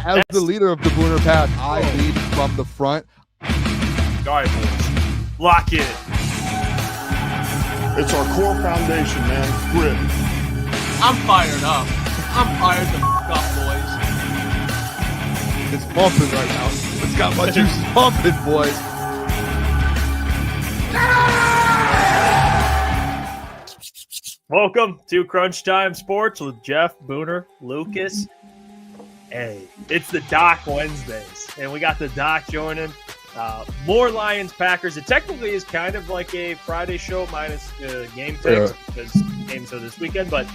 As the leader of the Booner Pack, I lead from the front. All right, boys. Lock in. It's our core foundation, man. Grit. I'm fired up. I'm fired the f*** up, boys. It's pumping right now. It's got my juices pumping, boys. Welcome to Crunch Time Sports with Jeff, Booner, Lukas. Hey, it's the Doc Wednesdays, and we got the Doc joining. More Lions Packers. It technically is kind of like a Friday show minus game picks because games are this weekend. But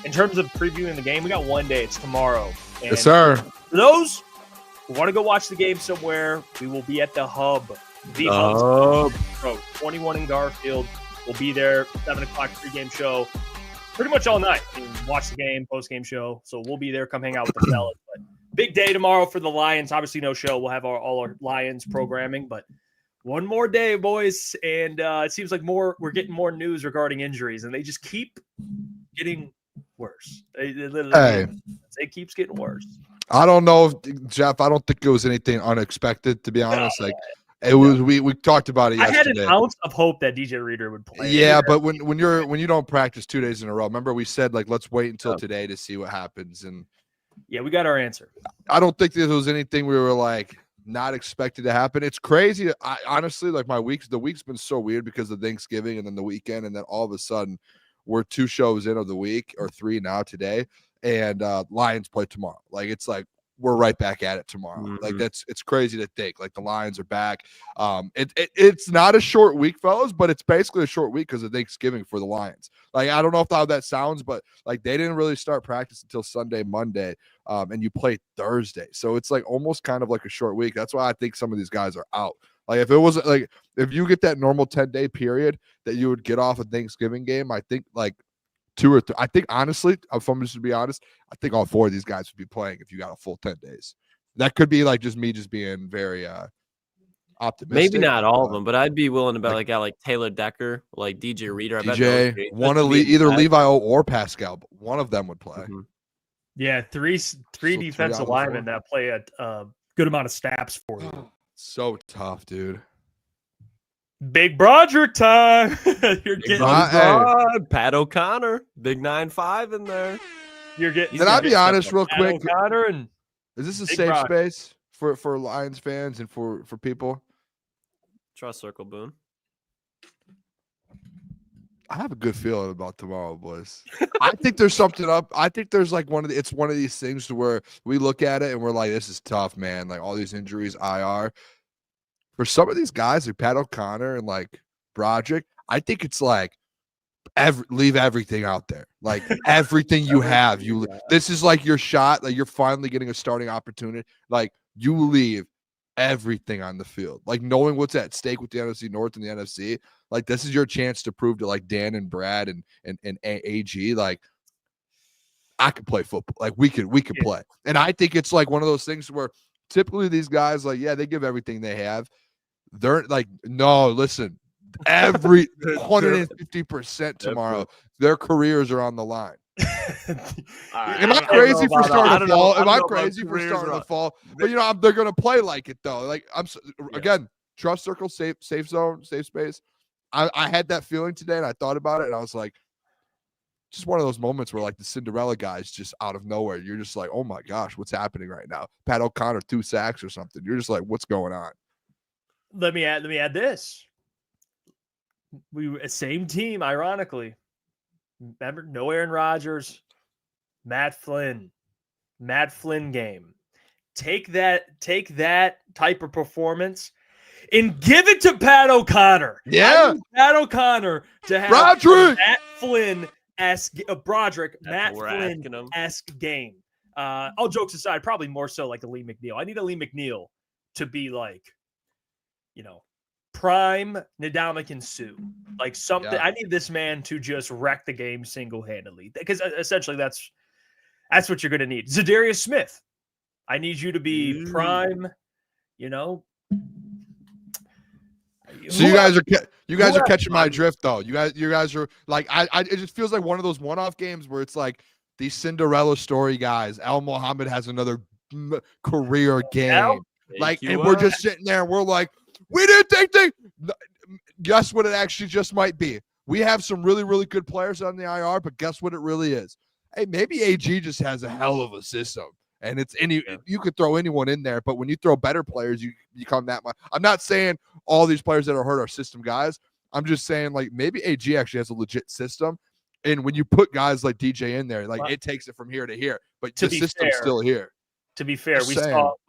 in terms of previewing the game, we got one day. It's tomorrow. And yes, sir. For those who want to go watch the game somewhere, we will be at the Hub. The Hub. 21 in Garfield. We'll be there. 7 o'clock pregame show. Pretty much all night. You can watch the game, post-game show. So we'll be there. Come hang out with the fellas. But big day tomorrow for the Lions. Obviously, no show. We'll have all our Lions programming. But one more day, boys. And it seems like we're getting more news regarding injuries. And they just keep getting worse. It keeps getting worse. I don't know, Jeff. I don't think it was anything unexpected, to be honest. It was we talked about it yesterday. I had an ounce of hope that DJ Reader would play. Yeah, but when you don't practice 2 days in a row, remember we said let's wait until today to see what happens, and yeah, we got our answer. I don't think there was anything we were not expected to happen. It's crazy. I honestly the week's been so weird because of Thanksgiving and then the weekend, and then all of a sudden we're 2 shows in of the week or 3 now today, and Lions play tomorrow. We're right back at it tomorrow. Mm-hmm. It's crazy to think the Lions are back. It's not a short week, fellas, but it's basically a short week because of Thanksgiving for the Lions. I don't know how that sounds, but they didn't really start practice until Sunday, Monday, and you play Thursday. So it's almost kind of like a short week. That's why I think some of these guys are out. If it wasn't if you get that normal 10-day period that you would get off a Thanksgiving game, I think 2 or 3. I think honestly, if I'm just to be honest, I think all 4 of these guys would be playing if you got a full 10 days. That could be just me just being very optimistic. Maybe not all of them, but I'd be willing to bet a guy like Taylor Decker, like DJ Reader. DJ, either Levi or Pascal, but one of them would play. Mm-hmm. Yeah, three defensive linemen that play a good amount of snaps for you. So tough, dude. Big Brodric time. You're getting Pat O'Connor, big 9'5" in there. You're getting. Can I be honest, real quick? O'Connor and is this a safe space for Lions fans and for people? Trust Circle Boone. I have a good feeling about tomorrow, boys. I think there's something up. I think there's it's one of these things to where we look at it and we're like, this is tough, man. All these injuries, IR. For some of these guys like Pat O'Connor and Brodric, I think it's leave everything out there. Everything you have, this is your shot. You're finally getting a starting opportunity. You leave everything on the field. Knowing what's at stake with the NFC North and the NFC. This is your chance to prove to Dan and Brad and AG I can play football. We can play. And I think it's one of those things where typically these guys they give everything they have. They're no, listen, every 150% tomorrow, their careers are on the line. Am I crazy for starting to fall? Am I crazy for starting to fall? But they're gonna play it though. Again, trust circle, safe zone, safe space. I had that feeling today, and I thought about it, and I was just one of those moments where the Cinderella guy's just out of nowhere. You're just oh my gosh, what's happening right now? Pat O'Connor 2 sacks or something. You're just what's going on? Let me add this. Same team, ironically. Remember, no Aaron Rodgers, Matt Flynn game. Take that type of performance and give it to Pat O'Connor. Yeah, Pat O'Connor to have Matt Flynn-esque Matt Flynn-esque game. All jokes aside, probably more so a Lee McNeil. I need a Lee McNeil to be prime Ndamukong Suh. Something. Yeah. I need this man to just wreck the game single-handedly because essentially that's what you're going to need. Zadarius Smith. I need you to be prime. So you guys are catching my drift though. You guys are it just feels like one of those one-off games where it's these Cinderella story guys. Al Muhammad has another career game. Take And you we're out. just sitting there and we're like, we didn't think they. Guess what it actually just might be? We have some really, really good players on the IR, but guess what it really is? Hey, maybe AG just has a hell of a system. And it's you could throw anyone in there, but when you throw better players, you become that much. I'm not saying all these players that are hurt are system guys. I'm just saying, like, maybe AG actually has a legit system. And when you put guys like DJ in there, like, it takes it from here to here. But the system's still here. To be fair,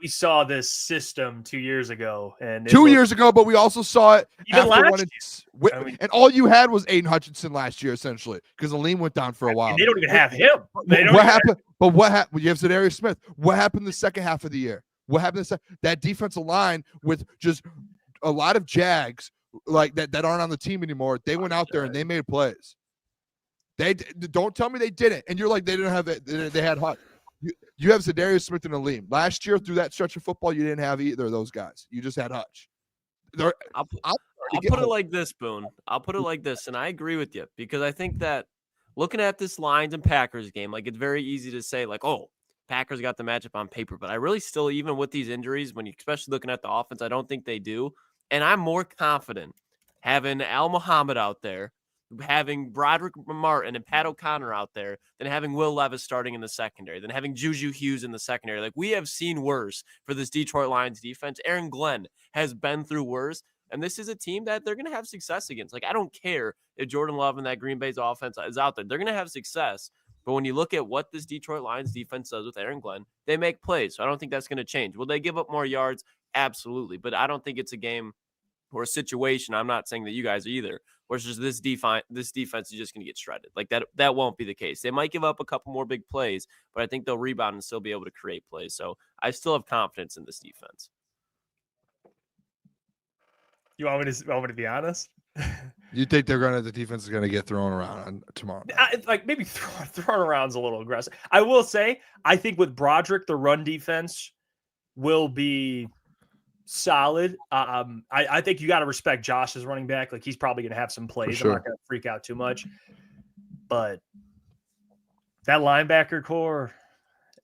we saw this system 2 years ago, and 2 years ago, but we also saw it even after last year. And all you had was Aiden Hutchinson last year, essentially, because Aleem went down for a while. And they don't even have him. What happened? But what happened? You have Zadarius Smith. What happened the second half of the year? What happened? That defensive line with just a lot of Jags like that aren't on the team anymore. They went out there and they made plays. They don't tell me they didn't. And you're like, they didn't have it. They had Hut. You have Zadarius Smith and Aleem. Last year, through that stretch of football, you didn't have either of those guys. You just had Hutch. I'll put it like this, Boone. I'll put it like this, and I agree with you because I think that looking at this Lions and Packers game, like, it's very easy to say, like, oh, Packers got the matchup on paper, but I really still, even with these injuries, when you especially looking at the offense, I don't think they do. And I'm more confident having Al Muhammad out there, having Brodric Martin and Pat O'Connor out there, than having Will Levis starting in the secondary, than having Juju Hughes in the secondary. Like, we have seen worse for this Detroit Lions defense. Aaron Glenn has been through worse, and this is a team that they're going to have success against. Like, I don't care if Jordan Love and that Green Bay's offense is out there. They're going to have success. But when you look at what this Detroit Lions defense does with Aaron Glenn, they make plays. So I don't think that's going to change. Will they give up more yards? Absolutely. But I don't think it's a game or a situation, I'm not saying that you guys are either, where it's just this defense is just going to get shredded. Like, that won't be the case. They might give up a couple more big plays, but I think they'll rebound and still be able to create plays. So I still have confidence in this defense. You want me to be honest? You think the defense is going to get thrown around on tomorrow? Like, maybe thrown around's a little aggressive. I will say, I think with Brodric, the run defense will be solid. I think you got to respect Josh as running back. Like, he's probably going to have some plays. Sure. I'm not going to freak out too much. But that linebacker core,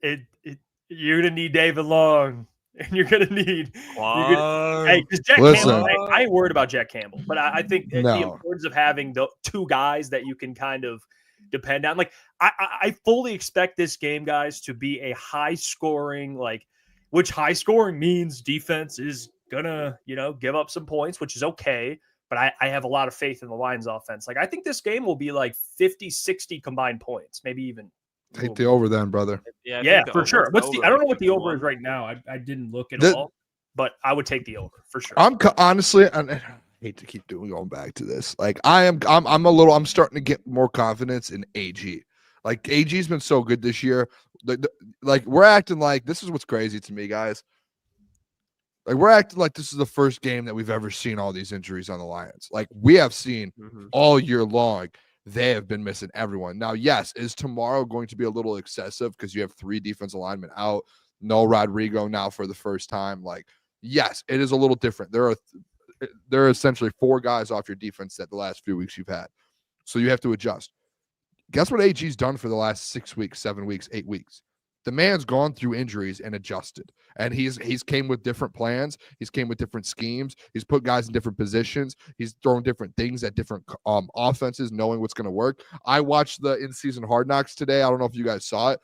you're going to need David Long. And you're going to need because Jack Campbell, I ain't worried about Jack Campbell, but I think the importance of having the two guys that you can kind of depend on. Like, I fully expect this game, guys, to be a high scoring, which high scoring means defense is going to, give up some points, which is okay. But I have a lot of faith in the Lions offense. Like, I think this game will be like 50, 60 combined points, maybe even. Take the over then, brother. Yeah, for sure. I don't know what the over is right now. I didn't look at all, but I would take the over for sure. Honestly, I hate to keep going back to this. Like, I'm starting to get more confidence in AG. Like, AG's been so good this year. Like, we're acting like this is what's crazy to me, guys. Like, we're acting like this is the first game that we've ever seen all these injuries on the Lions. Like, we have seen all year long. They have been missing everyone. Now, yes, is tomorrow going to be a little excessive because you have 3 defensive linemen out? No Rodrigo now for the first time. Like, yes, it is a little different. There are essentially 4 guys off your defense that the last few weeks you've had. So you have to adjust. Guess what AG's done for the last 6 weeks, 7 weeks, 8 weeks? The man's gone through injuries and adjusted. And he's came with different plans. He's came with different schemes. He's put guys in different positions. He's thrown different things at different offenses, knowing what's going to work. I watched the in-season Hard Knocks today. I don't know if you guys saw it.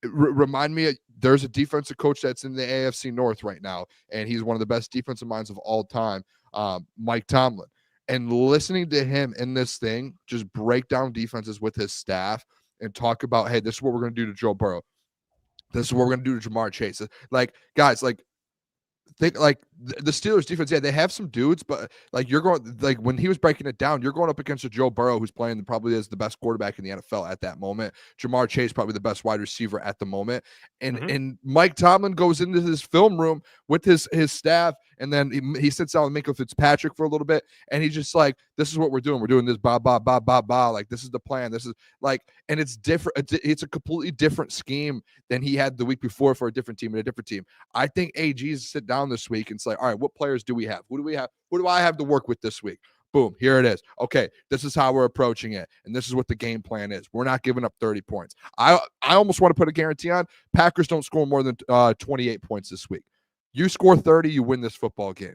Remind me, there's a defensive coach that's in the AFC North right now, and he's one of the best defensive minds of all time, Mike Tomlin. And listening to him in this thing, just break down defenses with his staff and talk about, hey, this is what we're going to do to Joe Burrow. This is what we're going to do to Jamar Chase. Like, guys, like, think like the Steelers defense, yeah, they have some dudes, but like, you're going, like, when he was breaking it down, you're going up against a Joe Burrow who's playing probably is the best quarterback in the NFL at that moment. Jamar Chase probably the best wide receiver at the moment. And Mike Tomlin goes into his film room with his staff, and then he sits down with Minkah Fitzpatrick for a little bit, and he's just like, this is what we're doing. We're doing this, ba, ba, ba, ba, ba. Like, this is the plan. This is like, and it's different. It's a completely different scheme than he had the week before for a different team and a different team. I think AG's sit down this week and say, all right, what players do we have? Who do we have? Who do I have to work with this week? Boom, here it is. Okay, this is how we're approaching it, and this is what the game plan is. We're not giving up 30 points. I almost want to put a guarantee on Packers don't score more than 28 points this week. You score 30, you win this football game.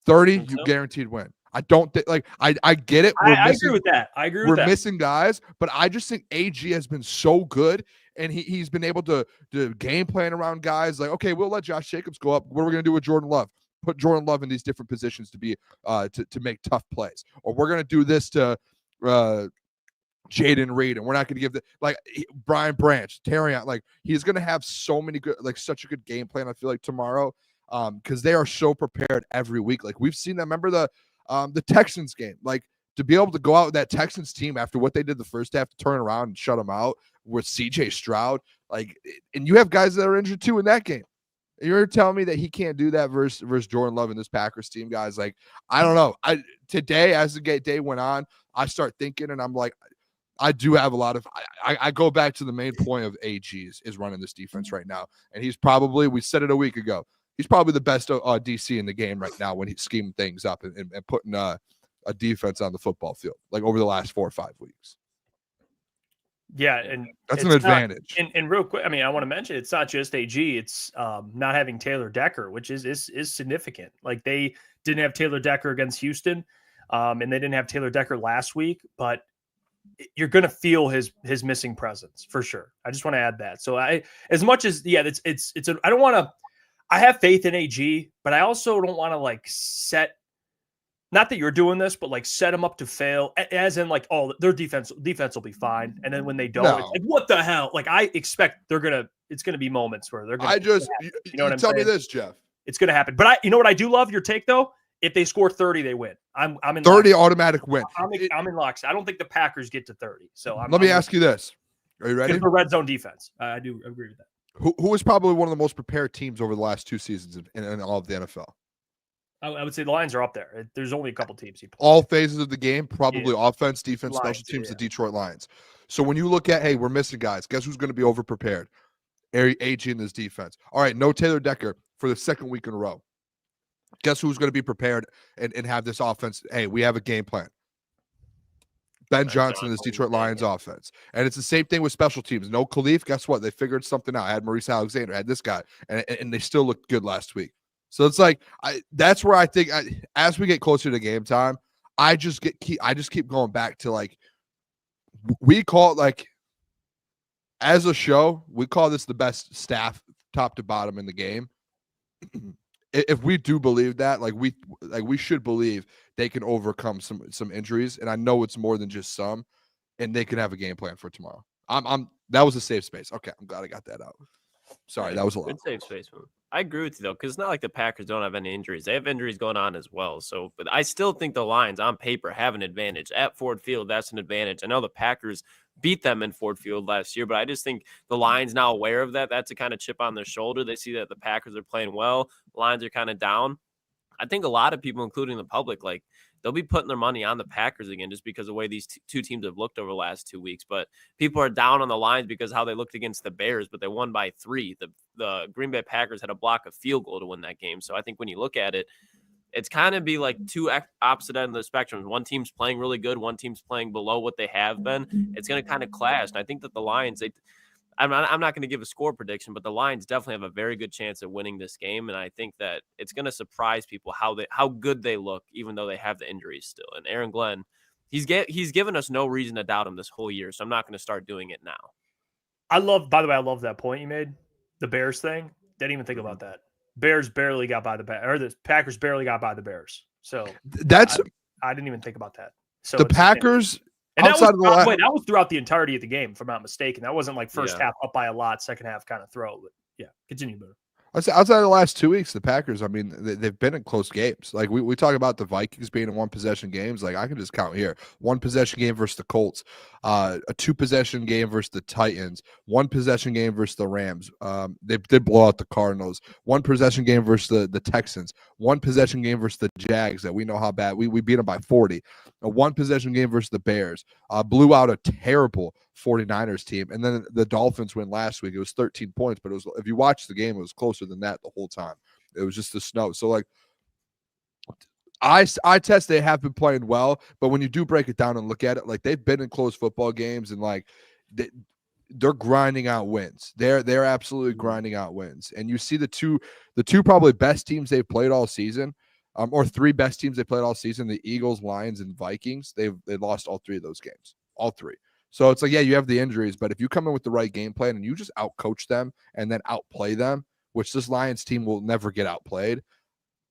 30, you guaranteed win. I don't think I get it. I agree with that. We're missing guys, but I just think AG has been so good, and he's been able to game plan around guys. Like, okay, we'll let Josh Jacobs go up. What are we gonna do with Jordan Love? Put Jordan Love in these different positions to be to make tough plays, or we're gonna do this to Jaden Reed, and we're not gonna give Brian Branch, Terrion. Like, he's gonna have so many good, such a good game plan. I feel like tomorrow, because they are so prepared every week. Like, we've seen them. Remember the Texans game, like, to be able to go out with that Texans team after what they did the first half to turn around and shut them out with CJ Stroud, and you have guys that are injured too in that game. You're telling me that he can't do that versus Jordan Love and this Packers team, guys. Like, I don't know. Today, as the day went on, I start thinking, and I'm like, I do have a lot of. I go back to the main point of AG's is running this defense right now, and he's probably, we said it a week ago, he's probably the best DC in the game right now when he's scheming things up and putting a defense on the football field, like over the last 4 or 5 weeks. Yeah, and that's an advantage. And real quick, I mean, I want to mention it's not just AG; it's not having Taylor Decker, which is significant. Like, they didn't have Taylor Decker against Houston, and they didn't have Taylor Decker last week. But you're going to feel his missing presence for sure. I just want to add that. So I don't want to. I have faith in AG, but I also don't want to set. Not that you're doing this, but set them up to fail, as in their defense will be fine, and then when they don't, it's like, what the hell? I expect it's gonna be moments where they're gonna. You know what I'm saying? Tell me this, Jeff. It's gonna happen, but you know what I do love your take though. If they score 30, they win. I'm in 30 automatic win. I'm in locks. I don't think the Packers get to 30. So let me ask you this: are you ready? For red zone defense, I do agree with that. Who is probably one of the most prepared teams over the last 2 seasons in all of the NFL? I would say the Lions are up there. There's only a couple teams. All phases of the game, probably offense, defense, special teams, the Detroit Lions. So when you look at, hey, we're missing guys, guess who's going to be over-prepared? AG in this defense. All right, no Taylor Decker for the second week in a row. Guess who's going to be prepared and have this offense? Hey, we have a game plan. Ben Johnson in this Detroit Lions offense. And it's the same thing with special teams. No Khalif, guess what? They figured something out. I had Maurice Alexander, I had this guy, and they still looked good last week. So it's that's where I think as we get closer to game time, I just keep going back to we call it as a show, we call this the best staff top to bottom in the game. If we do believe that, we should believe they can overcome some injuries, and I know it's more than just some, and they can have a game plan for tomorrow. That was a safe space. Okay, I'm glad I got that out. Sorry, that was a lot. Good safe space move. I agree with you though, because it's not like the Packers don't have any injuries. They have injuries going on as well. So, but I still think the Lions on paper have an advantage at Ford Field. That's an advantage. I know the Packers beat them in Ford Field last year, but I just think the Lions now aware of that. That's a kind of chip on their shoulder. They see that the Packers are playing well. Lions are kind of down. I think a lot of people, including the public, they'll be putting their money on the Packers again just because of the way these two teams have looked over the last 2 weeks. But people are down on the Lions because how they looked against the Bears, but they won by 3. The Green Bay Packers had a block of field goal to win that game. So I think when you look at it, it's kind of be two opposite ends of the spectrum. One team's playing really good. One team's playing below what they have been. It's going to kind of clash. And I think that the Lions, I'm not going to give a score prediction, but the Lions definitely have a very good chance of winning this game. And I think that it's going to surprise people how good they look, even though they have the injuries still. And Aaron Glenn, he's given us no reason to doubt him this whole year. So I'm not going to start doing it now. By the way, I love that point you made. The Bears thing. Didn't even think about that. Bears barely got by the Packers barely got by the Bears. So I didn't even think about that. So the Packers. And that was throughout the entirety of the game, if I'm not mistaken. That wasn't first half up by a lot, second half kind of throw. But yeah, continue, Booner. Outside of the last 2 weeks, the Packers, I mean, they've been in close games. We talk about the Vikings being in one-possession games. I can just count here. One-possession game versus the Colts. A 2-possession game versus the Titans. 1-possession game versus the Rams. They did blow out the Cardinals. 1-possession game versus the Texans. 1-possession game versus the Jags that we know how bad. We beat them by 40. A 1-possession game versus the Bears. Blew out a terrible 49ers team. And then the Dolphins win last week. It was 13 points, but if you watch the game, it was closer than that the whole time. It was just the snow. So I test they have been playing well, but when you do break it down and look at it, like they've been in close football games and like they're grinding out wins. They're absolutely grinding out wins. And you see the two probably best teams they've played all season, or three best teams they played all season, the Eagles, Lions, and Vikings. They lost all three of those games. All three. So it's like, yeah, you have the injuries, but if you come in with the right game plan and you just outcoach them and then outplay them, which this Lions team will never get outplayed,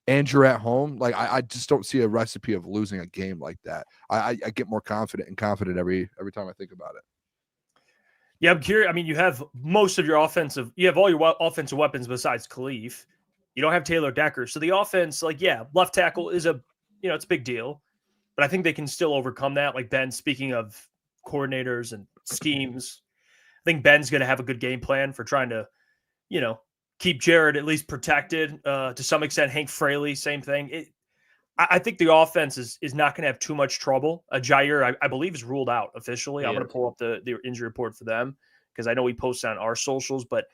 and you're at home, like I just don't see a recipe of losing a game like that. I get more confident every time I think about it. Yeah, I'm curious. I mean, you have most of your you have all your offensive weapons besides Khalif. You don't have Taylor Decker. So the offense, like, yeah, left tackle is it's a big deal, but I think they can still overcome that. Like Ben, speaking of coordinators and schemes, I think Ben's going to have a good game plan for trying to, keep Jared at least protected to some extent. Hank Fraley, same thing. I think the offense is not going to have too much trouble. Jair, I believe, is ruled out officially. Yeah. I'm going to pull up the injury report for them because I know we posted on our socials, but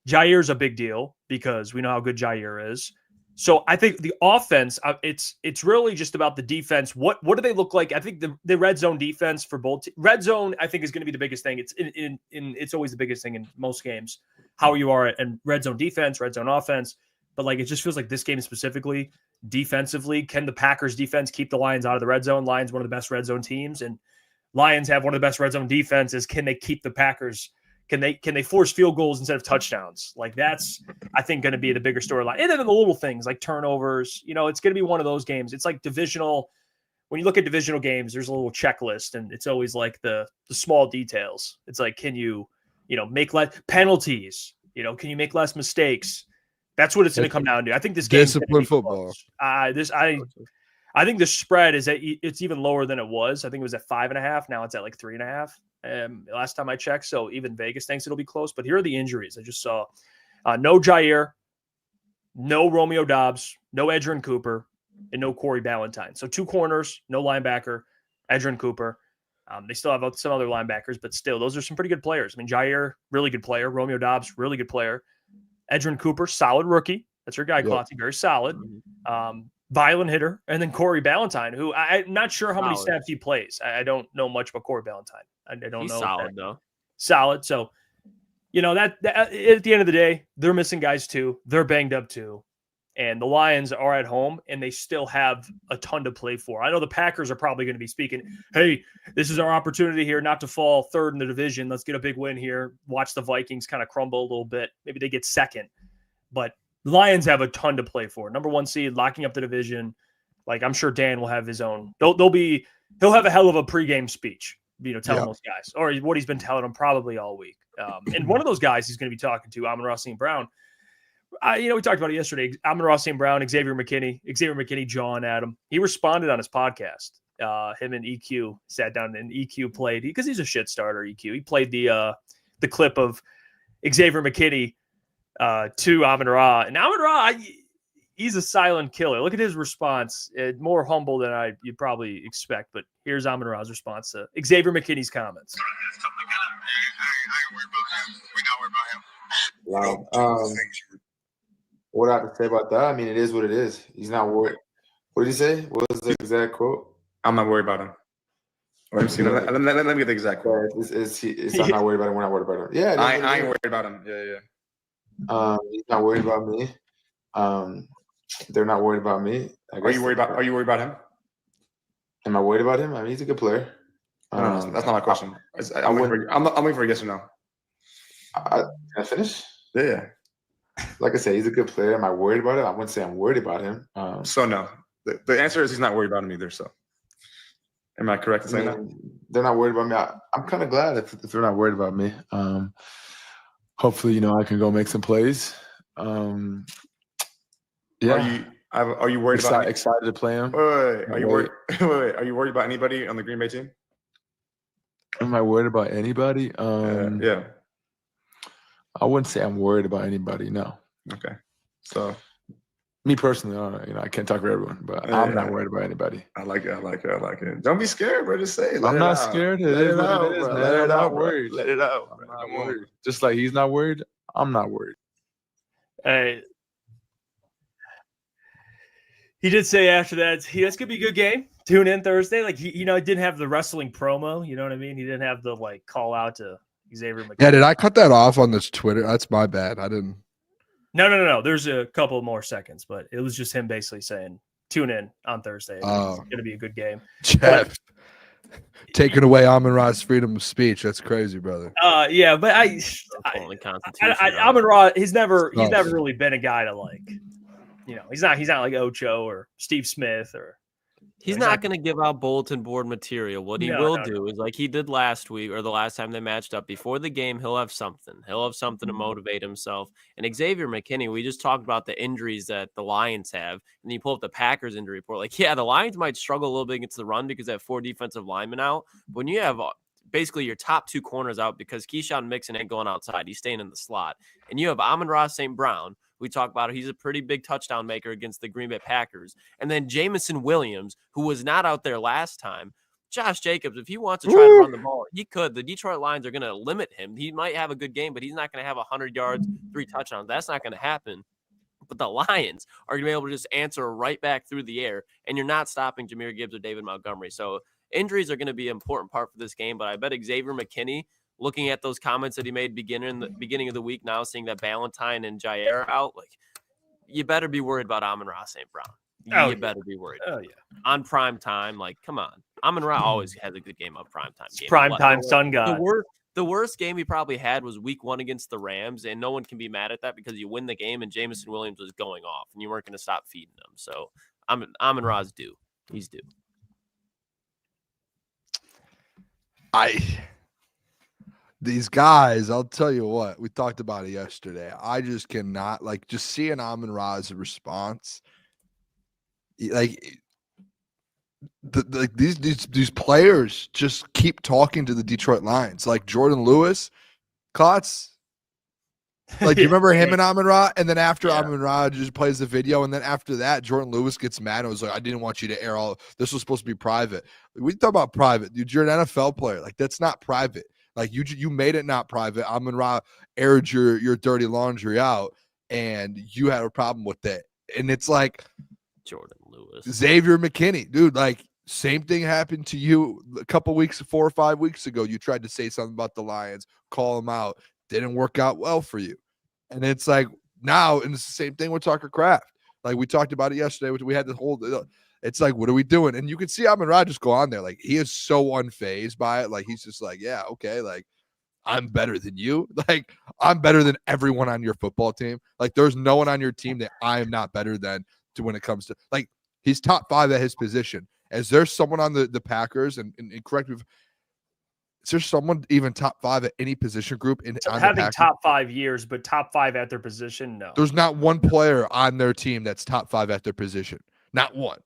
Jair's a big deal because we know how good Jair is. So I think the offense, it's really just about the defense. What do they look like? I think the red zone defense for both red zone, I think, is going to be the biggest thing. It's always the biggest thing in most games, how you are at red zone defense, red zone offense. But like it just feels like this game specifically, defensively, can the Packers defense keep the Lions out of the red zone? Lions one of the best red zone teams, and Lions have one of the best red zone defenses. Can they keep the Packers? Can they force field goals instead of touchdowns? Like that's, I think, going to be the bigger storyline. And then the little things like turnovers, it's going to be one of those games. It's like divisional. When you look at divisional games, there's a little checklist, and it's always like the small details. It's like, can you, make less penalties? Can you make less mistakes? That's what it's going to come down to. I think this game discipline football. I think the spread is it's even lower than it was. I think it was at 5.5. Now it's at like 3.5. Last time I checked. So even Vegas thinks it'll be close. But here are the injuries. I just saw no Jair, no Romeo Doubs, no Edgerrin Cooper, and no Corey Ballantyne. So 2 corners, no linebacker, Edgerrin Cooper. They still have some other linebackers, but still, those are some pretty good players. I mean, Jair, really good player. Romeo Doubs, really good player. Edgerrin Cooper, solid rookie. That's your guy, Klotz, very solid. Violent hitter. And then Corey Ballantyne, who I'm not sure how many snaps he plays. I don't know much about Corey Ballantyne. I don't He's know. Solid, though. Solid. So, that at the end of the day, they're missing guys too. They're banged up too. And the Lions are at home, and they still have a ton to play for. I know the Packers are probably going to be speaking, hey, this is our opportunity here not to fall third in the division. Let's get a big win here. Watch the Vikings kind of crumble a little bit. Maybe they get second. But the Lions have a ton to play for. Number 1 seed, locking up the division. Like, I'm sure Dan will have his own. He'll have a hell of a pregame speech, telling those guys, or what he's been telling them probably all week. And one of those guys he's going to be talking to, Amon-Ra St. Brown. We talked about it yesterday. Amon-Ra St. Brown, Xavier McKinney, John Adam. He responded on his podcast. Him and EQ sat down, and EQ played, because he's a shit starter. EQ. He played the clip of Xavier McKinney to Amon-Ra, and Amon-Ra, he's a silent killer. Look at his response. More humble than you'd probably expect. But here's Amon-Ra's response to Xavier McKinney's comments. Wow. What I have to say about that? I mean, it is what it is. He's not worried. What did he say? What was the exact quote? I'm not worried about him. Let me get the exact quote. I'm not worried about him. We're not worried about him. Yeah, I ain't worried about him. Yeah. He's not worried about me. They're not worried about me. Are you worried about him? Am I worried about him? I mean, he's a good player. No, that's not my question. I'm waiting for a yes or no. Can I finish? Yeah. Like I said, he's a good player. Am I worried about it? I wouldn't say I'm worried about him. So no. The answer is he's not worried about him either. So am I correct in saying that? They're not worried about me. I'm kind of glad if they're not worried about me. Hopefully, I can go make some plays. Yeah. Are you worried about excited to play him? Wait. Are you worried? Wait. Are you worried about anybody on the Green Bay team? Am I worried about anybody? Yeah. I wouldn't say I'm worried about anybody. No. Okay. So, me personally, I can't talk for everyone, but I'm not worried about anybody. I like it. Don't be scared, bro. Just say it. I'm not scared. It is what it is, man. Let it out, worried. Let it out. I'm not worried. Just like he's not worried, I'm not worried. Hey. He did say after that, that's gonna be a good game. Tune in Thursday. Like he didn't have the wrestling promo. You know what I mean? He didn't have the like call out to Xavier McKinney. Yeah, did I cut that off on this Twitter? That's my bad. I didn't. No. There's a couple more seconds, but it was just him basically saying, "Tune in on Thursday. It's gonna be a good game." Jeff taking away Amon-Ra's freedom of speech. That's crazy, brother. Yeah, but Amon-Ra, he's never really been a guy to like. He's not like Ocho or Steve Smith or. He's not going to give out bulletin board material. What he will do is like he did last week or the last time they matched up before the game. He'll have something. He'll have something to motivate himself. And Xavier McKinney, we just talked about the injuries that the Lions have, and you pull up the Packers injury report. Like, yeah, the Lions might struggle a little bit against the run because they have 4 defensive linemen out. But when you have basically your top 2 corners out because Keyshawn Mixon ain't going outside, he's staying in the slot, and you have Amon-Ra St. Brown. We talk about it. He's a pretty big touchdown maker against the Green Bay Packers. And then Jamison Williams, who was not out there last time. Josh Jacobs, if he wants to try to run the ball, he could. The Detroit Lions are going to limit him. He might have a good game, but he's not going to have 100 yards, 3 touchdowns. That's not going to happen. But the Lions are going to be able to just answer right back through the air, and you're not stopping Jahmyr Gibbs or David Montgomery. So injuries are going to be an important part for this game, but I bet Xavier McKinney, looking at those comments that he made in the beginning of the week, now seeing that Ballantyne and Jair are out, like, you better be worried about Amon-Ra St. Brown. You better be worried. Oh, yeah. On prime time, like, come on. Amon-Ra always has a good game on prime time. Prime time sun god. The worst game he probably had was week 1 against the Rams, and no one can be mad at that because you win the game and Jamison Williams was going off, and you weren't going to stop feeding him. So Amon-Ra's due. He's due. These guys, I'll tell you what, we talked about it yesterday. I just cannot, like, just seeing Amon-Ra's response. Like, these players just keep talking to the Detroit Lions. Like Jordan Lewis, Klotz. Like, you remember him and Amon-Ra? And then after Amon-Ra just plays the video, and then after that, Jordan Lewis gets mad and was like, I didn't want you to air all this was supposed to be private. We talk about private. Dude, you're an NFL player. Like, that's not private. Like, you made it not private. Amon-Ra aired your dirty laundry out, and you had a problem with that. And it's like Jordan Lewis, Xavier McKinney, dude. Like, same thing happened to you a couple weeks, 4 or 5 weeks ago. You tried to say something about the Lions, call them out, didn't work out well for you. And it's like now, and it's the same thing with Tucker Kraft. Like, we talked about it yesterday. We had this whole. It's like, what are we doing? And you can see Amon-Ra just go on there. Like, he is so unfazed by it. Like, he's just like, yeah, okay. Like, I'm better than you. Like, I'm better than everyone on your football team. Like, there's no one on your team that I am not better than when it comes to, like, he's top 5 at his position. Is there someone on the Packers, and correct me, is there someone even top 5 at any position group having top 5 years, but top 5 at their position? No. There's not one player on their team that's top 5 at their position. Not one.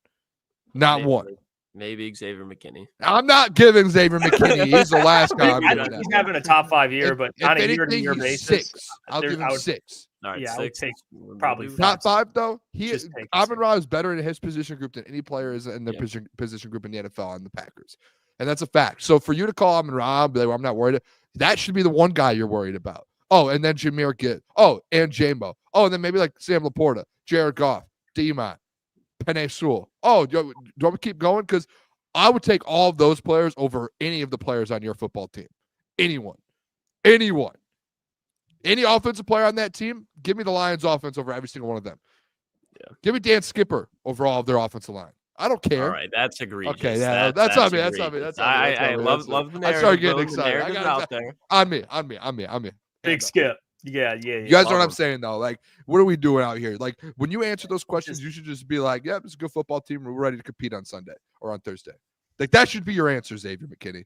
Not one. Maybe Xavier McKinney. I'm not giving Xavier McKinney. He's the last guy. He's having a top 5 year, but on a year-to-year basis, 6. I'll give him 6. All right, yeah, 6. I would take probably top 5 though. Amon-Ra is better in his position group than any player is in the position group in the NFL on the Packers, and that's a fact. So for you to call Amon-Ra, be like, well, I'm not worried. That should be the one guy you're worried about. Oh, and then Jahmyr Gibbs. Oh, and Jambo. Oh, and then maybe like Sam Laporta, Jared Goff, Demont, Penei Sewell. Oh, do you want me to keep going? Because I would take all of those players over any of the players on your football team. Anyone. Any offensive player on that team, give me the Lions offense over every single one of them. Yeah. Give me Dan Skipper over all of their offensive line. I don't care. All right, that's egregious. Okay, yeah, that's on me. That's on me. I love the narrative. I started getting excited. I got out there. On me. Big Skip. Yeah. You guys know what I'm saying, though? Like, what are we doing out here? Like, when you answer those questions, you should just be like, yep, it's a good football team. We're ready to compete on Sunday or on Thursday. Like, that should be your answer, Xavier McKinney.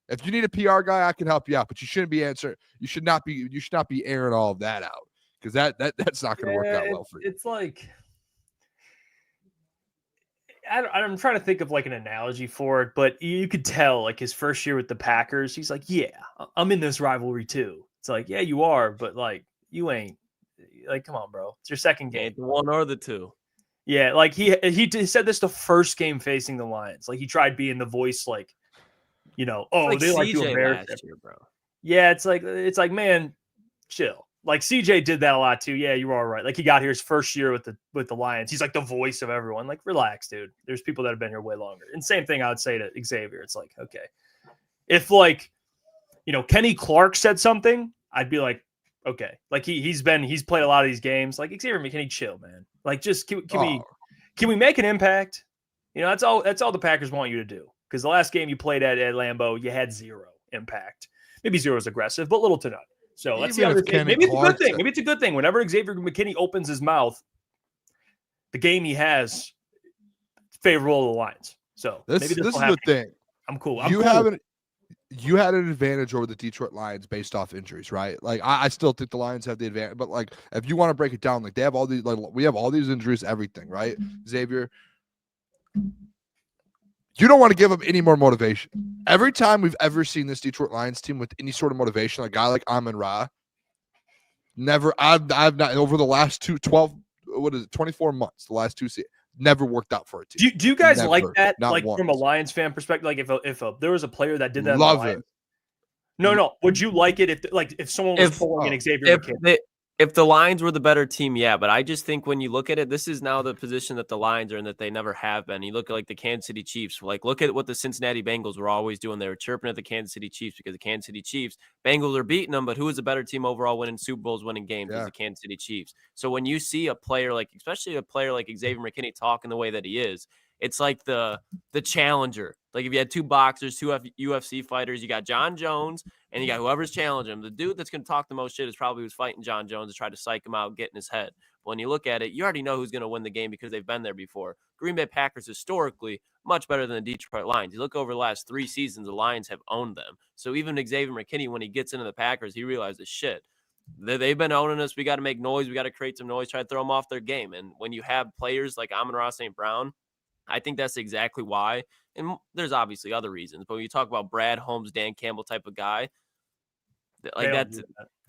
If you need a PR guy, I can help you out, but you shouldn't be answering. You should not be airing all of that out, because that's not going to work out well for you. It's like, I'm trying to think of like an analogy for it, but you could tell like his first year with the Packers, he's like, yeah, I'm in this rivalry too. It's like, yeah, you are, but like you ain't. Like, come on, bro, it's your second game. Ain't the one or the two. Yeah, like he said this the first game facing the Lions. Like, he tried being the voice, like, you know, oh, like they like to embarrass year, bro. Yeah, it's like, man, chill. Like CJ did that a lot too. Yeah, you were all right. Like he got here his first year with the Lions. He's like the voice of everyone. Like, relax, dude. There's people that have been here way longer. And same thing I would say to Xavier. It's like, okay, if like, Kenny Clark said something, I'd be like, okay. Like he's played a lot of these games. Like Xavier McKinney, chill, man. Like just can we make an impact? That's all the Packers want you to do. Because the last game you played at Lambeau, you had 0 impact. Maybe 0 is aggressive, but little to none. So let's see how this game. Maybe it's a good thing. Maybe it's a good thing. Whenever Xavier McKinney opens his mouth, the game he has favorable to the Lions. So this is the thing. I'm cool. You had an advantage over the Detroit Lions based off injuries, right? Like I still think the Lions have the advantage, but like if you want to break it down, like they have all these, like we have all these injuries, everything, right? Xavier, you don't want to give them any more motivation. Every time we've ever seen this Detroit Lions team with any sort of motivation, a guy like Amon-Ra, I've not over the last 24 months, the last 2 seasons, never worked out for a team. Do you guys like that? Not like once. From a Lions fan perspective, like if there was a player that did that, love it. No. Would you like it if someone was pulling an Xavier McKinney? If the Lions were the better team, yeah. But I just think when you look at it, this is now the position that the Lions are in that they never have been. You look at like the Kansas City Chiefs. Like look at what the Cincinnati Bengals were always doing. They were chirping at the Kansas City Chiefs because the Kansas City Chiefs, Bengals are beating them. But who is a better team overall winning Super Bowls, winning games? Is the Kansas City Chiefs. So when you see a player especially a player like Xavier McKinney talking the way that he is, it's like the challenger. Like if you had 2 boxers, 2 UFC fighters, you got John Jones and you got whoever's challenging him. The dude that's going to talk the most shit is probably who's fighting John Jones to try to psych him out, get in his head. But when you look at it, you already know who's going to win the game because they've been there before. Green Bay Packers historically much better than the Detroit Lions. You look over the last 3 seasons, the Lions have owned them. So even Xavier McKinney, when he gets into the Packers, he realizes shit. They've been owning us. We got to make noise. We got to create some noise, try to throw them off their game. And when you have players like Amon-Ra St. Brown, I think that's exactly why. And there's obviously other reasons. But when you talk about Brad Holmes, Dan Campbell type of guy, like that's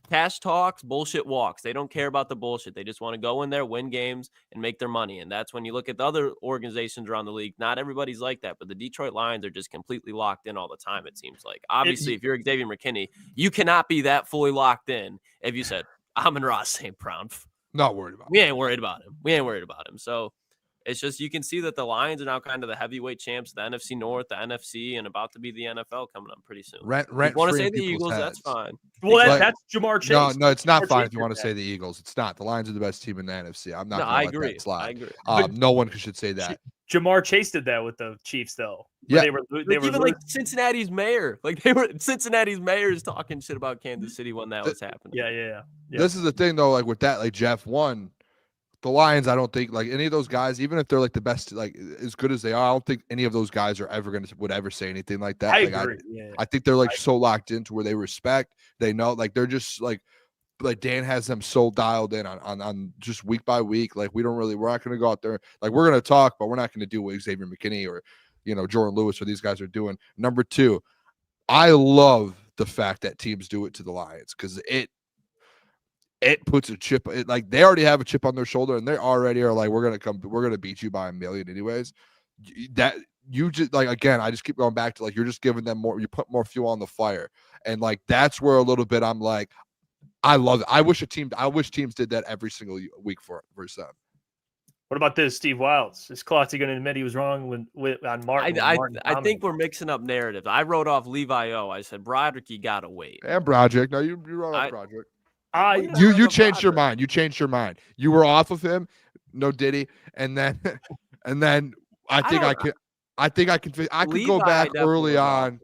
cash talks, bullshit walks. They don't care about the bullshit. They just want to go in there, win games, and make their money. And that's when you look at the other organizations around the league. Not everybody's like that, but the Detroit Lions are just completely locked in all the time, it seems like. Obviously, if you're Xavier McKinney, you cannot be that fully locked in if you said, Amon-Ra St. Brown. Not worried about him. We ain't worried about him. So it's just you can see that the Lions are now kind of the heavyweight champs, the NFC North, the NFC, and about to be the NFL coming up pretty soon. Rent if you want to say the people's Eagles, heads. that's fine. Well, that's Jamar Chase. No, it's not Jamar fine Chase if you want to say the Eagles. It's not. The Lions are the best team in the NFC. I'm not. No, gonna I let agree. That slide. I agree. No one should say that. Jamar Chase did that with the Chiefs, though. Yeah, they were even like Cincinnati's mayor. Like Cincinnati's mayor's talking shit about Kansas City when that was happening. Yeah. This is the thing, though. Like with that, like Jeff won. The Lions, I don't think like any of those guys, even if they're like the best, like as good as they are, I don't think any of those guys are ever would ever say anything like that. I like, agree. I think they're like so locked into where they respect, they know, like they're just like Dan has them so dialed in on just week by week. Like we're not going to go out there. Like we're going to talk, but we're not going to do what Xavier McKinney or, Jordan Lewis or these guys are doing. Number 2, I love the fact that teams do it to the Lions because it puts a chip. Like they already have a chip on their shoulder, and they already are like, we're gonna beat you by 1 million anyways. That you just like again, I just keep going back to like you're just giving them more. You put more fuel on the fire, and like that's where a little bit I'm like, I love it. I wish teams did that every single week for them. What about this, Steve Wilds? Is Klotz going to admit he was wrong on Martin? I think we're mixing up narratives. I wrote off Levi O. I said Brodric, you gotta wait. And Brodric, no, you wrote off Brodric. You changed your mind. You changed your mind. You were off of him, no Diddy, and then I could go back early on.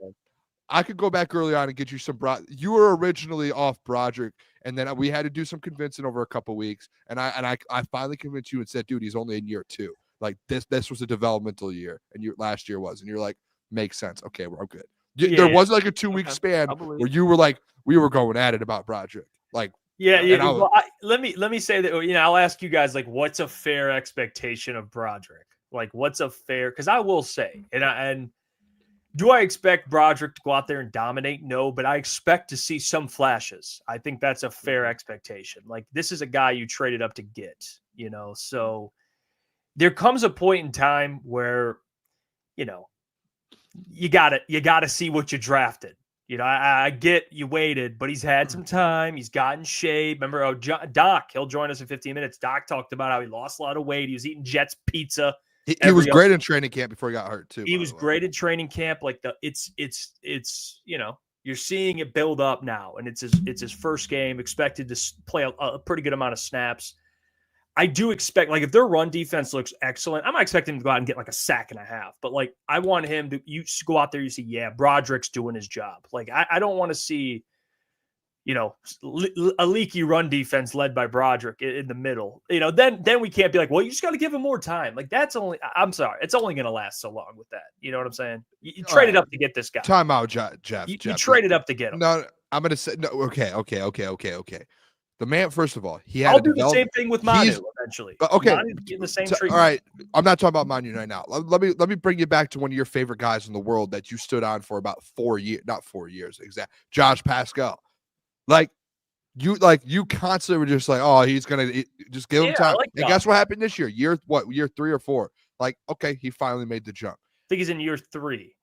I could go back early on and get you some You were originally off Brodric, and then we had to do some convincing over a couple weeks, and I finally convinced you and said, dude, he's only in year 2. Like this was a developmental year, and last year was, and you're like, makes sense. Okay, we're good. There was like a 2-week span where you were like, we were going at it about Brodric. Like, let me say that, I'll ask you guys, like, what's a fair expectation of Brodric? Like, what's a fair, because I will say, and do I expect Brodric to go out there and dominate? No, but I expect to see some flashes. I think that's a fair expectation. Like, this is a guy you traded up to get, so there comes a point in time where, you gotta see what you drafted. You know, I get you waited, but he's had some time. He's gotten shape. Remember, Doc, he'll join us in 15 minutes. Doc talked about how he lost a lot of weight. He was eating Jets pizza. He was great in training camp before he got hurt too. He was great in training camp. Like it's you know, you're seeing it build up now, and it's his first game. Expected to play a pretty good amount of snaps. I do expect, like, if their run defense looks excellent, I'm not expecting him to go out and get like a sack and a half, but like I want him to go out there. You see, yeah, Brodric's doing his job. Like I don't want to see, you know, a leaky run defense led by Brodric in the middle. You know, then we can't be like, well, you just got to give him more time. Like I'm sorry, it's only going to last so long with that. You know what I'm saying? You traded up to get this guy. Time out, Jeff. You traded up to get him. No, I'm going to say no. Okay. The man, first of all, he had. I'll do the same thing with Manu eventually. Okay, Manu's getting the same treatment. All right, I'm not talking about Manu right now. Let me bring you back to one of your favorite guys in the world that you stood on for about 4 years, not 4 years exact. Josh Pascal, like you constantly were just like, oh, he's gonna just give him time. And guess what happened this year? Year 3 or 4? Like, okay, he finally made the jump. I think he's in year 3.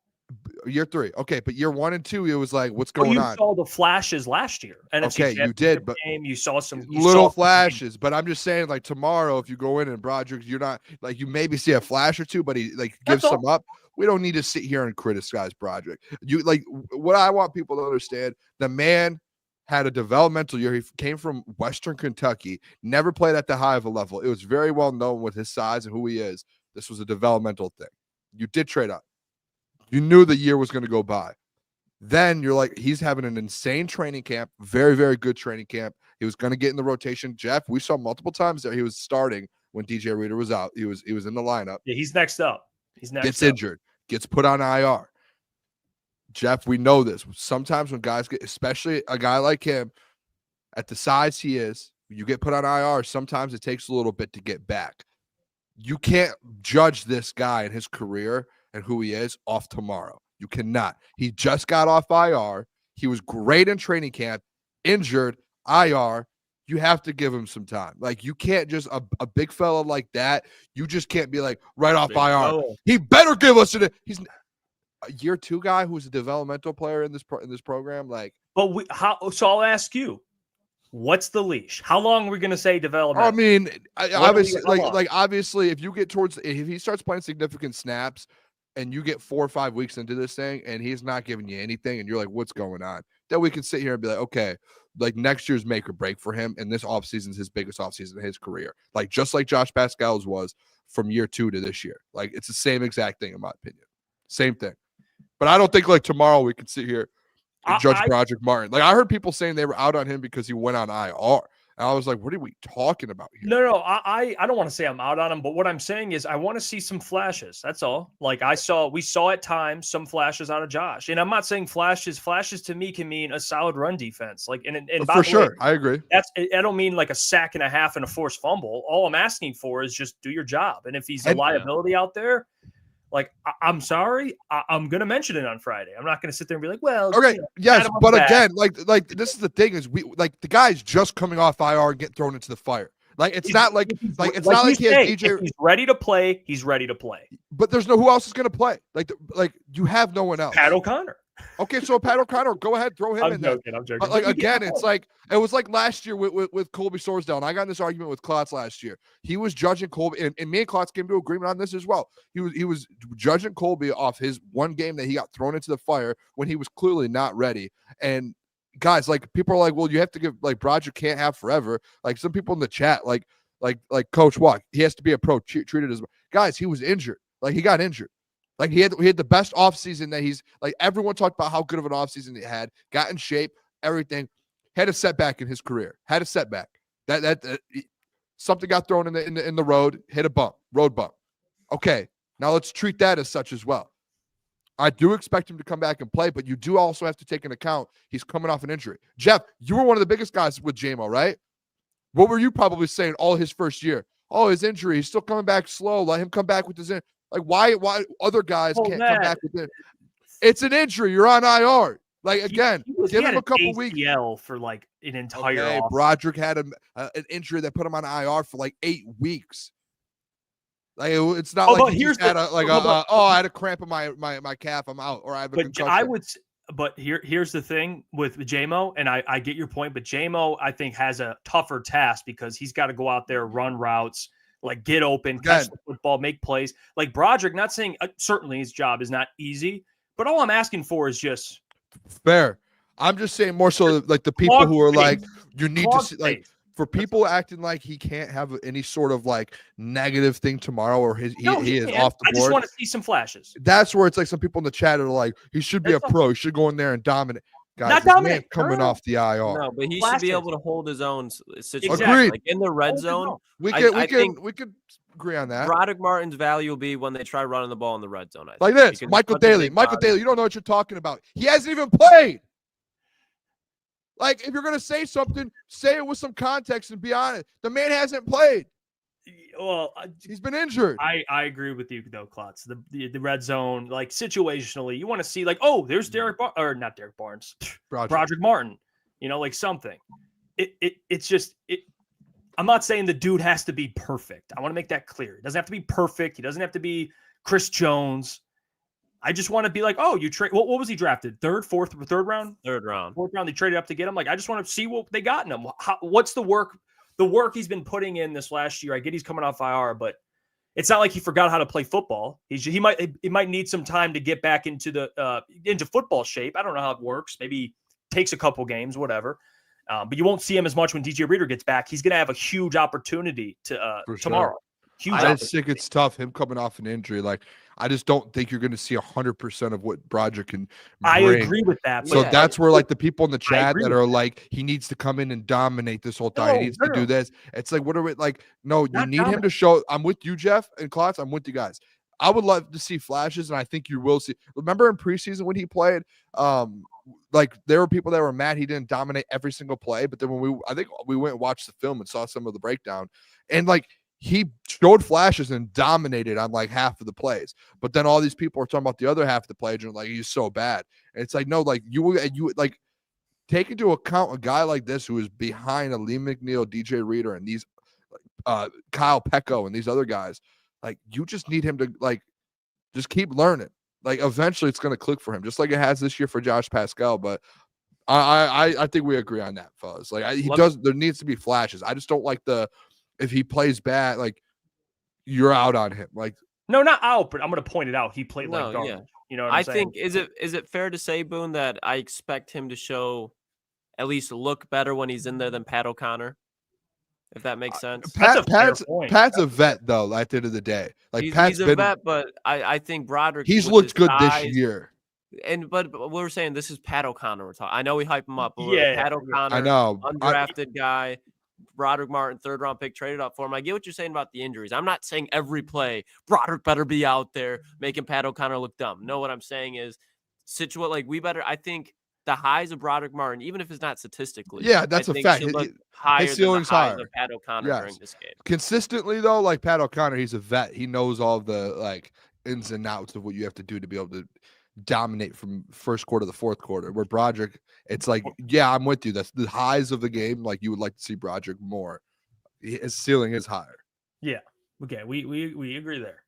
Year 3, okay, but year 1 and 2, it was like, what's going on? You saw the flashes last year, okay, you did, but you saw some little flashes. But I'm just saying, like tomorrow, if you go in and Brodric, you're not like you maybe see a flash or two, but he like gives some up. We don't need to sit here and criticize Brodric. You like what I want people to understand: the man had a developmental year. He came from Western Kentucky, never played at the high of a level. It was very well known with his size and who he is. This was a developmental thing. You did trade up. You knew the year was going to go by. Then you're like, he's having an insane training camp, very, very good training camp. He was going to get in the rotation. Jeff, we saw multiple times that he was starting when DJ Reader was out. He was in the lineup. Yeah, he's next up. Gets injured, gets put on IR. Jeff, we know this. Sometimes when guys get, especially a guy like him, at the size he is, you get put on IR, sometimes it takes a little bit to get back. You can't judge this guy and his career and who he is off tomorrow. You cannot. He just got off IR. He was great in training camp, injured, IR. You have to give him some time. Like, you can't just a big fella like that. You just can't be like right off IR. He better give us it. He's a year 2 guy who's a developmental player in this program. Like, but so I'll ask you, what's the leash? How long are we going to say development? I mean, obviously, if he starts playing significant snaps, and you get 4 or 5 weeks into this thing and he's not giving you anything and you're like, what's going on? Then we can sit here and be like, okay, like next year's make or break for him. And this offseason is his biggest offseason in his career. Like, just like Josh Pascal's was from year 2 to this year. Like, it's the same exact thing in my opinion. Same thing. But I don't think like tomorrow we can sit here and judge Brodric Martin. Like, I heard people saying they were out on him because he went on IR. And I was like, what are we talking about here? No, I don't want to say I'm out on him, but what I'm saying is I want to see some flashes. That's all. Like we saw at times some flashes out of Josh. And I'm not saying flashes. Flashes to me can mean a solid run defense. Like, and for sure, I agree. I don't mean like a sack and a half and a forced fumble. All I'm asking for is just do your job. And if he's a liability out there, like, I'm sorry, I'm going to mention it on Friday. I'm not going to sit there and be like, well, okay, you know, yes, but again, like this is the thing is we like the guy's just coming off IR and get thrown into the fire. Like, it's not like he has DJ. If he's ready to play. He's ready to play. But there's who else is going to play? Like you have no one else. Pat O'Connor. Okay, so Pat O'Connor, go ahead, throw him in there. I'm joking. But like again, it's like it was like last year with Colby Sorsdale, and I got in this argument with Klotz last year. He was judging Colby, and me and Klotz came to agreement on this as well. He was judging Colby off his one game that he got thrown into the fire when he was clearly not ready. And guys, like, people are like, well, you have to give, like, Brodric can't have forever. Like, some people in the chat, like Coach Walk, he has to be a pro, treated as guys. He was injured. Like, he got injured. Like, he had the best offseason that he's like, everyone talked about how good of an offseason he had, got in shape, everything. Had a setback in his career. Had a setback. That something got thrown in the road, hit a road bump. Okay, now let's treat that as such as well. I do expect him to come back and play, but you do also have to take into account he's coming off an injury. Jeff, you were one of the biggest guys with JMO, right? What were you probably saying all his first year? Oh, his injury, he's still coming back slow. Let him come back with his injury. Like, why other guys can't come back with it? It's an injury. You're on IR. Like, again, give him a couple weeks. For like an entire off. Brodric had an injury that put him on IR for like 8 weeks. Like, it's not like he just had I had a cramp in my calf, I'm out, or I have a concussion. here's the thing with JMO, and I get your point, but JMO I think has a tougher task because he's got to go out there, run routes, like get open, catch the football, make plays. Like Brodric, not saying certainly his job is not easy, but all I'm asking for is just fair. I'm just saying more so like the people who are like, you need to see, like, for people acting like he can't have any sort of like negative thing tomorrow or he is off the board. I just want to see some flashes. That's where it's like some people in the chat are like, he should be a pro. He should go in there and dominate. Guys, not dominate. Coming off the IR. No, but he should be able to hold his own situation. Agreed. Like in the red zone. We could agree on that. Brodric Martin's value will be when they try running the ball in the red zone. Like this, Michael Daly, you don't know what you're talking about. He hasn't even played. Like, if you're going to say something, say it with some context and be honest. The man hasn't played. Well, he's been injured. I agree with you, though, Klotz. The red zone, like, situationally, you want to see, like, oh, there's not Derek Barnes. Brodric Martin. You know, like something. It's just I'm not saying the dude has to be perfect. I want to make that clear. He doesn't have to be perfect. He doesn't have to be Chris Jones. I just want to be like, oh, you trade. What was he drafted? Third round. Fourth round. They traded up to get him. Like, I just want to see what they got in him. What's the work? The work he's been putting in this last year. I get he's coming off IR, but it's not like he forgot how to play football. He might need some time to get back into into football shape. I don't know how it works. Maybe takes a couple games, whatever. But you won't see him as much when DJ Reader gets back. He's going to have a huge opportunity tomorrow. I just think it's tough, him coming off an injury. Like, I just don't think you're going to see 100% of what Brodric can bring. I agree with that. So that's where, like, the people in the chat that are like, he needs to come in and dominate this whole time. He needs to do this. It's like, what are we like? No, you need him to show. I'm with you, Jeff and Klotz. I'm with you guys. I would love to see flashes, and I think you will see. Remember in preseason when he played, like, there were people that were mad he didn't dominate every single play. But then I think we went and watched the film and saw some of the breakdown, and like, he showed flashes and dominated on like half of the plays. But then all these people are talking about the other half of the plays and like, he's so bad. And it's like, no, like you like take into account a guy like this who is behind a Lee McNeil, DJ Reader, and these Kyle Pecco and these other guys. Like, you just need him to like just keep learning. Like, eventually it's going to click for him, just like it has this year for Josh Pascal. But I think we agree on that, fellas. Like, there needs to be flashes. I just don't like if he plays bad, like, you're out on him. Like, no, not out, but I'm going to point it out. He played like garbage. Yeah. You know what I'm saying? I think, is it fair to say, Boone, that I expect him to show at least look better when he's in there than Pat O'Connor? If that makes sense. Pat's a vet, though, at the end of the day. Like, he's a vet, but I think Brodric, he's looked good this year. But we're saying this is Pat O'Connor. We're talking. I know we hype him up. But Pat O'Connor, I know, undrafted guy. Brodric Martin, third round pick, traded up for him. I get what you're saying about the injuries. I'm not saying every play Brodric better be out there making Pat O'Connor look dumb. No, what I'm saying is I think the highs of Brodric Martin, even if it's not statistically, that's a fact. His ceiling's higher of Pat O'Connor during this game. Consistently though, like Pat O'Connor, he's a vet. He knows all the like ins and outs of what you have to do to be able to dominate from first quarter to the fourth quarter. Where Brodric, it's like, yeah, I'm with you. That's the highs of the game. Like, you would like to see Brodric more. His ceiling is higher. Yeah. Okay. We agree there.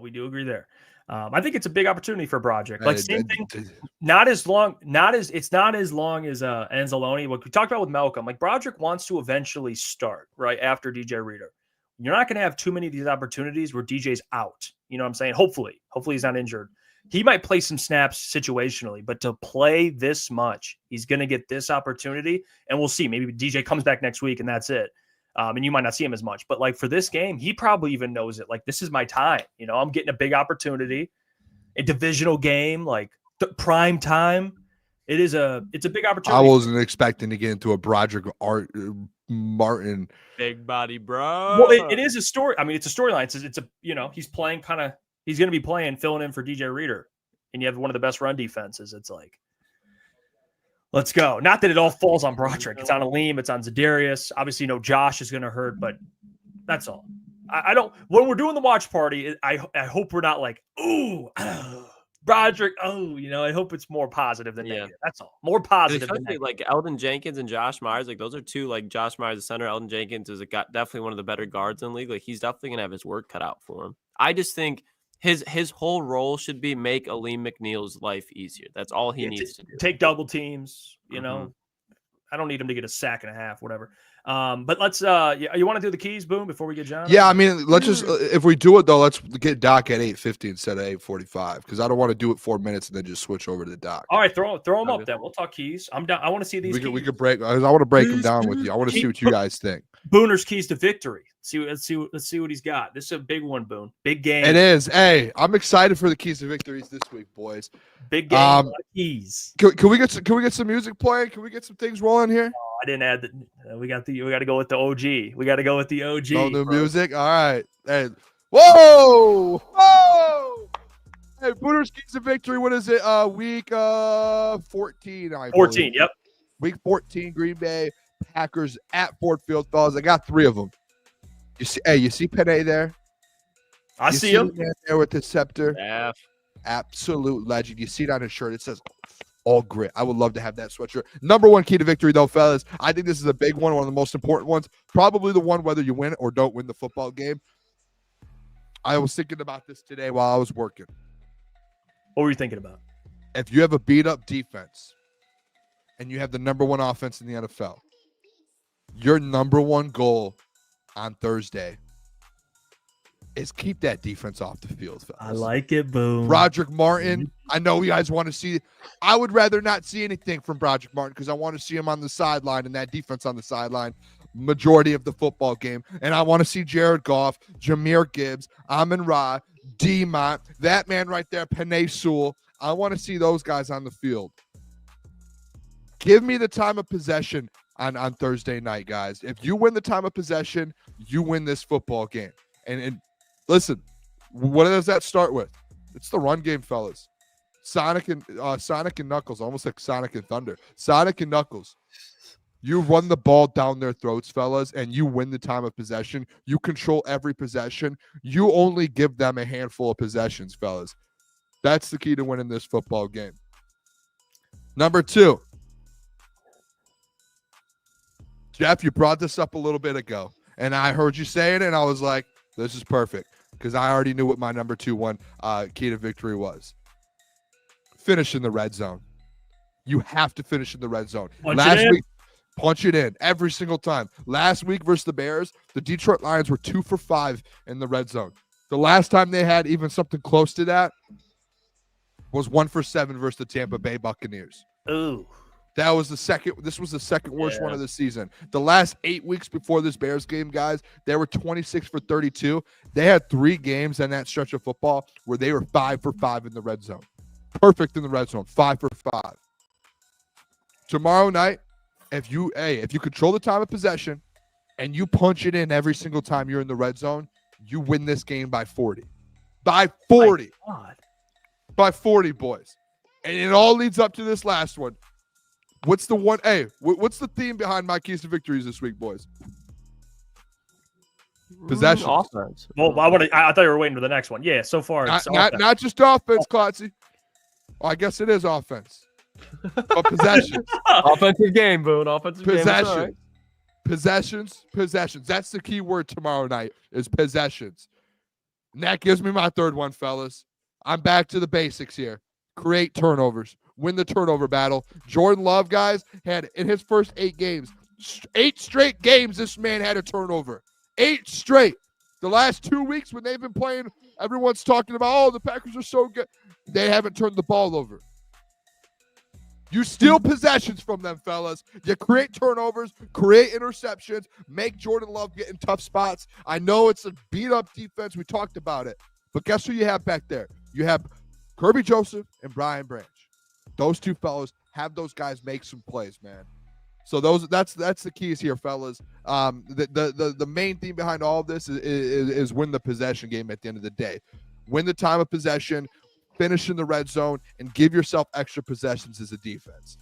We do agree there. I think it's a big opportunity for Brodric. Like, same thing. It's not as long as Anzalone. What we talked about with Malcolm. Like, Brodric wants to eventually start right after DJ Reader. You're not going to have too many of these opportunities where DJ's out. You know what I'm saying? Hopefully he's not injured. He might play some snaps situationally, but to play this much, he's going to get this opportunity, and we'll see. Maybe DJ comes back next week, and that's it. And you might not see him as much. But, like, for this game, he probably even knows it. Like, this is my time. You know, I'm getting a big opportunity, a divisional game, like prime time. It's a big opportunity. I wasn't expecting to get into a Brodric Martin. Big body, bro. Well, it is a story. I mean, it's a storyline. It's a he's playing he's going to be filling in for DJ Reader, and you have one of the best run defenses. It's like, let's go. Not that it all falls on Brodric. It's on Aleem. It's on Za'Darius. Obviously, Josh is going to hurt, but that's all. I don't. When we're doing the watch party, I hope we're not like, ooh, Brodric. Oh, I hope it's more positive than negative. That's all. More positive than negative. Like Eldon Jenkins and Josh Myers. Like, those are two. Like, Josh Myers, the center. Eldon Jenkins is definitely one of the better guards in the league. Like, he's definitely going to have his work cut out for him. I just think his whole role should be make Aleem McNeil's life easier. That's all he needs to do. Take double teams, you know. I don't need him to get a sack and a half, whatever. But let's you want to do the keys, Boom, before we get John? Yeah, I mean, let's just if we do it though, let's get Doc at 8:50 instead of 8:45 because I don't want to do it 4 minutes and then just switch over to the Doc. All right, throw them up then. We'll talk keys. I'm down. I want to see these. We could break. I want to break them down with you. I want to see what you guys think. Booner's keys to victory. Let's see what he's got. This is a big one, Boone. Big game. It is. Hey, I'm excited for the keys to victories this week, boys. Big game. Keys. Can we get some music playing? Can we get some things rolling here? Oh, I didn't add the. We got to go with the OG. We got to go with the OG. No new music. All right. Hey, whoa. Hey, Booner's keys to victory. What is it? Week 14. 14. Yep. Week 14. Green Bay Packers at Ford Field, fellas. I got 3 of them. You see Penny there? I see him there with the scepter. Yeah. Absolute legend. You see it on his shirt. It says all grit. I would love to have that sweatshirt. Number 1 key to victory, though, fellas. I think this is a big one of the most important ones. Probably the one whether you win or don't win the football game. I was thinking about this today while I was working. What were you thinking about? If you have a beat-up defense and you have the number 1 offense in the NFL, your number 1 goal on Thursday is keep that defense off the field, fellas. I like it, Boom. Brodric Martin, I know you guys want to see. I would rather not see anything from Brodric Martin because I want to see him on the sideline and that defense on the sideline majority of the football game. And I want to see Jared Goff, Jahmyr Gibbs, Amon-Ra, D-Mont, that man right there, Penei Sewell. I want to see those guys on the field. Give me the time of possession on Thursday night, guys. If you win the time of possession, you win this football game. And listen, what does that start with? It's the run game, fellas. Sonic and Knuckles, almost like Sonic and Thunder. Sonic and Knuckles. You run the ball down their throats, fellas, and you win the time of possession. You control every possession. You only give them a handful of possessions, fellas. That's the key to winning this football game. Number 2. Jeff, you brought this up a little bit ago, and I heard you say it, and I was like, this is perfect, because I already knew what my number 2 key to victory was. Finish in the red zone. You have to finish in the red zone. Last week, punch it in every single time. Last week versus the Bears, the Detroit Lions were 2 for 5 in the red zone. The last time they had even something close to that was 1 for 7 versus the Tampa Bay Buccaneers. Ooh. That was the second. This was the second worst one of the season. The last 8 weeks before this Bears game, guys, they were 26 for 32. They had 3 games in that stretch of football where they were 5 for 5 in the red zone. Perfect in the red zone, 5 for 5. Tomorrow night, if you control the time of possession and you punch it in every single time you're in the red zone, you win this game by 40. By 40. By 40, boys. And it all leads up to this last one. What's the one? Hey, what's the theme behind my keys to victories this week, boys? Possession. Offense. Well, I thought you were waiting for the next one. Yeah, so far it's not just offense, Klotzy. Oh, I guess it is offense. But possessions. Offensive game, Boone. Offensive possessions. game. Possessions. That's the key word tomorrow night is possessions. And that gives me my 3rd one, fellas. I'm back to the basics here. Create turnovers. Win the turnover battle. Jordan Love, guys, had in his first 8 games, 8 straight games, this man had a turnover. 8 straight. The last 2 weeks when they've been playing, everyone's talking about, oh, the Packers are so good. They haven't turned the ball over. You steal possessions from them, fellas. You create turnovers, create interceptions, make Jordan Love get in tough spots. I know it's a beat-up defense. We talked about it. But guess who you have back there? You have Kirby Joseph and Brian Branch. Those 2 fellas, have those guys make some plays, man. So that's the keys here, fellas. The main theme behind all of this is win the possession game at the end of the day. Win the time of possession, finish in the red zone, and give yourself extra possessions as a defense.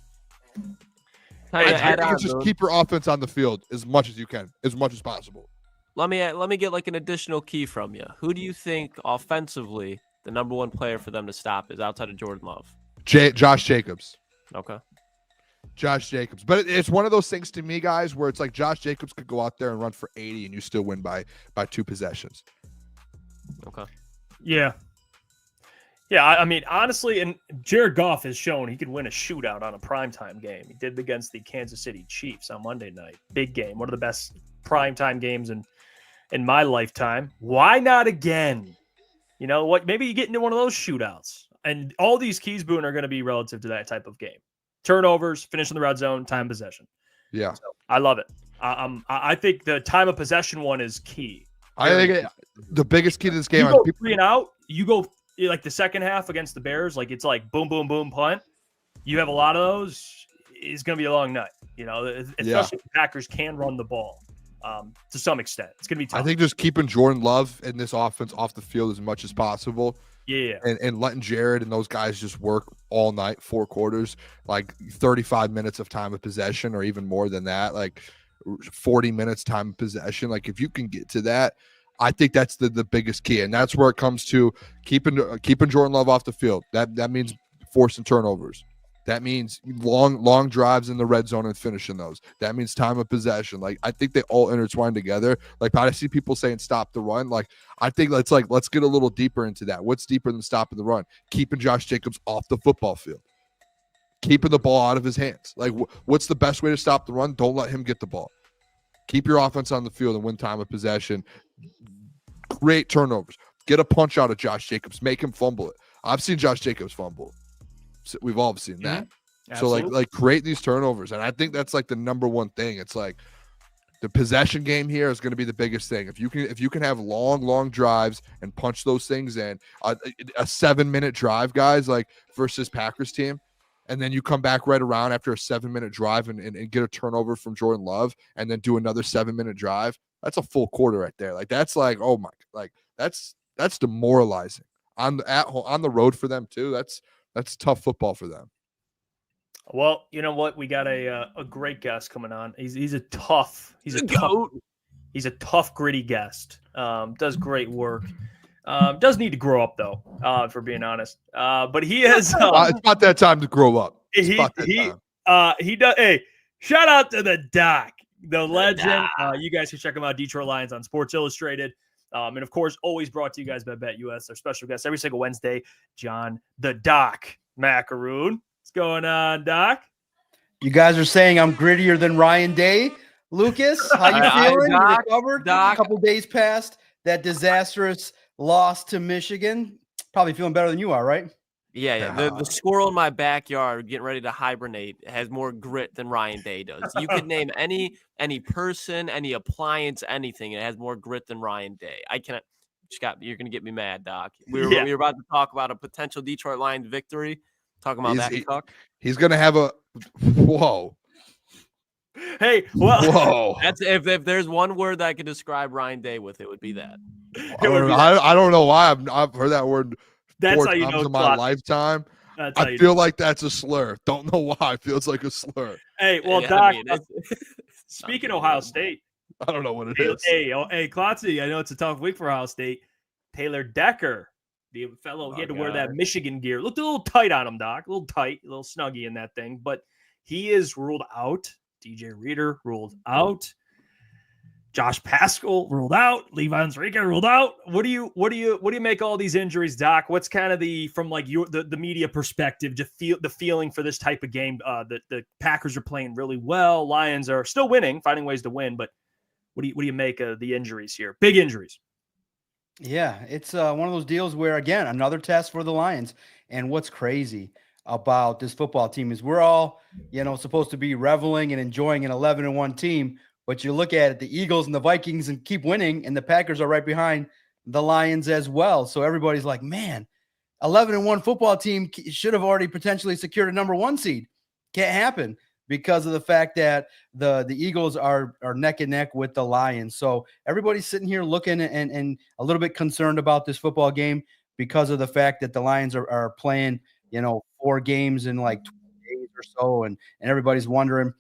Just keep your offense on the field as much as you can, as much as possible. Let me get like an additional key from you. Who do you think offensively the number 1 player for them to stop is outside of Jordan Love? Josh Jacobs. Okay. Josh Jacobs. But it's one of those things to me, guys, where it's like Josh Jacobs could go out there and run for 80 and you still win by 2 possessions. Okay. Yeah. Yeah, I mean, honestly, and Jared Goff has shown he could win a shootout on a primetime game. He did it against the Kansas City Chiefs on Monday night. Big game, one of the best primetime games in my lifetime. Why not again? You know what? Maybe you get into one of those shootouts. And all these keys, Boone, are going to be relative to that type of game. Turnovers, finish in the red zone, time possession. Yeah. So, I love it. I think the time of possession one is key. I think the biggest key to this game. You go 3 and out. You go like the second half against the Bears. Like it's like boom, boom, boom, punt. You have a lot of those. It's going to be a long night. You know, especially if the Packers can run the ball to some extent. It's going to be tough. I think just keeping Jordan Love in this offense off the field as much as possible. Yeah. And letting Jared and those guys just work all night, 4 quarters, like 35 minutes of time of possession or even more than that, like 40 minutes time of possession. Like if you can get to that, I think that's the biggest key. And that's where it comes to keeping Jordan Love off the field. That means forcing turnovers. That means long drives in the red zone and finishing those. That means time of possession. Like I think they all intertwine together. Like I see people saying stop the run. Like I think let's get a little deeper into that. What's deeper than stopping the run? Keeping Josh Jacobs off the football field. Keeping the ball out of his hands. Like what's the best way to stop the run? Don't let him get the ball. Keep your offense on the field and win time of possession. Create turnovers. Get a punch out of Josh Jacobs. Make him fumble it. I've seen Josh Jacobs fumble. So we've all seen that. So like create these turnovers. And I think that's like the number one thing. It's like the possession game here is going to be the biggest thing. If you can have long drives and punch those things in, a 7-minute drive, guys, like versus Packers team, and then you come back right around after a 7-minute drive and get a turnover from Jordan Love and then do another 7-minute drive, that's a full quarter right there. Like that's like, oh my, like that's demoralizing on the road for them too. That's tough football for them. Well, you know what? We got a great guest coming on. He's a tough, gritty guest. Does great work. Does need to grow up though, if we're being honest. But he is. It's not that time to grow up. He does. Hey, shout out to the Doc, the legend. You guys can check him out. Detroit Lions on Sports Illustrated. And of course, always brought to you guys by BetUS. Our special guest every single Wednesday, John the Doc Maakaron. What's going on, Doc? You guys are saying I'm grittier than Ryan Day. Lucas, how you feeling? You recovered? Doc. A couple days past that disastrous loss to Michigan. Probably feeling better than you are, right? Yeah. The squirrel in my backyard getting ready to hibernate has more grit than Ryan Day does. You could name any person, any appliance, anything. It has more grit than Ryan Day. I cannot. You're gonna get me mad, Doc. We were about to talk about a potential Detroit Lions victory. Talking about that talk. He's gonna have a whoa. Hey, well, whoa. That's if there's one word that I could describe Ryan Day with, it would be that. I don't know why I've heard that word. That's how you know in my lifetime. I feel like that's a slur. Don't know why. It feels like a slur. Hey, well, Doc. Speaking of Ohio State, I don't know what it is. Hey, Klotzy, I know it's a tough week for Ohio State. Taylor Decker, the fellow, he had to wear that Michigan gear. Looked a little tight on him, Doc. A little tight, a little snuggy in that thing. But he is ruled out. DJ Reader ruled out. Josh Paschal ruled out. Levi Onwuzurike ruled out. What do you make all these injuries, Doc? What's kind of from like the media perspective, to feel the feeling for this type of game? The Packers are playing really well. Lions are still winning, finding ways to win. But what do you make of the injuries here? Big injuries. Yeah, it's one of those deals where, again, another test for the Lions. And what's crazy about this football team is we're all, supposed to be reveling and enjoying an 11-1 team. But you look at it, the Eagles and the Vikings and keep winning, and the Packers are right behind the Lions as well. So everybody's like, man, 11-1 football team should have already potentially secured a number 1 seed. Can't happen because of the fact that the Eagles are neck and neck with the Lions. So everybody's sitting here looking and a little bit concerned about this football game because of the fact that the Lions are playing, 4 games in like 20 days or so. And everybody's wondering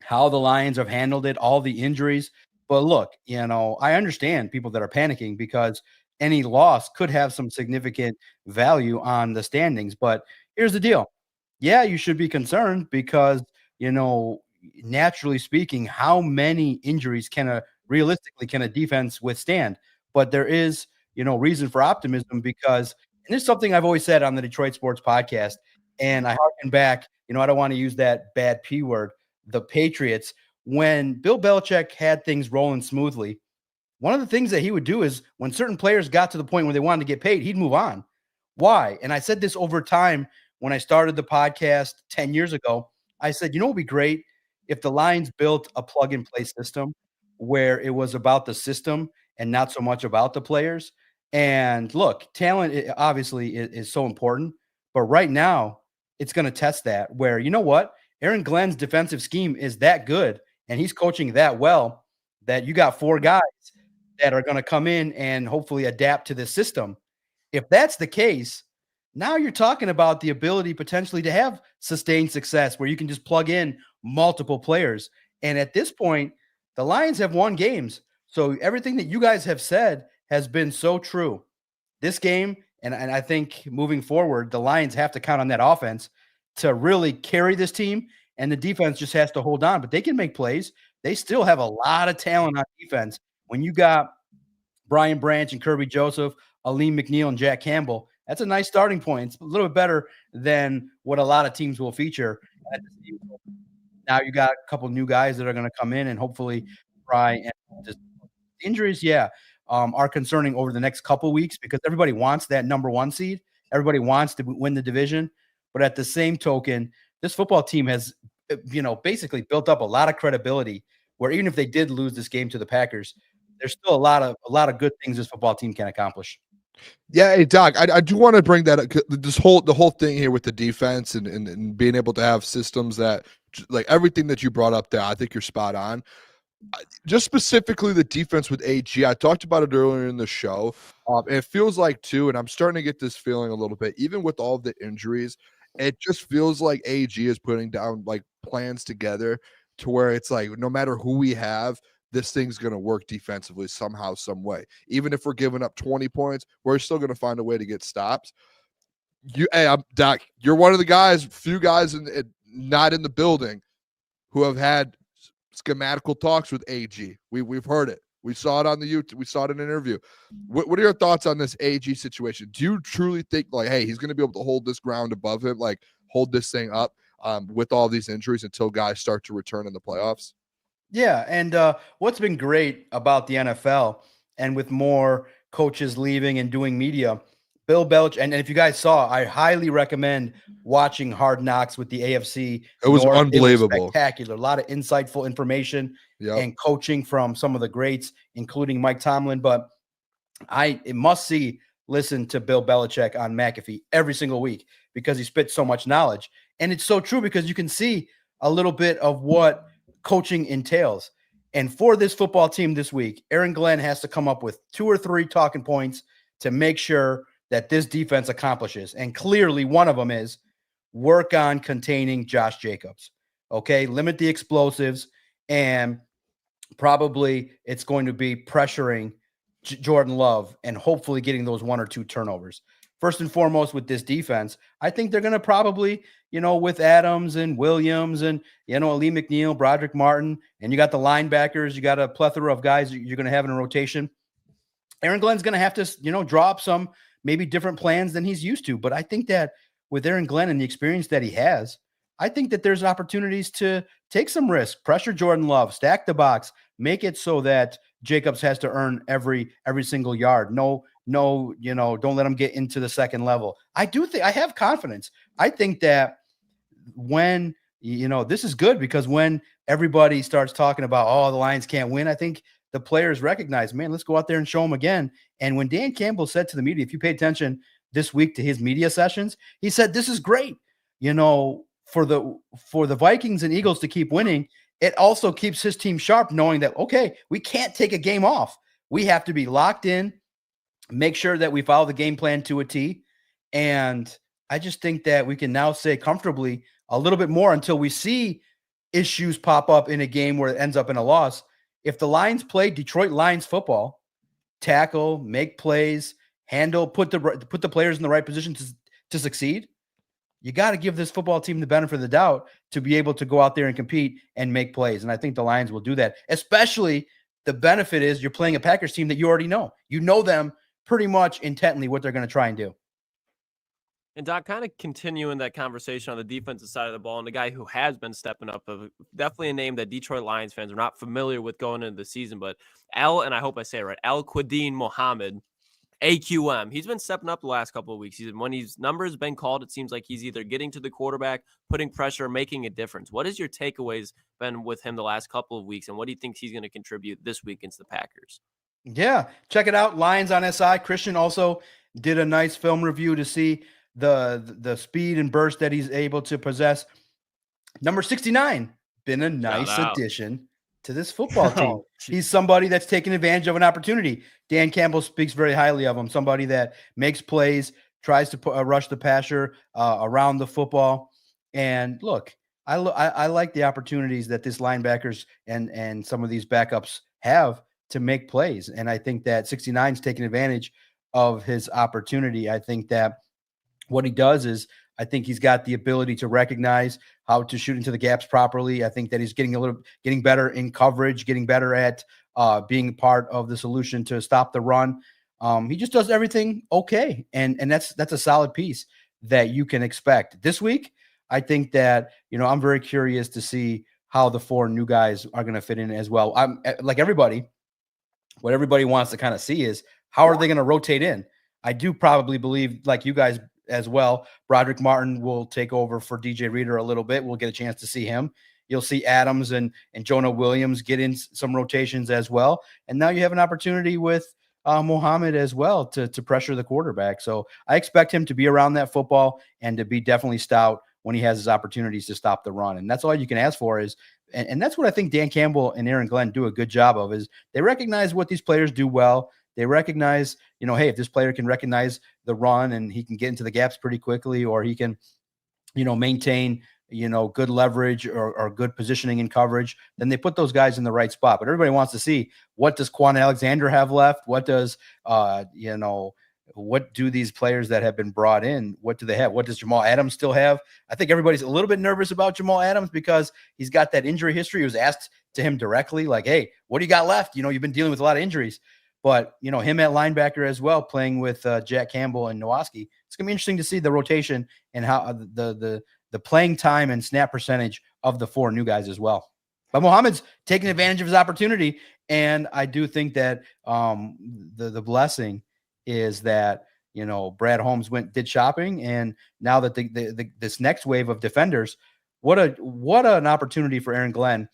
how the Lions have handled it, all the injuries. But look, I understand people that are panicking because any loss could have some significant value on the standings. But here's the deal. Yeah, you should be concerned because, naturally speaking, how many injuries realistically can a defense withstand? But there is, reason for optimism because And this is something I've always said on the Detroit Sports Podcast, and I harken back, I don't want to use that bad P word, the Patriots. When Bill Belichick had things rolling smoothly, one of the things that he would do is when certain players got to the point where they wanted to get paid, he'd move on. Why? And I said this over time when I started the podcast 10 years ago. I said, what would be great if the Lions built a plug-and-play system where it was about the system and not so much about the players. And look, talent obviously is so important, but right now it's going to test that where, you know what? Aaron Glenn's defensive scheme is that good and he's coaching that well that you got 4 guys that are going to come in and hopefully adapt to this system. If that's the case, now you're talking about the ability potentially to have sustained success where you can just plug in multiple players. And at this point, the Lions have won games. So everything that you guys have said has been so true. This game, and I think moving forward, the Lions have to count on that offense to really carry this team, and the defense just has to hold on. But they can make plays. They still have a lot of talent on defense. When you got Brian Branch and Kirby Joseph, Aleem McNeil, and Jack Campbell, that's a nice starting point. It's a little bit better than what a lot of teams will feature. Now you got a couple new guys that are going to come in and hopefully try and just injuries, are concerning over the next couple weeks because everybody wants that number 1 seed. Everybody wants to win the division. But at the same token, this football team has, basically built up a lot of credibility where even if they did lose this game to the Packers, there's still a lot of good things this football team can accomplish. Yeah, hey Doc, I do want to bring that up. The whole thing here with the defense and being able to have systems that, like everything that you brought up there, I think you're spot on. Just specifically the defense with AG, I talked about it earlier in the show. And it feels like too, and I'm starting to get this feeling a little bit, even with all of the injuries, it just feels like AG is putting down like plans together to where it's like no matter who we have, this thing's going to work defensively somehow, some way. Even if we're giving up 20 points, we're still going to find a way to get stops. Doc, you're one of the few guys not in the building who have had schematical talks with AG. We've heard it. We saw it on the YouTube. We saw it in an interview. What are your thoughts on this AG situation? Do you truly think like, hey, he's going to be able to hold this ground above him, like hold this thing up with all these injuries until guys start to return in the playoffs? Yeah, and what's been great about the NFL and with more coaches leaving and doing media, Bill Belichick, and if you guys saw, I highly recommend watching Hard Knocks with the AFC. It was North. unbelievable. It was spectacular. A lot of insightful information and coaching from some of the greats, including Mike Tomlin. But it must see listen to Bill Belichick on McAfee every single week because he spits so much knowledge. And it's so true because you can see a little bit of what coaching entails. And for this football team this week, Aaron Glenn has to come up with 2 or 3 talking points to make sure that this defense accomplishes. And clearly one of them is work on containing Josh Jacobs. Okay, limit the explosives, and probably it's going to be pressuring Jordan Love and hopefully getting those 1 or 2 turnovers. First and foremost with this defense, I think they're going to probably, with Adams and Williams and, Aleem McNeil, Brodric Martin, and you got the linebackers, you got a plethora of guys you're going to have in a rotation. Aaron Glenn's going to have to, draw up some maybe different plans than he's used to. But I think that with Aaron Glenn and the experience that he has, I think that there's opportunities to take some risk, pressure Jordan Love, stack the box, make it so that Jacobs has to earn every single yard. No, don't let him get into the second level. I do think I have confidence. I think that when, this is good because when everybody starts talking about, oh, the Lions can't win, I think the players recognize, man, let's go out there and show them again. And when Dan Campbell said to the media, if you pay attention this week to his media sessions, he said, this is great. For the Vikings and Eagles to keep winning, it also keeps his team sharp, knowing that, okay, we can't take a game off. We have to be locked in, make sure that we follow the game plan to a T. And I just think that we can now say comfortably a little bit more until we see issues pop up in a game where it ends up in a loss. If the Lions play Detroit Lions football, tackle, make plays, handle, put the players in the right position to succeed, you got to give this football team the benefit of the doubt to be able to go out there and compete and make plays. And I think the Lions will do that. Especially the benefit is you're playing a Packers team that you already know. You know them pretty much intently what they're going to try and do. And Doc, kind of continuing that conversation on the defensive side of the ball, and the guy who has been stepping up, definitely a name that Detroit Lions fans are not familiar with going into the season, but and I hope I say it right, Al-Quadin Muhammad, AQM. He's been stepping up the last couple of weeks. When his number's been called, it seems like he's either getting to the quarterback, putting pressure, making a difference. What has your takeaways been with him the last couple of weeks, and what do you think he's going to contribute this week against the Packers? Yeah, check it out. Lions on SI. Christian also did a nice film review to see the speed and burst that he's able to possess. Number 69, been a nice addition to this football team. He's somebody that's taking advantage of an opportunity. Dan Campbell speaks very highly of him, somebody that makes plays, tries to rush the passer around the football. And look, I like the opportunities that this linebackers and some of these backups have to make plays. And I think that 69 is taking advantage of his opportunity. I think that what he does is, I think he's got the ability to recognize how to shoot into the gaps properly. I think that he's getting better in coverage, getting better at being part of the solution to stop the run. He just does everything okay. And that's a solid piece that you can expect. This week, I think that, I'm very curious to see how the 4 new guys are going to fit in as well. I'm like everybody, what everybody wants to kind of see is how are they going to rotate in? I do probably believe, like you guys as well, Brodric Martin will take over for DJ Reader a little bit. We'll get a chance to see him. You'll see Adams and Jonah Williams get in some rotations as well. And now you have an opportunity with Muhammad as well to pressure the quarterback. So I expect him to be around that football and to be definitely stout when he has his opportunities to stop the run. And that's all you can ask for is, and that's what I think Dan Campbell and Aaron Glenn do a good job of, is they recognize what these players do well. They recognize, hey, if this player can recognize the run and he can get into the gaps pretty quickly, or he can, maintain, good leverage or good positioning and coverage, then they put those guys in the right spot. But everybody wants to see, what does Quan Alexander have left? What does, what do these players that have been brought in, what do they have? What does Jamal Adams still have? I think everybody's a little bit nervous about Jamal Adams because he's got that injury history. He was asked to him directly, like, hey, what do you got left? You've been dealing with a lot of injuries. But, him at linebacker as well, playing with Jack Campbell and Nowaski, it's going to be interesting to see the rotation and how the playing time and snap percentage of the 4 new guys as well. But Muhammad's taking advantage of his opportunity, and I do think that the blessing is that, Brad Holmes did shopping, and now that this next wave of defenders, what an opportunity for Aaron Glenn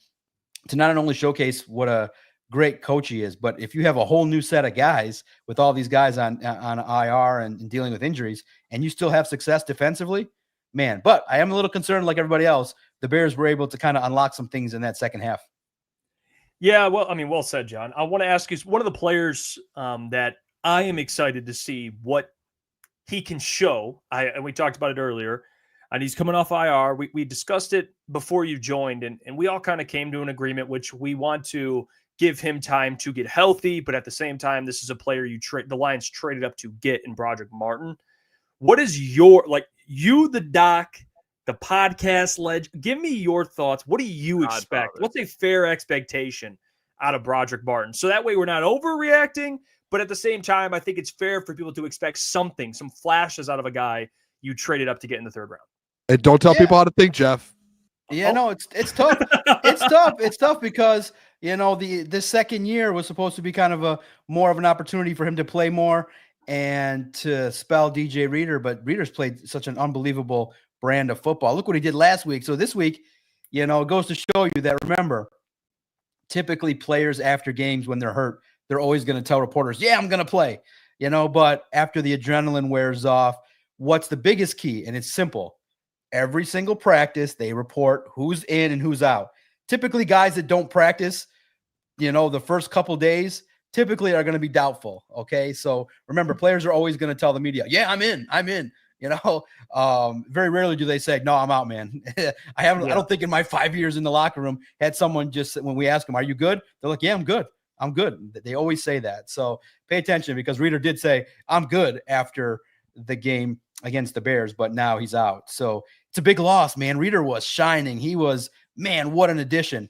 to not only showcase what a great coach he is, but if you have a whole new set of guys with all these guys on IR and dealing with injuries, and you still have success defensively, man. But I am a little concerned, like everybody else, the Bears were able to kind of unlock some things in that second half. Yeah, well, well said, John. I want to ask you, one of the players that I am excited to see what he can show. And we talked about it earlier, and he's coming off IR. We discussed it before you joined, and we all kind of came to an agreement, which we want to give him time to get healthy, but at the same time, this is a player the Lions traded up to get in Brodric Martin. What is the doc, the podcast legend? Give me your thoughts. What do you expect? What's a fair expectation out of Brodric Martin? So that way we're not overreacting, but at the same time, I think it's fair for people to expect some flashes out of a guy you traded up to get in the 3rd round. And don't tell people how to think, Jeff. Yeah, no, it's tough. It's tough. It's tough because, this second year was supposed to be kind of more of an opportunity for him to play more and to spell DJ Reader, but Reader's played such an unbelievable brand of football. Look what he did last week. So this week, it goes to show you that, remember, typically players after games when they're hurt, they're always going to tell reporters, yeah, I'm going to play, but after the adrenaline wears off, what's the biggest key? And it's simple. Every single practice, they report who's in and who's out. Typically, guys that don't practice, the first couple days, typically are going to be doubtful. Okay. So remember, players are always going to tell the media, yeah, I'm in. Very rarely do they say, no, I'm out, man. I don't think in my 5 years in the locker room had someone just, when we ask them, are you good? They're like, yeah, I'm good. I'm good. They always say that. So pay attention, because Reader did say, I'm good after the game against the Bears, but now he's out. So it's a big loss, man. Reader was shining. He was, man, what an addition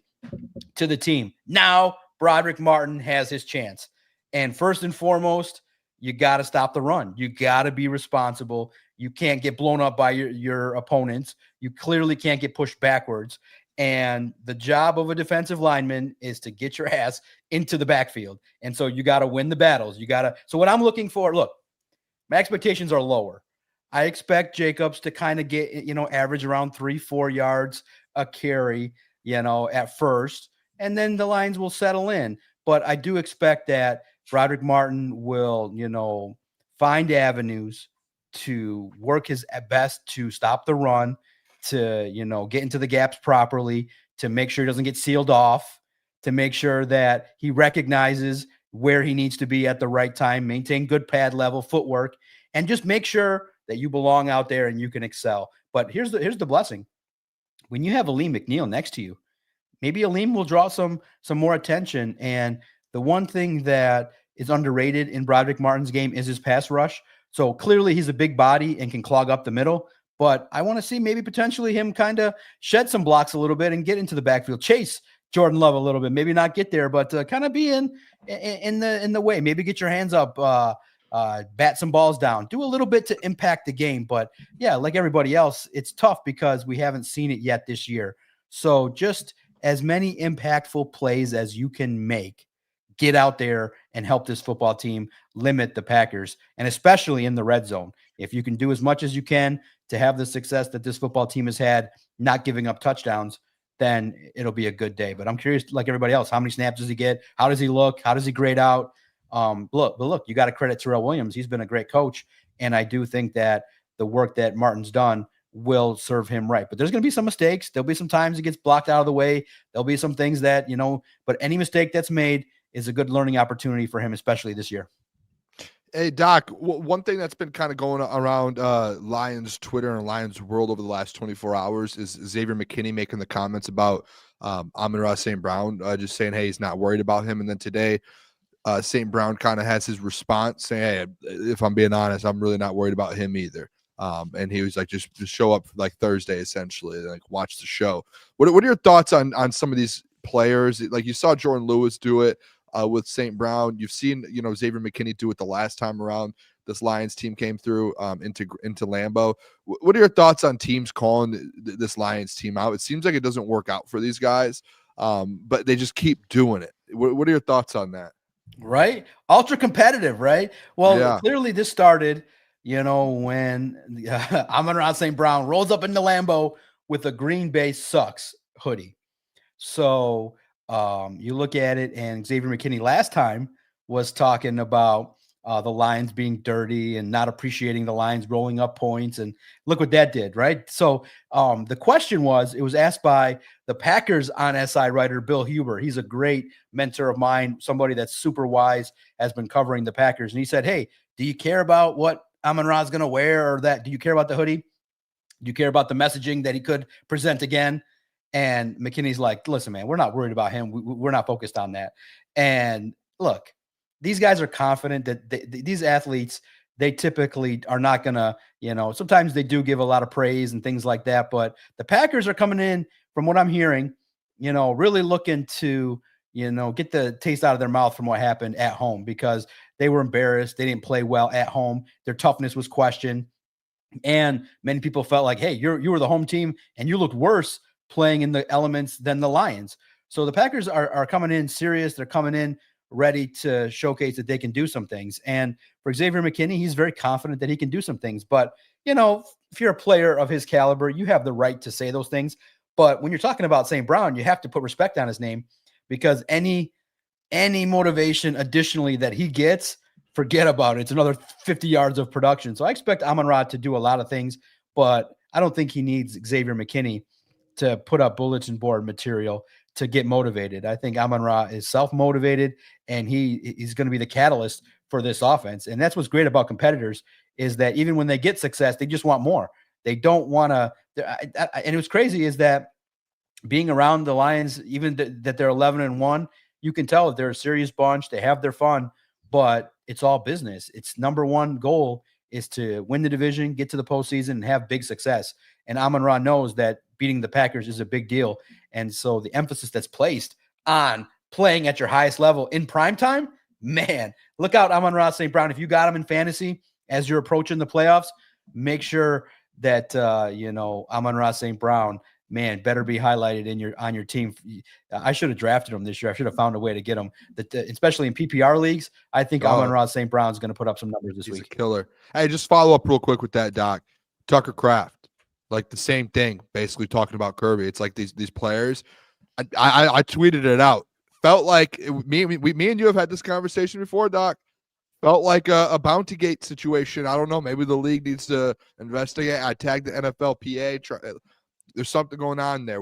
to the team. Now Brodric Martin has his chance. And first and foremost, you got to stop the run. You got to be responsible. You can't get blown up by your opponents. You clearly can't get pushed backwards. And the job of a defensive lineman is to get your ass into the backfield. And so you got to win the battles. So what I'm looking for, look, my expectations are lower. I expect Jacobs to kind of get, average around 3-4 yards a carry, at first, and then the lines will settle in. But I do expect that Brodric Martin will, find avenues to work his best to stop the run, to, get into the gaps properly, to make sure he doesn't get sealed off, to make sure that he recognizes where he needs to be at the right time, maintain good pad level footwork, and just make sure that you belong out there and you can excel. But here's the blessing. When you have Aleem McNeil next to you, maybe Aleem will draw some more attention. And the one thing that is underrated in Brodric Martin's game is his pass rush. So clearly he's a big body and can clog up the middle. But I want to see maybe potentially him kind of shed some blocks a little bit and get into the backfield, chase Jordan Love a little bit, maybe not get there, but kind of be in the way. Maybe get your hands up, bat some balls down, do a little bit to impact the game. But yeah, like everybody else, it's tough because we haven't seen it yet this year. So just as many impactful plays as you can make, get out there and help this football team limit the Packers, and especially in the red zone. If you can do as much as you can to have the success that this football team has had, not giving up touchdowns, then it'll be a good day. But I'm curious, like everybody else, how many snaps does he get? How does he look? How does he grade out? Look, you got to credit Terrell Williams. He's been a great coach. And I do think that the work that Martin's done will serve him right. But there's going to be some mistakes. There'll be some times he gets blocked out of the way. There'll be some things that, but any mistake that's made is a good learning opportunity for him, especially this year. Hey, Doc, one thing that's been kind of going around Lions Twitter and Lions world over the last 24 hours is Xavier McKinney making the comments about Amon-Ra St. Brown, just saying, hey, he's not worried about him. And then today, St. Brown kind of has his response saying, hey, if I'm being honest, I'm really not worried about him either. And he was like, just show up like Thursday, essentially, like watch the show. What are your thoughts on some of these players? Like you saw Jordan Lewis do it with St. Brown. You've seen, Xavier McKinney do it the last time around this Lions team came through into Lambeau. What are your thoughts on teams calling this Lions team out? It seems like it doesn't work out for these guys, but they just keep doing it. What are your thoughts on that? Right? Ultra competitive, right? Well, yeah. Clearly this started, when Amon-Ra St. Brown rolls up into Lambeau with a Green Bay Sucks hoodie. So you look at it, and Xavier McKinney last time was talking about the Lions being dirty and not appreciating the Lions rolling up points. And look what that did, right? So the question was, it was asked by the Packers on SI writer, Bill Huber. He's a great mentor of mine, somebody that's super wise, has been covering the Packers. And he said, hey, do you care about what Amon-Ra is going to wear, or that? Do you care about the hoodie? Do you care about the messaging that he could present again? And McKinney's like, listen, man, we're not worried about him. We're not focused on that. And look, these guys are confident that these athletes, they typically are not going to, sometimes they do give a lot of praise and things like that. But the Packers are coming in, from what I'm hearing, really looking to, get the taste out of their mouth from what happened at home, because they were embarrassed. They didn't play well at home. Their toughness was questioned. And many people felt like, hey, you were the home team and you looked worse playing in the elements than the Lions. So the Packers are coming in serious. They're coming in ready to showcase that they can do some things. And for Xavier McKinney, he's very confident that he can do some things. But, if you're a player of his caliber, you have the right to say those things. But when you're talking about St. Brown, you have to put respect on his name, because any motivation additionally that he gets, forget about it. It's another 50 yards of production. So I expect Amon-Ra to do a lot of things, but I don't think he needs Xavier McKinney to put up bulletin board material to get motivated. I think Amon-Ra is self-motivated, and he's going to be the catalyst for this offense. And that's what's great about competitors, is that even when they get success, they just want more. They don't want to. And what's crazy is that being around the Lions, even that they're 11-1, you can tell that they're a serious bunch. They have their fun, but it's all business. Its number one goal is to win the division, get to the postseason, and have big success. And Amon-Ra knows that beating the Packers is a big deal. And so the emphasis that's placed on playing at your highest level in prime time, man, look out Amon-Ra St. Brown. If you got him in fantasy as you're approaching the playoffs, make sure that Amon-Ra St. Brown, man, better be highlighted on your team. I should have drafted him this year. I should have found a way to get him, especially in PPR leagues. I think Amon-Ra St. Brown is going to put up some numbers this week. He's a killer. Hey, just follow up real quick with that, Doc. Tucker Kraft, like the same thing, basically talking about Kirby. It's like these players. I tweeted it out. Felt like me and you have had this conversation before, Doc. Felt like a bounty gate situation. I don't know. Maybe the league needs to investigate. I tagged the NFLPA. There's something going on there.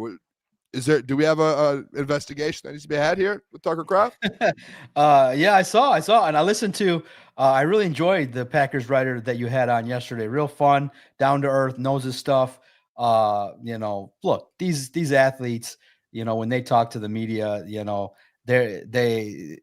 Do we have a investigation that needs to be had here with Tucker Kraft? Yeah, I saw, and I listened to. I really enjoyed the Packers writer that you had on yesterday. Real fun, down to earth, knows his stuff. Look, these athletes, when they talk to the media, they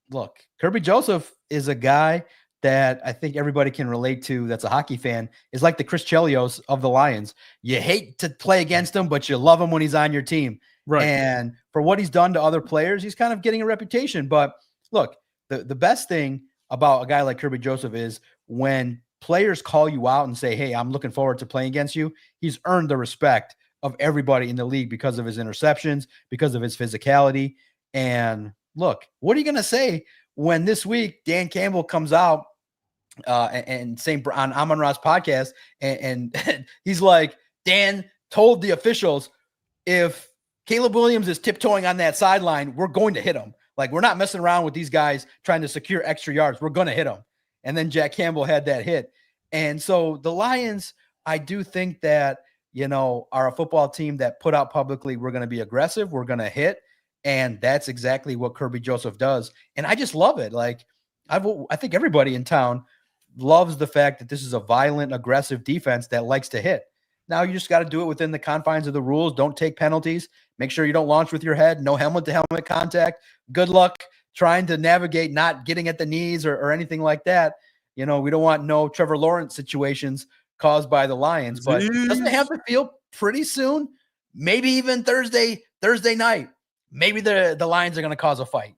look. Kirby Joseph is a guy that I think everybody can relate to. That's a hockey fan. Is like the Chris Chelios of the Lions. You hate to play against him, but you love him when he's on your team. Right. And for what he's done to other players, he's kind of getting a reputation. But look, the best thing about a guy like Kirby Joseph is when players call you out and say, hey, I'm looking forward to playing against you. He's earned the respect of everybody in the league because of his interceptions, because of his physicality. And look, what are you going to say when this week Dan Campbell comes out and St. on Amon-Ra's podcast and he's like, Dan told the officials, if Caleb Williams is tiptoeing on that sideline, we're going to hit him. Like, we're not messing around with these guys trying to secure extra yards. We're going to hit him. And then Jack Campbell had that hit. And so the Lions, I do think that, are a football team that put out publicly, we're going to be aggressive, we're going to hit. And that's exactly what Kirby Joseph does. And I just love it. Like, I think everybody in town loves the fact that this is a violent, aggressive defense that likes to hit. Now you just got to do it within the confines of the rules. Don't take penalties. Make sure you don't launch with your head. No helmet-to-helmet contact. Good luck trying to navigate not getting at the knees or anything like that. We don't want no Trevor Lawrence situations caused by the Lions. But doesn't it have to feel pretty soon? Maybe even Thursday night. Maybe the Lions are going to cause a fight.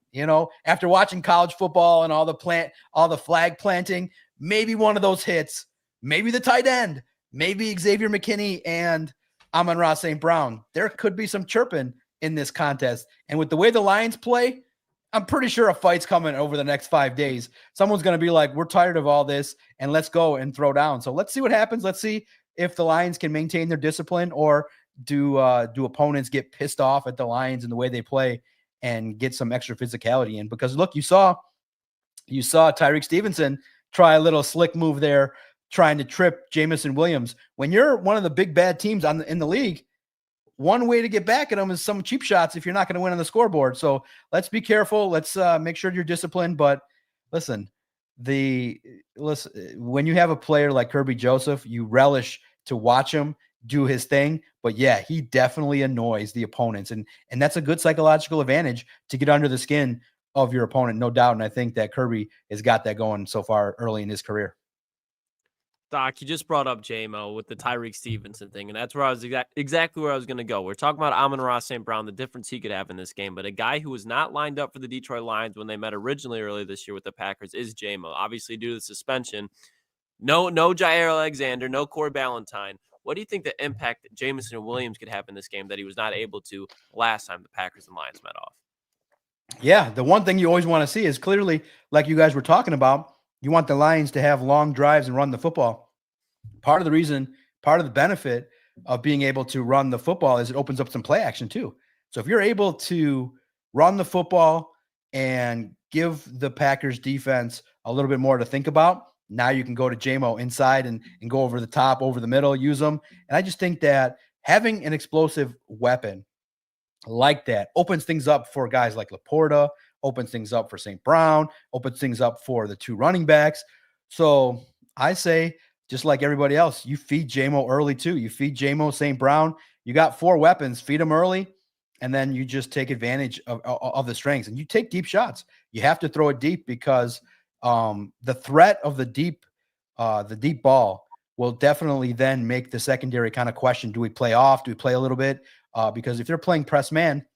After watching college football and all the flag planting, maybe one of those hits, maybe the tight end, maybe Xavier McKinney and Amon-Ra St. Brown. There could be some chirping in this contest. And with the way the Lions play, I'm pretty sure a fight's coming over the next 5 days. Someone's going to be like, we're tired of all this, and let's go and throw down. So let's see what happens. Let's see if the Lions can maintain their discipline, or do opponents get pissed off at the Lions and the way they play and get some extra physicality in. Because, look, you saw Tyreek Stevenson try a little slick move there, trying to trip Jamison Williams. When you're one of the big bad teams in the league, one way to get back at them is some cheap shots if you're not going to win on the scoreboard. So let's be careful. Let's make sure you're disciplined. But listen, when you have a player like Kirby Joseph, you relish to watch him do his thing. But yeah, he definitely annoys the opponents. And that's a good psychological advantage to get under the skin of your opponent, no doubt. And I think that Kirby has got that going so far early in his career. Doc, you just brought up JMO with the Tyreek Stevenson thing, and that's where I was exactly where I was going to go. We're talking about Amon-Ra St. Brown, the difference he could have in this game, but a guy who was not lined up for the Detroit Lions when they met originally earlier this year with the Packers is JMO. Obviously, due to the suspension, no Jair Alexander, no Corey Ballantyne. What do you think the impact that Jamison Williams could have in this game that he was not able to last time the Packers and Lions met off? Yeah, the one thing you always want to see is clearly, like you guys were talking about, you want the Lions to have long drives and run the football. Part of the benefit of being able to run the football is it opens up some play action too. So if you're able to run the football and give the Packers defense a little bit more to think about, now you can go to JMO inside and go over the top, over the middle, use them. And I just think that having an explosive weapon like that opens things up for guys like Laporta, opens things up for St. Brown, opens things up for the two running backs. So I say, just like everybody else, you feed JMO early too. You feed JMO St. Brown. You got 4 weapons, feed them early, and then you just take advantage of the strengths. And you take deep shots. You have to throw it deep because the threat of the deep ball will definitely then make the secondary kind of question, do we play off? Do we play a little bit? Because if they're playing press man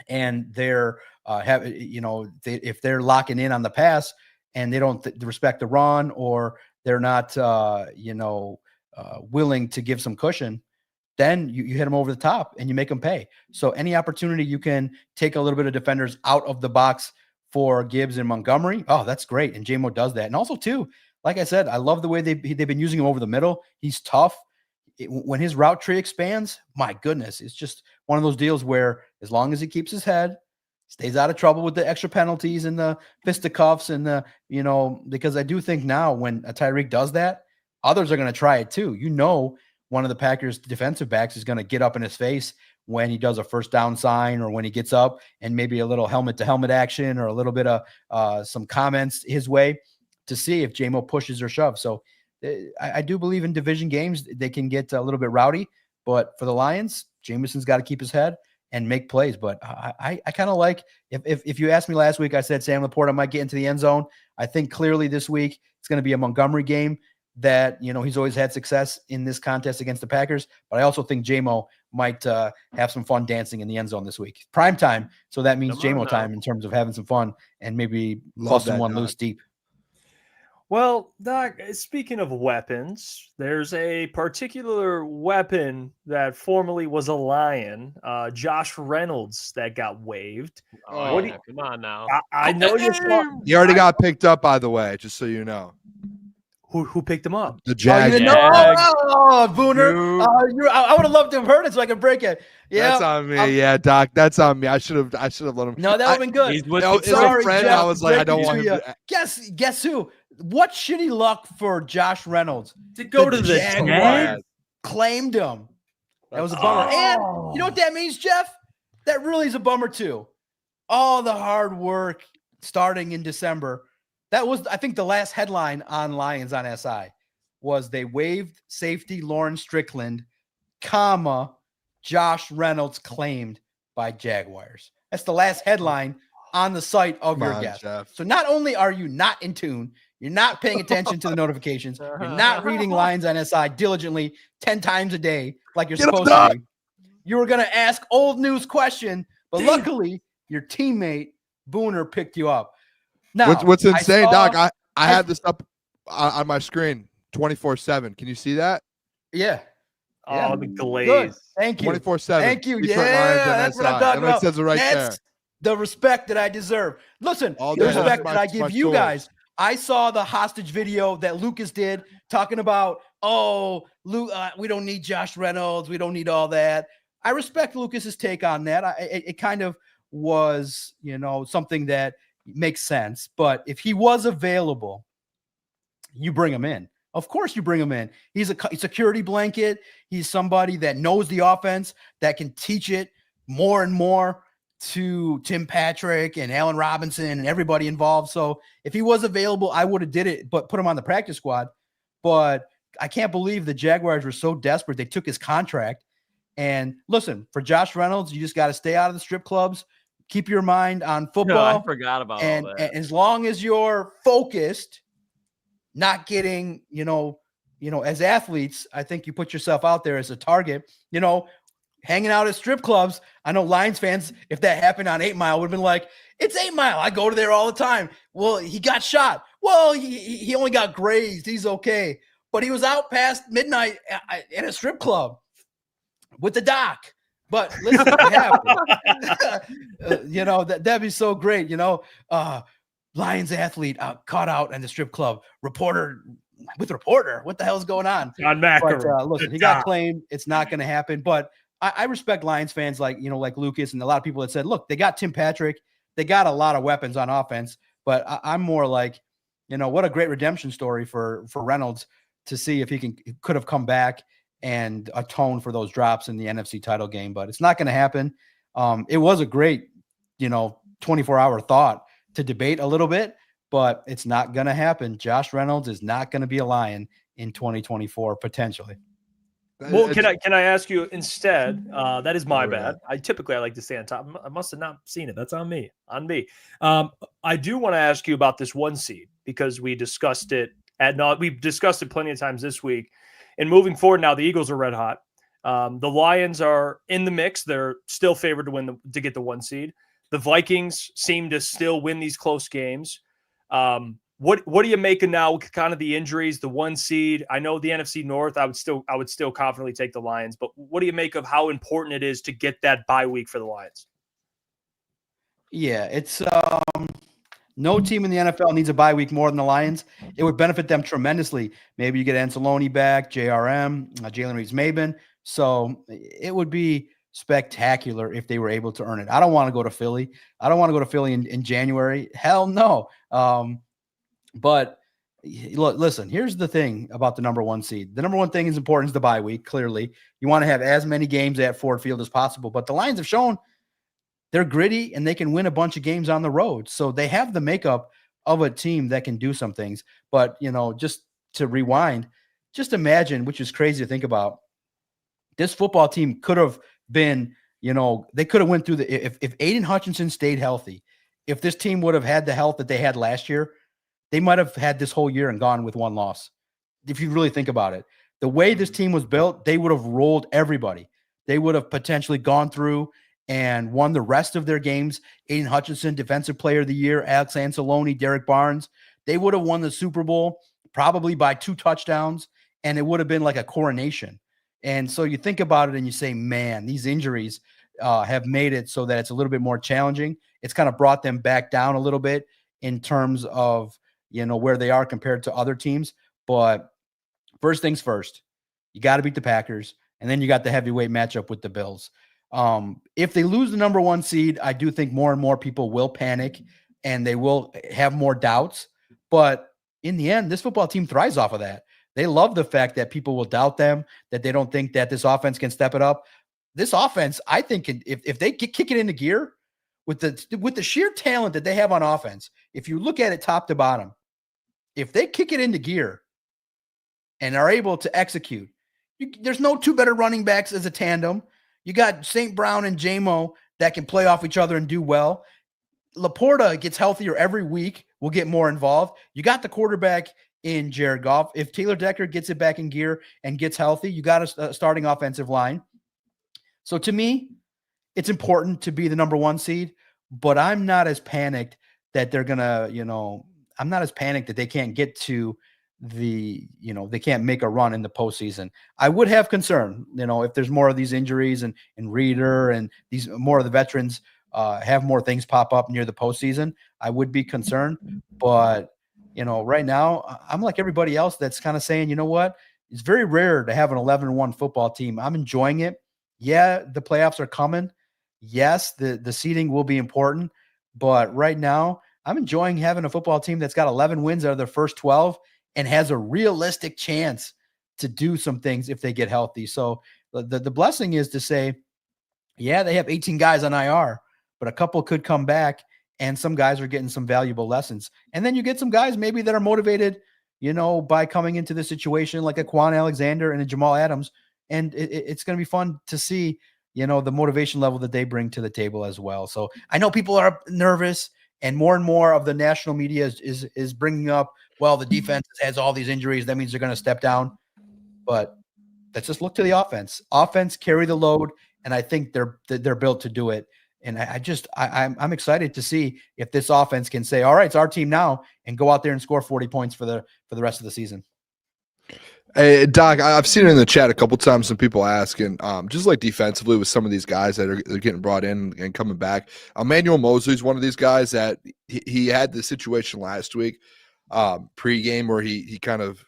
and they're if they're locking in on the pass and they don't respect the run, or they're not willing to give some cushion, then you hit them over the top and you make them pay. So any opportunity you can take a little bit of defenders out of the box for Gibbs and Montgomery, oh, that's great. And J-Mo does that. And also too, like I said, I love the way they've been using him over the middle. He's tough. When his route tree expands, my goodness, it's just one of those deals where as long as he keeps his head, stays out of trouble with the extra penalties and the fisticuffs and because I do think now when a Tyreek does that, others are going to try it too. One of the Packers defensive backs is going to get up in his face when he does a first down sign, or when he gets up and maybe a little helmet to helmet action, or a little bit of some comments his way to see if J-Mo pushes or shoves. So I do believe in division games, they can get a little bit rowdy, but for the Lions, Jameson's got to keep his head and make plays. But I kind of like, if you asked me last week, I said Sam Laporta might get into the end zone. I think clearly this week it's going to be a Montgomery game that, he's always had success in this contest against the Packers. But I also think J-Mo might have some fun dancing in the end zone this week. Prime time. So that means J-Mo time in terms of having some fun and maybe busting one loose deep. Well, Doc, speaking of weapons, there's a particular weapon that formerly was a Lion, Josh Reynolds, that got waived. Oh, come on now. I know you saw. He already got picked up, by the way, just so you know. Who picked him up? The Jags. Booner. I would have loved to have heard it so I could break it. Yeah, that's on me. Yeah, Doc, that's on me. I should have let him. No, that would have been good. Sorry, friend, Jeff, I was like, I don't want him to. Guess who? What shitty luck for Josh Reynolds to go to the Jaguars. Claimed him. That was a bummer. And you know what that means, Jeff? That really is a bummer too. All the hard work starting in December. That was, I think, the last headline on Lions on SI was they waived safety Lauren Strickland, Josh Reynolds claimed by Jaguars. That's the last headline on the site of your guest. Jeff. So not only are you not in tune, you're not paying attention to the notifications, you're not reading Lions on SI diligently 10 times a day like you're supposed to be. You were going to ask old news question, but luckily your teammate Booner picked you up. Now, what's insane, Doc? I have this up on my screen 24/7. Can you see that? Yeah. Oh, the glaze. Good. Thank you. 24/7. Thank you. That's what I'm talking about. It says it right there. The respect that I deserve. Listen, the respect that I give you guys. I saw the hostage video that Lucas did talking about, we don't need Josh Reynolds. We don't need all that. I respect Lucas's take on that. It kind of was, something that makes sense. But if he was available, you bring him in. Of course you bring him in. He's a security blanket. He's somebody that knows the offense, that can teach it more and more to Tim Patrick and Allen Robinson and everybody involved. So if he was available, I would have did it, but put him on the practice squad. But I can't believe the Jaguars were so desperate. They took his contract. And listen, for Josh Reynolds, you just got to stay out of the strip clubs. Keep your mind on football. No, I forgot about all that. And as long as you're focused, not getting, as athletes, I think you put yourself out there as a target, hanging out at strip clubs. I know Lions fans, if that happened on 8 Mile, would have been like, it's 8 Mile. I go to there all the time. Well, he got shot. Well, he only got grazed. He's okay. But he was out past midnight at a strip club with the doc. But listen, that'd be so great. Lions athlete caught out in the strip club. Reporter. What the hell's going on? John Maakaron. But listen, he got claimed. It's not going to happen. But I respect Lions fans like Lucas and a lot of people that said, look, they got Tim Patrick. They got a lot of weapons on offense. But I'm more like, what a great redemption story for Reynolds to see if he could have come back and atone for those drops in the NFC title game. But it's not going to happen. It was a great, 24-hour thought to debate a little bit, but it's not going to happen. Josh Reynolds is not going to be a Lion in 2024, potentially. Well, can I ask you instead? That is my bad. I like to stay on top. I must have not seen it. That's on me. I do want to ask you about this 1 seed because we discussed it we've discussed it plenty of times this week. And moving forward now, the Eagles are red hot. The Lions are in the mix. They're still favored to get the 1 seed. The Vikings seem to still win these close games. What are you making now? Kind of the injuries, the 1 seed. I know the NFC North. I would still confidently take the Lions. But what do you make of how important it is to get that bye week for the Lions? Yeah, it's no team in the NFL needs a bye week more than the Lions. It would benefit them tremendously. Maybe you get Anceloni back, JRM, Jalen Reeves-Maybin. So it would be spectacular if they were able to earn it. I don't want to go to Philly. I don't want to go to Philly in January. Hell no. But look, listen, here's the thing about the number 1 seed. The number 1 thing is important is the bye week. Clearly, you want to have as many games at Ford Field as possible. But the Lions have shown they're gritty and they can win a bunch of games on the road. So they have the makeup of a team that can do some things. But, just to rewind, just imagine, which is crazy to think about, this football team could have been, they could have went through if Aiden Hutchinson stayed healthy, if this team would have had the health that they had last year, they might have had this whole year and gone with 1 loss. If you really think about it, the way this team was built, they would have rolled everybody. They would have potentially gone through and won the rest of their games. Aiden Hutchinson, Defensive Player of the Year, Alex Anceloni, Derek Barnes. They would have won the Super Bowl probably by 2 touchdowns, and it would have been like a coronation. And so you think about it and you say, man, these injuries have made it so that it's a little bit more challenging. It's kind of brought them back down a little bit in terms of, where they are compared to other teams. But first things first, you got to beat the Packers. And then you got the heavyweight matchup with the Bills. If they lose the number 1 seed, I do think more and more people will panic and they will have more doubts. But in the end, this football team thrives off of that. They love the fact that people will doubt them, that they don't think that this offense can step it up. This offense, I think, if they kick it into gear with the sheer talent that they have on offense, if you look at it top to bottom, if they kick it into gear and are able to execute, there's no 2 better running backs as a tandem. You got St. Brown and J-Mo that can play off each other and do well. Laporta gets healthier every week, will get more involved. You got the quarterback in Jared Goff. If Taylor Decker gets it back in gear and gets healthy, you got a starting offensive line. So to me, it's important to be the number 1 seed, but I'm not as panicked that they're going to, I'm not as panicked that they can't get to they can't make a run in the postseason. I would have concern, if there's more of these injuries and Reader and these more of the veterans have more things pop up near the postseason, I would be concerned. But, right now I'm like everybody else that's kind of saying, you know what? It's very rare to have an 11-1 football team. I'm enjoying it. Yeah, the playoffs are coming. Yes, the seeding will be important. But right now, I'm enjoying having a football team that's got 11 wins out of their first 12 and has a realistic chance to do some things if they get healthy. So the blessing is to say, yeah, they have 18 guys on IR, but a couple could come back and some guys are getting some valuable lessons. And then you get some guys maybe that are motivated, by coming into this situation like a Quan Alexander and a Jamal Adams. And it's going to be fun to see, the motivation level that they bring to the table as well. So I know people are nervous and more of the national media is bringing up, well, the defense has all these injuries. That means they're going to step down. But let's just look to the offense. Offense carry the load, and I think they're built to do it. And I'm excited to see if this offense can say, all right, it's our team now, and go out there and score 40 points for the rest of the season. Hey, Doc, I've seen it in the chat a couple times, some people asking, just like defensively with some of these guys that are getting brought in and coming back. Emmanuel Mosley's one of these guys that he had the situation last week pregame where he kind of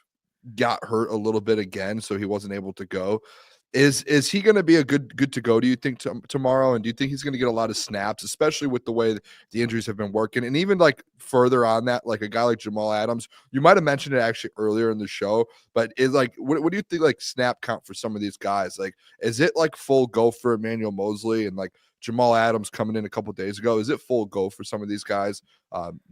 got hurt a little bit again, so he wasn't able to go. Is he going to be a good to go, do you think, tomorrow? And do you think he's going to get a lot of snaps, especially with the way the injuries have been working? And even like further on that, like a guy like Jamal Adams, you might have mentioned it actually earlier in the show, but is like, what do you think, like snap count for some of these guys? Like, is it like full go for Emmanuel Mosley and like Jamal Adams coming in a couple days ago? Is it full go for some of these guys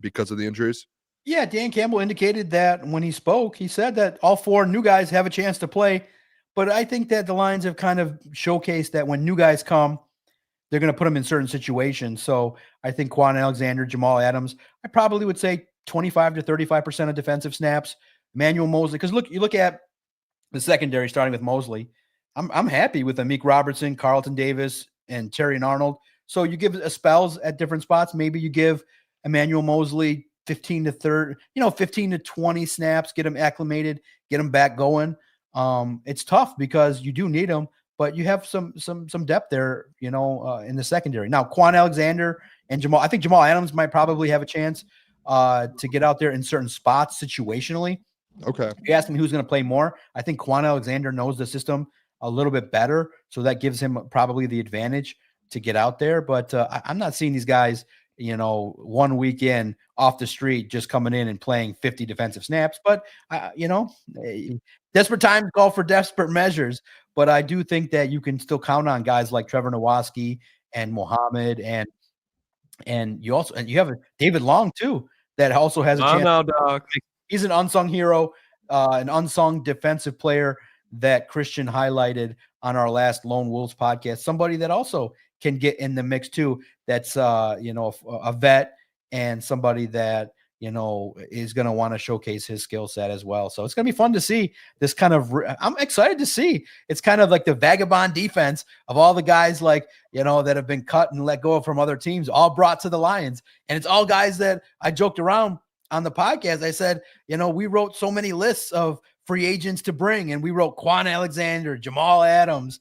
because of the injuries? Yeah, Dan Campbell indicated that when he spoke. He said that all 4 new guys have a chance to play. But I think that the Lions have kind of showcased that when new guys come, they're going to put them in certain situations. So I think Quan Alexander, Jamal Adams, I probably would say 25 to 35% of defensive snaps. Emmanuel Mosley, because you look at the secondary starting with Mosley. I'm happy with Amik Robertson, Carlton Davis, and Terry and Arnold. So you give spells at different spots. Maybe you give Emmanuel Mosley 15 to 20 snaps, get him acclimated, get him back going. It's tough because you do need him, but you have some depth there, in the secondary. Now, Quan Alexander and I think Jamal Adams might probably have a chance to get out there in certain spots situationally. Okay. If you ask me who's going to play more, I think Quan Alexander knows the system a little bit better, so that gives him probably the advantage to get out there. But I'm not seeing these guys, 1 week in off the street just coming in and playing 50 defensive snaps. But, desperate times call for desperate measures. But I do think that you can still count on guys like Trevor Nowatzki and Mohammed, and you have David Long too that also has a chance. Now, Doc. He's an unsung hero, an unsung defensive player that Christian highlighted on our last Lone Wolves podcast. Somebody that also can get in the mix too. That's a vet and somebody that is going to want to showcase his skill set as well. So it's going to be fun to see this kind of. I'm excited to see. It's kind of like the vagabond defense of all the guys that have been cut and let go from other teams, all brought to the Lions, and it's all guys that I joked around on the podcast. I said, we wrote so many lists of free agents to bring, and we wrote Quan Alexander, Jamal Adams,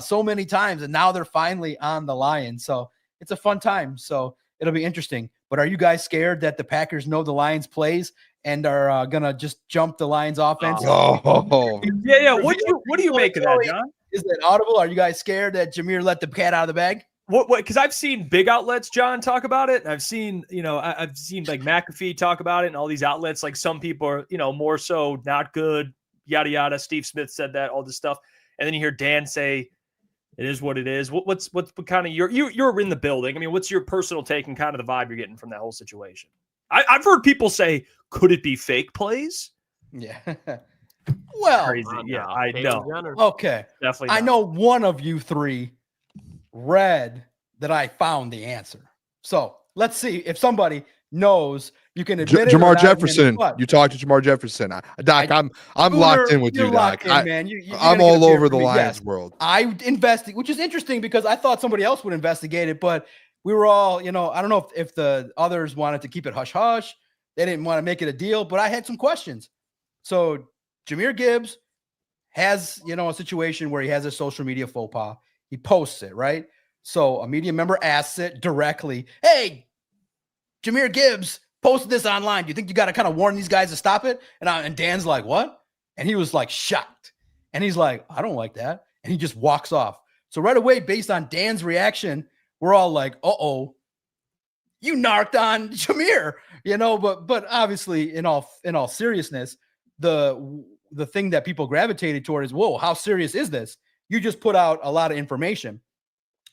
so many times, and now they're finally on the Lions. So it's a fun time. So it'll be interesting. But are you guys scared that the Packers know the Lions plays and are gonna just jump the Lions offense? Oh, yeah. What do you make of that, John? Is that audible? Are you guys scared that Jameer let the cat out of the bag? What? Because I've seen big outlets, John, talk about it. I've seen, I've seen like McAfee talk about it, and all these outlets. Like some people are, more so not good, yada yada. Steve Smith said that, all this stuff, and then you hear Dan say, "It is what it is." What's kind of you're in the building? I mean, what's your personal take and kind of the vibe you're getting from that whole situation? I've heard people say, "Could it be fake plays?" Yeah. Well, crazy. Yeah, I know. Okay, Definitely. I know one of you three read that I found the answer. So let's see if somebody knows. You can admit it. Jamar Jefferson. You talked to Jamar Jefferson. Doc, I'm Booner, locked in with you, Doc. Man. I'm all over the Lions world. I invested, which is interesting because I thought somebody else would investigate it, but we were all, I don't know if the others wanted to keep it hush hush. They didn't want to make it a deal, but I had some questions. So Jahmyr Gibbs has, a situation where he has a social media faux pas. He posts it, right? So a media member asks it directly. Hey, Jahmyr Gibbs posted this online. Do you think you got to kind of warn these guys to stop it? And Dan's like, what? And he was like shocked. And he's like, I don't like that. And he just walks off. So right away, based on Dan's reaction, we're all like, uh-oh, you narked on Jahmyr, but obviously in all seriousness, the thing that people gravitated toward is, whoa, how serious is this? You just put out a lot of information.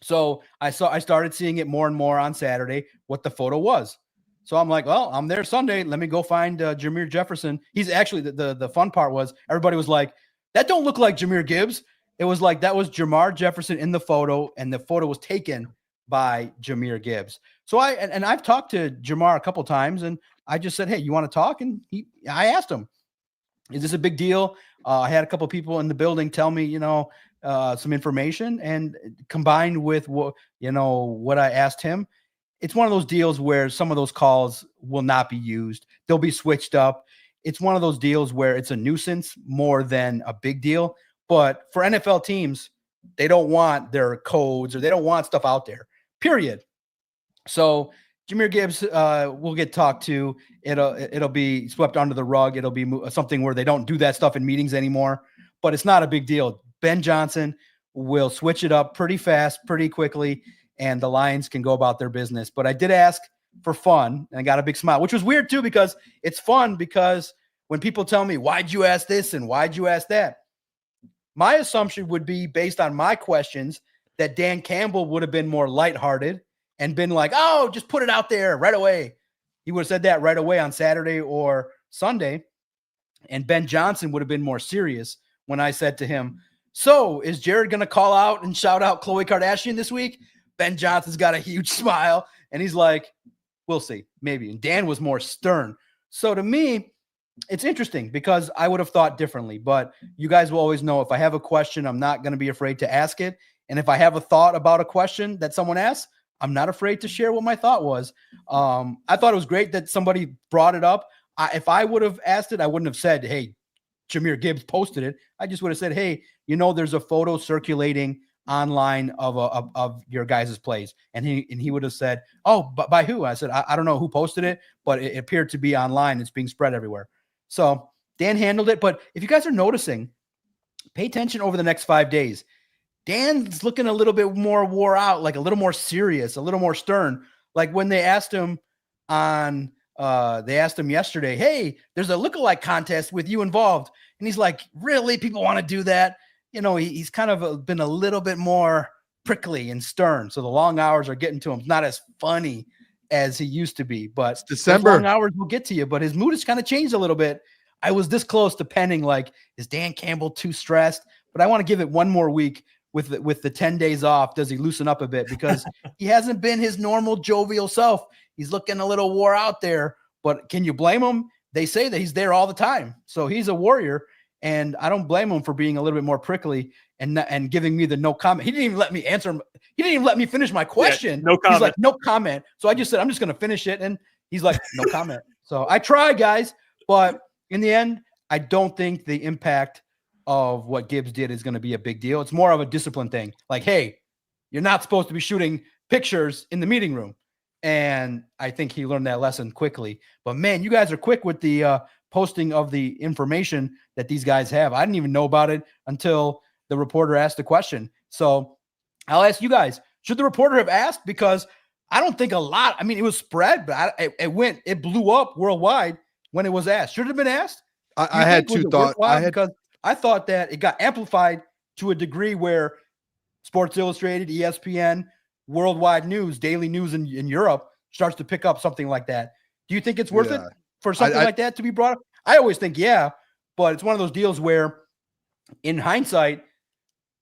So I started seeing it more and more on Saturday, what the photo was. So I'm like, well, I'm there Sunday. Let me go find Jahmyr Jefferson. He's actually, the fun part was everybody was like, that don't look like Jahmyr Gibbs. It was like, that was Jamar Jefferson in the photo, and the photo was taken by Jahmyr Gibbs. So I've talked to Jamar a couple times, and I just said, hey, you want to talk? And I asked him, is this a big deal? I had a couple people in the building tell me, some information, and combined with what I asked him, it's one of those deals where some of those calls will not be used. They'll be switched up. It's one of those deals where it's a nuisance more than a big deal. But for NFL teams, they don't want their codes or they don't want stuff out there, period. So Jahmyr Gibbs will get talked to. It'll be swept under the rug. It'll be something where they don't do that stuff in meetings anymore, but it's not a big deal. Ben Johnson will switch it up pretty fast, pretty quickly, and the Lions can go about their business. But I did ask for fun, and I got a big smile, which was weird too, because it's fun because when people tell me, why'd you ask this and why'd you ask that? My assumption would be, based on my questions, that Dan Campbell would have been more lighthearted and been like, oh, just put it out there right away. He would have said that right away on Saturday or Sunday. And Ben Johnson would have been more serious when I said to him, so is Jared going to call out and shout out Khloe Kardashian this week? Ben Johnson's got a huge smile, and he's like, we'll see, maybe. And Dan was more stern. So to me, it's interesting because I would have thought differently, but you guys will always know if I have a question, I'm not going to be afraid to ask it. And if I have a thought about a question that someone asks, I'm not afraid to share what my thought was. I thought it was great that somebody brought it up. If I would have asked it, I wouldn't have said, hey, Jahmyr Gibbs posted it. I just would have said, hey, there's a photo circulating online of your guys' plays. And he would have said, oh, but by who? I said, I don't know who posted it, but it appeared to be online. It's being spread everywhere. So Dan handled it. But if you guys are noticing, pay attention over the next 5 days. Dan's looking a little bit more wore out, like a little more serious, a little more stern. Like when they asked him yesterday, hey, there's a lookalike contest with you involved. And he's like, really? People want to do that? He's kind of been a little bit more prickly and stern. So the long hours are getting to him. It's not as funny as he used to be, but it's December. Long hours will get to you, but his mood has kind of changed a little bit. I was this close to penning, like, is Dan Campbell too stressed? But I want to give it one more week with the 10 days off. Does he loosen up a bit? Because he hasn't been his normal jovial self. He's looking a little wore out there, but can you blame him? They say that he's there all the time. So he's a warrior, and I don't blame him for being a little bit more prickly and giving me the no comment. He didn't even let me answer. He didn't even let me finish my question. Yeah, no comment. He's like, no comment. So I just said, I'm just going to finish it. And he's like, no comment. So I try, guys. But in the end, I don't think the impact of what Gibbs did is going to be a big deal. It's more of a discipline thing. Like, hey, you're not supposed to be shooting pictures in the meeting room. And I think he learned that lesson quickly. But, man, you guys are quick with the posting of the information that these guys have. I didn't even know about it until the reporter asked the question. So I'll ask you guys, should the reporter have asked? Because I don't think a lot. I mean, it was spread, but it blew up worldwide when it was asked. Should it have been asked? I had two thoughts. Because I thought that it got amplified to a degree where Sports Illustrated, ESPN, worldwide news, daily news in Europe starts to pick up something like that. Do you think it's worth it for something like that to be brought up? I always think, yeah, but it's one of those deals where in hindsight,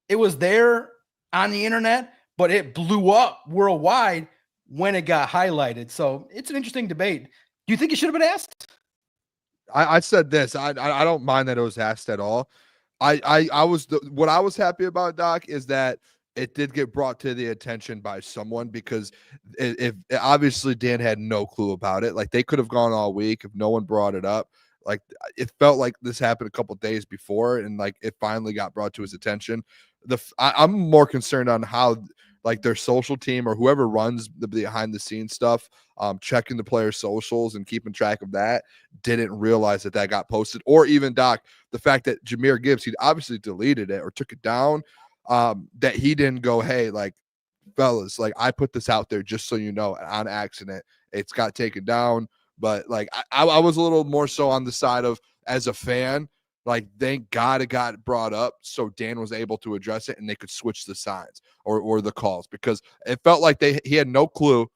it was there on the internet, but it blew up worldwide when it got highlighted. So it's an interesting debate. Do you think it should have been asked? I said this. I don't mind that it was asked at all. What I was happy about, Doc, is that it did get brought to the attention by someone, because if obviously Dan had no clue about it. Like, they could have gone all week if no one brought it up. Like, it felt like this happened a couple of days before, and like it finally got brought to his attention. I'm more concerned on how like their social team or whoever runs the behind the scenes stuff, checking the players' socials and keeping track of that, didn't realize that got posted. Or even, Doc, the fact that Jahmyr Gibbs, he'd obviously deleted it or took it down, that he didn't go, hey, like, fellas, like, I put this out there just so you know, on accident. It's got taken down. But like I was a little more so on the side of, as a fan, like, thank God it got brought up so Dan was able to address it and they could switch the signs or the calls, because it felt like he had no clue,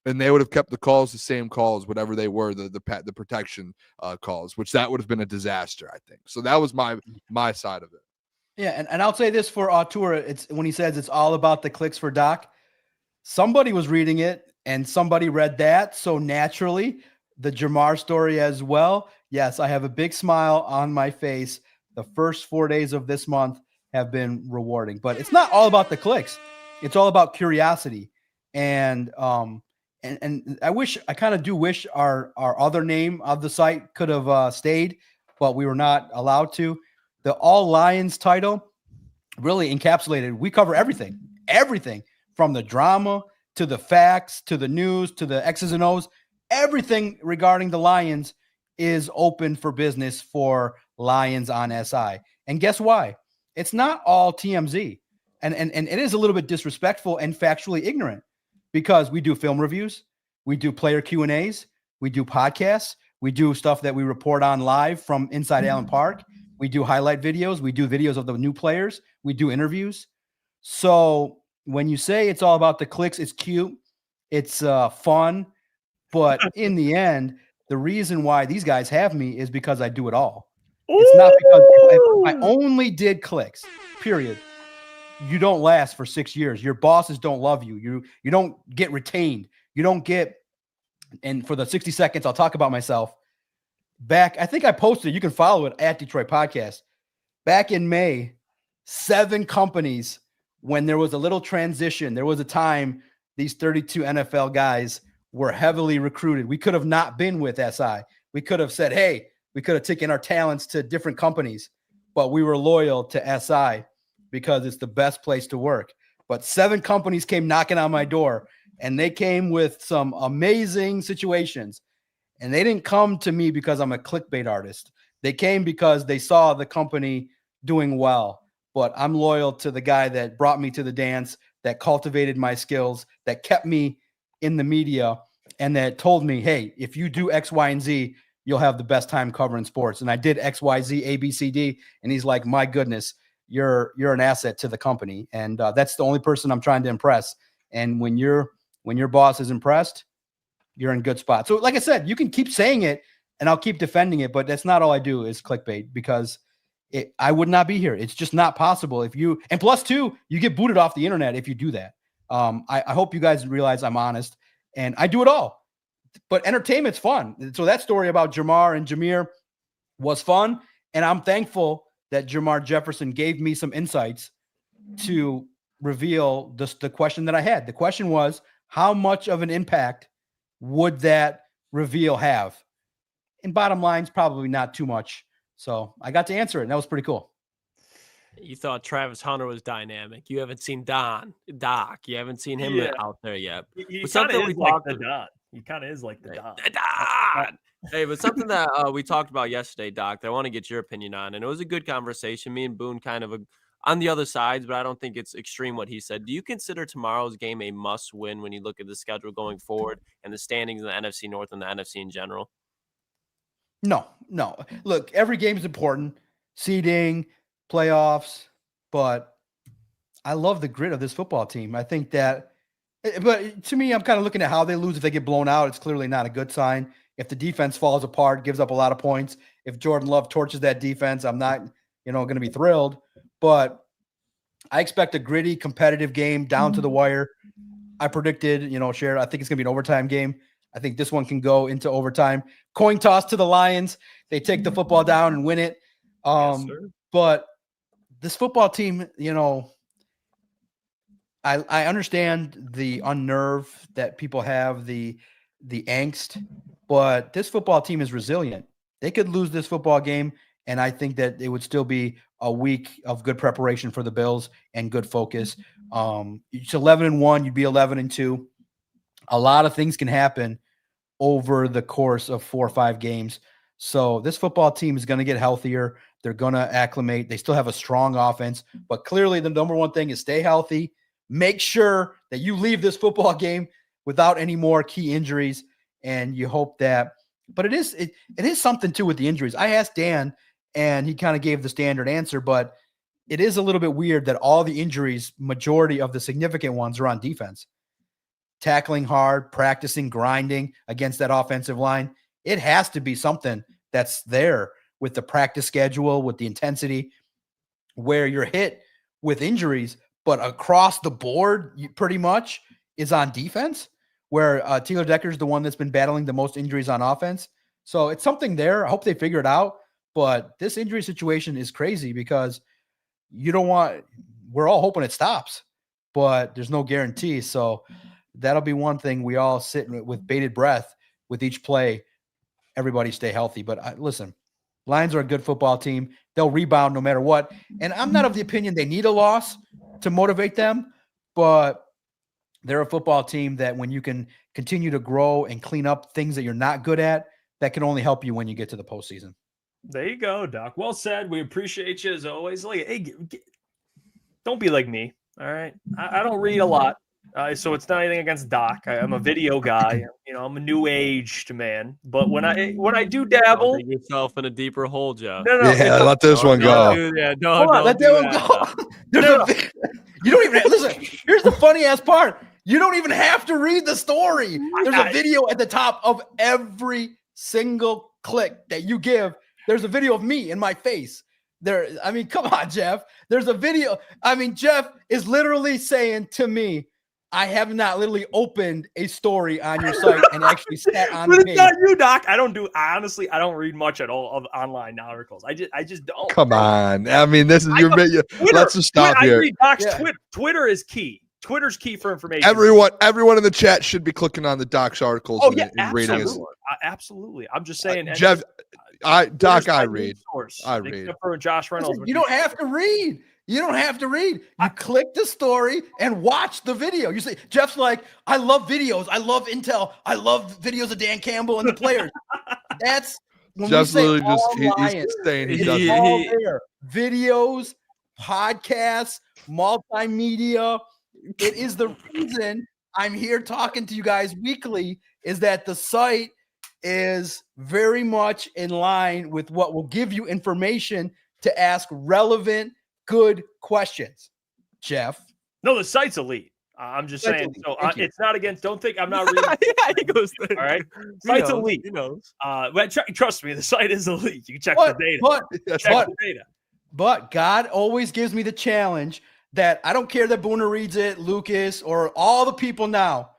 and they would have kept the calls the same calls, whatever they were, the protection calls, which that would have been a disaster, I think. So that was my side of it. Yeah, and I'll say this for Auteur, it's when he says it's all about the clicks for Doc, somebody was reading it and somebody read that, so naturally the Jamar story as well. Yes, I have a big smile on my face. The first 4 days of this month have been rewarding, but it's not all about the clicks. It's all about curiosity. And I kind of do wish our other name of the site could have stayed, but we were not allowed to. The All Lions title really encapsulated. We cover everything from the drama to the facts, to the news, to the X's and O's. Everything regarding the Lions is open for business for Lions on SI. And guess why? It's not all TMZ. And it is a little bit disrespectful and factually ignorant, because we do film reviews, we do player Q&As, we do podcasts, we do stuff that we report on live from inside Allen Park, we do highlight videos, we do videos of the new players, we do interviews. So when you say it's all about the clicks, it's cute, it's fun. But in the end, the reason why these guys have me is because I do it all. It's not because if I only did clicks, period. You don't last for 6 years. Your bosses don't love you. You don't get retained. You don't get, and for the 60 seconds, I'll talk about myself. back, I think I posted, you can follow it at Detroit Podcast. Back in May, 7 companies, when there was a little transition, there was a time these 32 NFL guys were heavily recruited. We could have not been with SI. We could have said, hey, we could have taken our talents to different companies, but we were loyal to SI because it's the best place to work. But 7 companies came knocking on my door, and they came with some amazing situations. And they didn't come to me because I'm a clickbait artist. They came because they saw the company doing well. But I'm loyal to the guy that brought me to the dance, that cultivated my skills, that kept me in the media, and that told me, hey, if you do X, Y, and Z, you'll have the best time covering sports. And I did X, Y, Z, A, B, C, D. And he's like, my goodness, you're an asset to the company. And that's the only person I'm trying to impress. And when your boss is impressed, you're in good spot. So like I said, you can keep saying it and I'll keep defending it, but that's not all I do is clickbait, because I would not be here. It's just not possible if you, and plus 2, you get booted off the internet if you do that. I hope you guys realize I'm honest, and I do it all, but entertainment's fun. So that story about Jamar and Jameer was fun. And I'm thankful that Jamar Jefferson gave me some insights to reveal the question that I had. The question was, how much of an impact would that reveal have? And bottom line's probably not too much. So I got to answer it, and that was pretty cool. You thought Travis Hunter was dynamic. You haven't seen Doc. You haven't seen him out there yet. He kind of is like the Don. He kind of is like the Don. Hey, but something that we talked about yesterday, Doc, that I want to get your opinion on, and it was a good conversation. Me and Boone kind of on the other sides, but I don't think it's extreme what he said. Do you consider tomorrow's game a must-win when you look at the schedule going forward and the standings in the NFC North and the NFC in general? No. Look, every game is important, seeding, playoffs, but I love the grit of this football team. I think that, but to me, I'm kind of looking at how they lose. If they get blown out, it's clearly not a good sign. If the defense falls apart, gives up a lot of points, if Jordan Love torches that defense, I'm not, going to be thrilled. But I expect a gritty, competitive game down to the wire. I predicted, Sharon, I think it's going to be an overtime game. I think this one can go into overtime. Coin toss to the Lions. They take the football down and win it. But this football team, I understand the unnerve that people have, the angst, but this football team is resilient. They could lose this football game, and I think that it would still be a week of good preparation for the Bills and good focus. It's 11-1, you'd be 11-2. A lot of things can happen over the course of 4 or 5 games. So this football team is going to get healthier. They're going to acclimate. They still have a strong offense, but clearly the number one thing is stay healthy. Make sure that you leave this football game without any more key injuries. And you hope that, but it is something too with the injuries. I asked Dan and he kind of gave the standard answer, but it is a little bit weird that all the injuries, majority of the significant ones, are on defense. Tackling hard, practicing, grinding against that offensive line. It has to be something that's there with the practice schedule, with the intensity, where you're hit with injuries, but across the board, pretty much is on defense, where Taylor Decker is the one that's been battling the most injuries on offense. So it's something there. I hope they figure it out. But this injury situation is crazy because we're all hoping it stops, but there's no guarantee. So that'll be one thing we all sit with bated breath with each play. Everybody stay healthy. But listen, Lions are a good football team. They'll rebound no matter what. And I'm not of the opinion they need a loss to motivate them, but they're a football team that when you can continue to grow and clean up things that you're not good at, that can only help you when you get to the postseason. There you go, Doc. Well said. We appreciate you as always. Hey, don't be like me. All right. I don't read a lot. So it's not anything against Doc. I'm a video guy. I'm a new aged man. But when I do dabble, dig yourself in a deeper hole, Joe. No, let this one go. Let that one go. You don't even listen. Here's the funny ass part. You don't even have to read the story. There's a video at the top of every single click that you give. There's a video of me in my face. Come on, Jeff. There's a video. Jeff is literally saying to me, I have not literally opened a story on your site and actually sat on But the it's page. not you, Doc. I don't read much at all of online articles. I just don't. Come on. I mean, this is I your know video. Let's just stop I here. read Doc's Yeah. Twitter is key. Twitter's key for information. Everyone in the chat should be clicking on the Doc's articles Oh and, yeah, and reading his. absolutely. I'm just saying, Jeff, Doc, Twitter's I my read. news source, I read. except for Josh Reynolds. You don't have to read. You don't have to read. You click the story and watch the video. You say, Jeff's like, I love videos. I love intel. I love videos of Dan Campbell and the players. That's when Jeff's we say literally just all he's Lions, saying he it's doesn't. all there. Videos, podcasts, multimedia. It is the reason I'm here talking to you guys weekly, is that the site is very much in line with what will give you information to ask relevant, good questions. Jeff. No, the site's elite. I'm just saying. Elite. So Thank you. it's not against. Don't think I'm not reading. Yeah, he goes there. All right, He site's knows, elite. He knows. But trust me, the site is elite. You can check But, the data. but, check but, the data. but God always gives me the challenge that I don't care that Booner reads it, Lucas, or all the people now.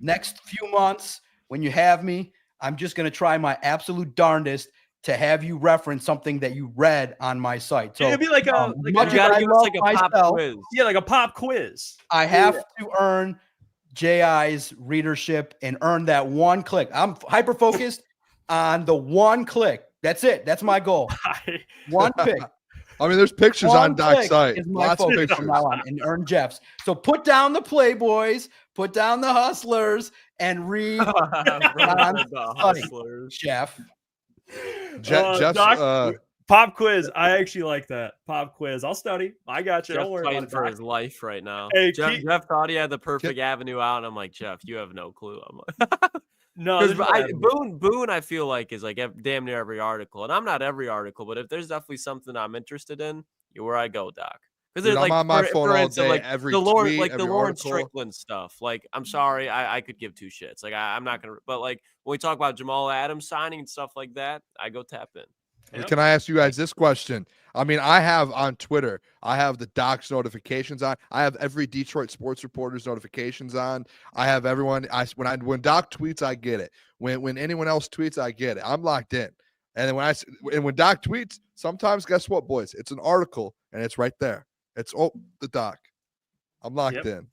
Next few months, when you have me, I'm just going to try my absolute darndest to have you reference something that you read on my site. So It'd be like a much You gotta as I give us love like a pop myself, quiz. yeah, like a pop quiz. I have to earn JI's readership and earn that one click. I'm hyper focused on the one click. That's it. That's my goal. One pick. I mean, there's pictures on One Doc's click site. is my Lots of focus pictures. from now on, and earn Jeff's. So put down the Playboys, put down the Hustlers, and read The Hustlers. Jeff. Jeff's, Doc, pop quiz. I actually like that. Pop quiz. I'll study. I got you. Jeff's Don't worry fighting about it. for Doc. his life right now. Hey, Jeff thought he had the perfect avenue out, and I'm like, Jeff, you have no clue. I'm like, No, because there's no Boone, I feel like is like damn near every article, and I'm not every article, but if there's definitely something I'm interested in, you're where I go, Doc. Because Dude, like I'm on my for phone all instance, day, like every the Lawrence, tweet, like the every Lawrence article. Strickland stuff. Like, I'm sorry, I could give two shits. Like, I'm not gonna. But like when we talk about Jamal Adams signing and stuff like that, I go tap in. Yep. Can I ask you guys this question? I mean, I have on Twitter, I have the Doc's notifications on. I have every Detroit sports reporter's notifications on. I have everyone. When Doc tweets, I get it. When anyone else tweets, I get it. I'm locked in. And then when Doc tweets, sometimes guess what, boys? It's an article and it's right there. It's the Doc. I'm locked in.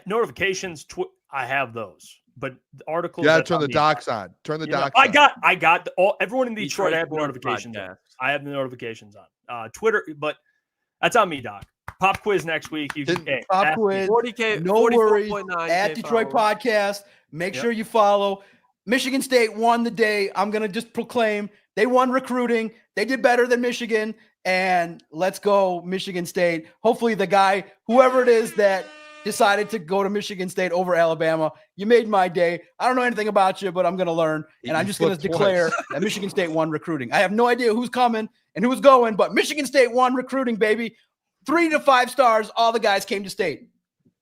Notifications. I have those. But the articles. You gotta turn the Docs on. Turn the Docs on. I got everyone in Detroit. I have the notifications on. I have the notifications on. Twitter, but that's on me, Doc. Pop quiz next week. You can Pop quiz. 40K. No worries. 44.9K At Detroit followers. Podcast. Make sure you follow. Michigan State won the day. I'm gonna just proclaim they won recruiting. They did better than Michigan. And let's go, Michigan State. Hopefully, the guy, whoever it is that decided to go to Michigan State over Alabama, you made my day. I don't know anything about you, but I'm going to learn. And I'm just going to declare that Michigan State won recruiting. I have no idea who's coming and who's going, but Michigan State won recruiting, baby. 3 to 5 stars. All the guys came to state.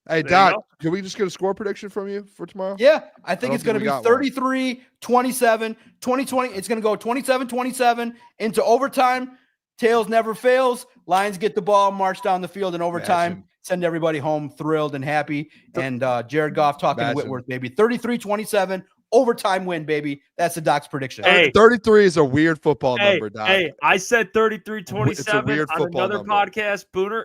Hey, Doc, can we just get a score prediction from you for tomorrow? Yeah, I think it's going to be we got 33-27, 2020. It's going to go 27-27 into overtime. Tails never fails. Lions get the ball, march down the field in overtime. Imagine. Send everybody home thrilled and happy. And Jared Goff talking to Whitworth, baby. 33-27, overtime win, baby. That's the Doc's prediction. Hey. 33 is a weird football number, Doc. Hey, I said 33-27 It's a weird on football another number. podcast. Booner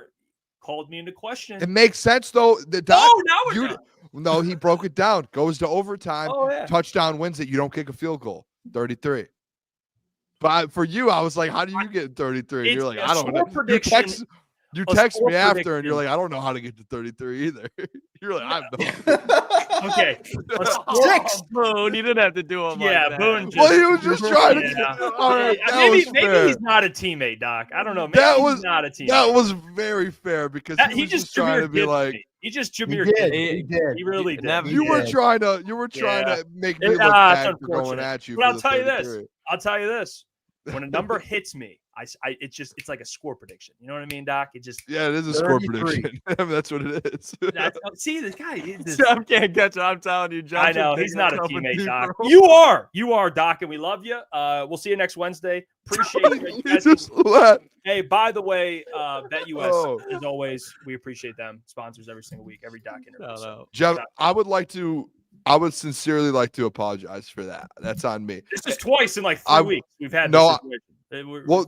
called me into question. It makes sense, though. The Doc, Oh, now we're done. No, he broke it down. Goes to overtime. Oh, yeah. Touchdown wins it. You don't kick a field goal. 33. But for you, I was like, how do you get 33? It's You're like, a I don't know. score prediction. You A text score me after, prediction. and you're like, I don't know how to get to 33 either. You're like, I have no. Okay. Six. Boone, you didn't have to do him. Yeah, like that. Boone. Well, he was just trying Yeah. to. All right, that maybe was fair. he's not a teammate, Doc. I don't know. Maybe That was- he's not a teammate. That was very fair because he was just trying to be like. He just He Jameer did. did. He did. He really did. Never- You were did. trying to. Yeah. make me look It's bad for going unfortunate. at you. But for I'll the tell you this. 33. I'll tell you this. When a number hits me, it's like a score prediction. You know what I mean, Doc? It just Yeah, it is a score 33. prediction. I mean, that's what it is. see this guy. Is Jeff can't catch it. I'm telling you, Jeff. I know he's not a teammate, Doc. You are, Doc, and we love you. We'll see you next Wednesday. Appreciate you. He just left. Hey, by the way, BetUS, Oh. as always, we appreciate them. Sponsors every single week, every doc interview. So, Jeff, I would sincerely like to apologize for that. That's on me. this is twice in like 3 weeks we've had this situation. Well,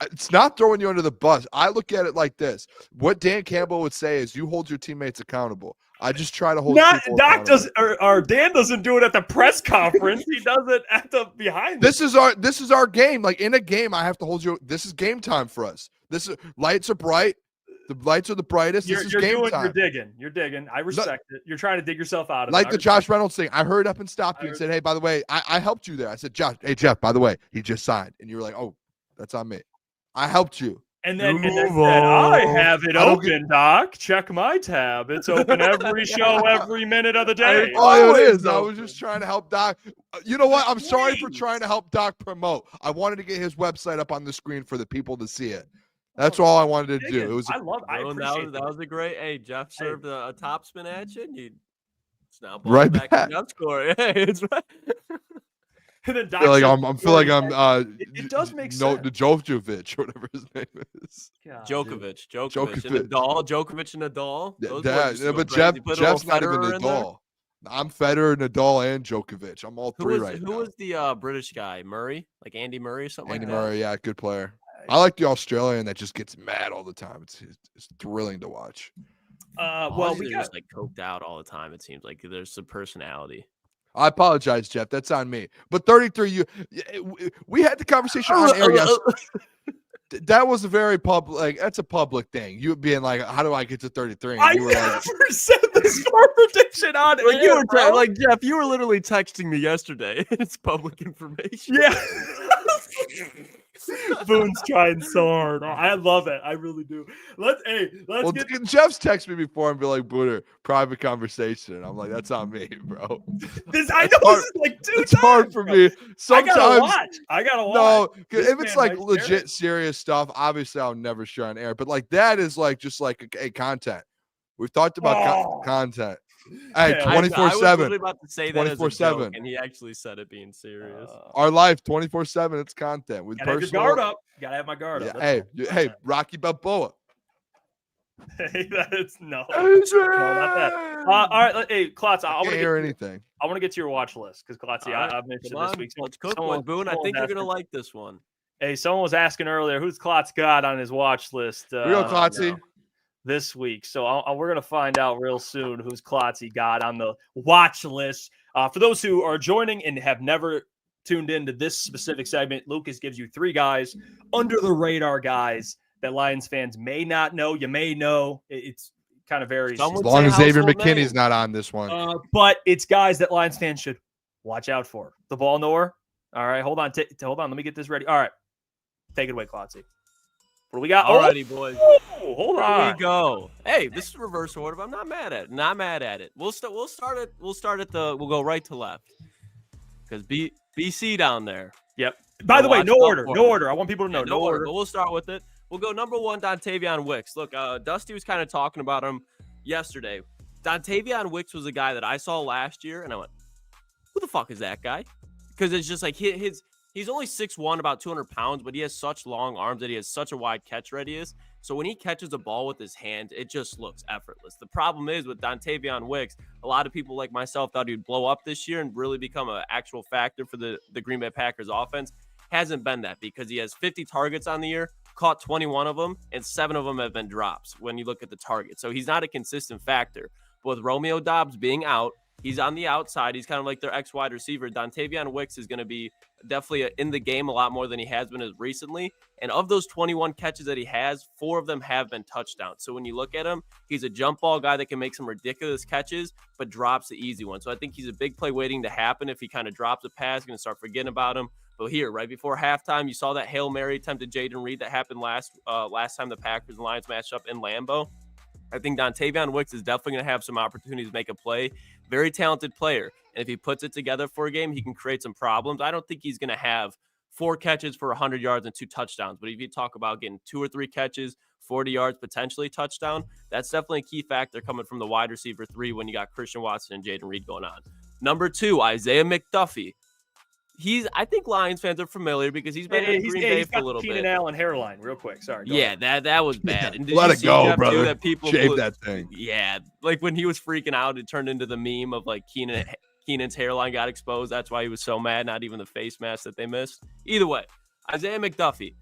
it's not throwing you under the bus. I look at it like this. What Dan Campbell would say is you hold your teammates accountable. I just try to hold people accountable. Or Dan doesn't do it at the press conference. He does it at the behind. This is our game. Like in a game, I have to hold you. This is game time for us. Lights are bright. The lights are the brightest. This is game time. You're digging. I respect it. You're trying to dig yourself out of it. Like the Josh Reynolds thing. I hurried up and stopped you and said, hey, by the way, I helped you there. I said, Jeff, by the way, he just signed. And you were like, oh, that's on me. I helped you. And then said, I have it open, Doc. Check my tab. It's open every show, every minute of the day. Oh, it is. I was just trying to help Doc. You know what? I'm sorry for trying to help Doc promote. I wanted to get his website up on the screen for the people to see it. That's all I wanted to do. I appreciate that was a great. Hey, Jeff served a top spin at you. And it's now right back in the score. Hey, it's right. And then I feel like I'm it does make sense. Djokovic, whatever his name is. Djokovic and Nadal. Djokovic and Nadal. But Jeff's not even Nadal. I'm Federer, Nadal, and Djokovic. I'm all three right now. Who was the British guy? Murray? Like Andy Murray or something Andy like that? Murray, yeah, good player. I like the Australian that just gets mad all the time. It's thrilling to watch. We just like coked out all the time. It seems like there's some personality. I apologize, Jeff. That's on me. But 33, we had the conversation on air yesterday. That was a very public. Like that's a public thing. You being like, "How do I get to 33?" I never said the score prediction on like you were like Jeff. You were literally texting me yesterday. It's public information. Yeah. Boone's trying so hard. I love it. I really do. Let's get. Jeff's texted me before and be like, "Booner, private conversation." And I'm like, "That's on me, bro." This is like 2 It's hard for me. Sometimes I gotta watch. No, if it's like legit serious stuff, obviously I'll never share on air. But like that is like just like a content. We've talked about content. Hey, 24/7. I was literally about to say that as a joke, 24/7, and he actually said it being serious. Our life 24/7. It's content with gotta personal. Have your guard up. Gotta have my guard up. Hey, Rocky Balboa. Hey, that's no, not that. All right, hey, Klotz, I want to hear anything. I want to get to your watch list because Klotz, I've mentioned this week. Let's cook one, Boone. I think you're gonna like this one. Hey, someone was asking earlier who's Klotz got on his watch list. Real Klotzy. This week. So we're going to find out real soon who's Klotzy got on the watch list. For those who are joining and have never tuned into this specific segment, Lucas gives you 3 guys, under the radar guys that Lions fans may not know. You may know. It's kind of varies. As long as Xavier McKinney's not on this one. But it's guys that Lions fans should watch out for. The ball knower. All right, hold on. Hold on. Let me get this ready. All right. Take it away, Klotzy. What do we got? Alrighty, boys. Hold on. Here we go. Hey, this is reverse order, but I'm not mad at it. Not mad at it. We'll go right to left. Because BC down there. Yep. By the way, no order. No order. I want people to know. No order. But we'll start with it. We'll go number 1, Dontavion Wicks. Look, Dusty was kind of talking about him yesterday. Dontavion Wicks was a guy that I saw last year, and I went, who the fuck is that guy? Because it's just like he's only 6'1", about 200 pounds, but he has such long arms that he has such a wide catch radius. So when he catches a ball with his hand, it just looks effortless. The problem is with Dontavion Wicks, a lot of people like myself thought he'd blow up this year and really become an actual factor for the Green Bay Packers offense. Hasn't been that because he has 50 targets on the year, caught 21 of them, and 7 of them have been drops when you look at the target. So he's not a consistent factor. But with Romeo Doubs being out, he's on the outside. He's kind of like their ex-wide receiver. Dontavion Wicks is going to be definitely in the game a lot more than he has been as recently. And of those 21 catches that he has, 4 of them have been touchdowns. So when you look at him, he's a jump ball guy that can make some ridiculous catches, but drops the easy one. So I think he's a big play waiting to happen. If he kind of drops a pass, going to start forgetting about him. But here, right before halftime, you saw that Hail Mary attempt to Jaden Reed that happened last time the Packers and Lions matched up in Lambeau. I think Dontavion Wicks is definitely going to have some opportunities to make a play. Very talented player. And if he puts it together for a game, he can create some problems. I don't think he's going to have 4 catches for 100 yards and 2 touchdowns. But if you talk about getting 2 or 3 catches, 40 yards, potentially touchdown, that's definitely a key factor coming from the wide receiver 3 when you got Christian Watson and Jaden Reed going on. Number 2, Isaiah McDuffie. I think Lions fans are familiar because he's been in Green Bay for a little Keenan bit. Allen hairline, real quick. Sorry. Yeah, that was bad. And did Let you it see, go, Jeff, brother. too, that people Shave that thing. Yeah, like when he was freaking out, it turned into the meme of like Keenan's hairline got exposed. That's why he was so mad. Not even the face mask that they missed. Either way, Isaiah McDuffie,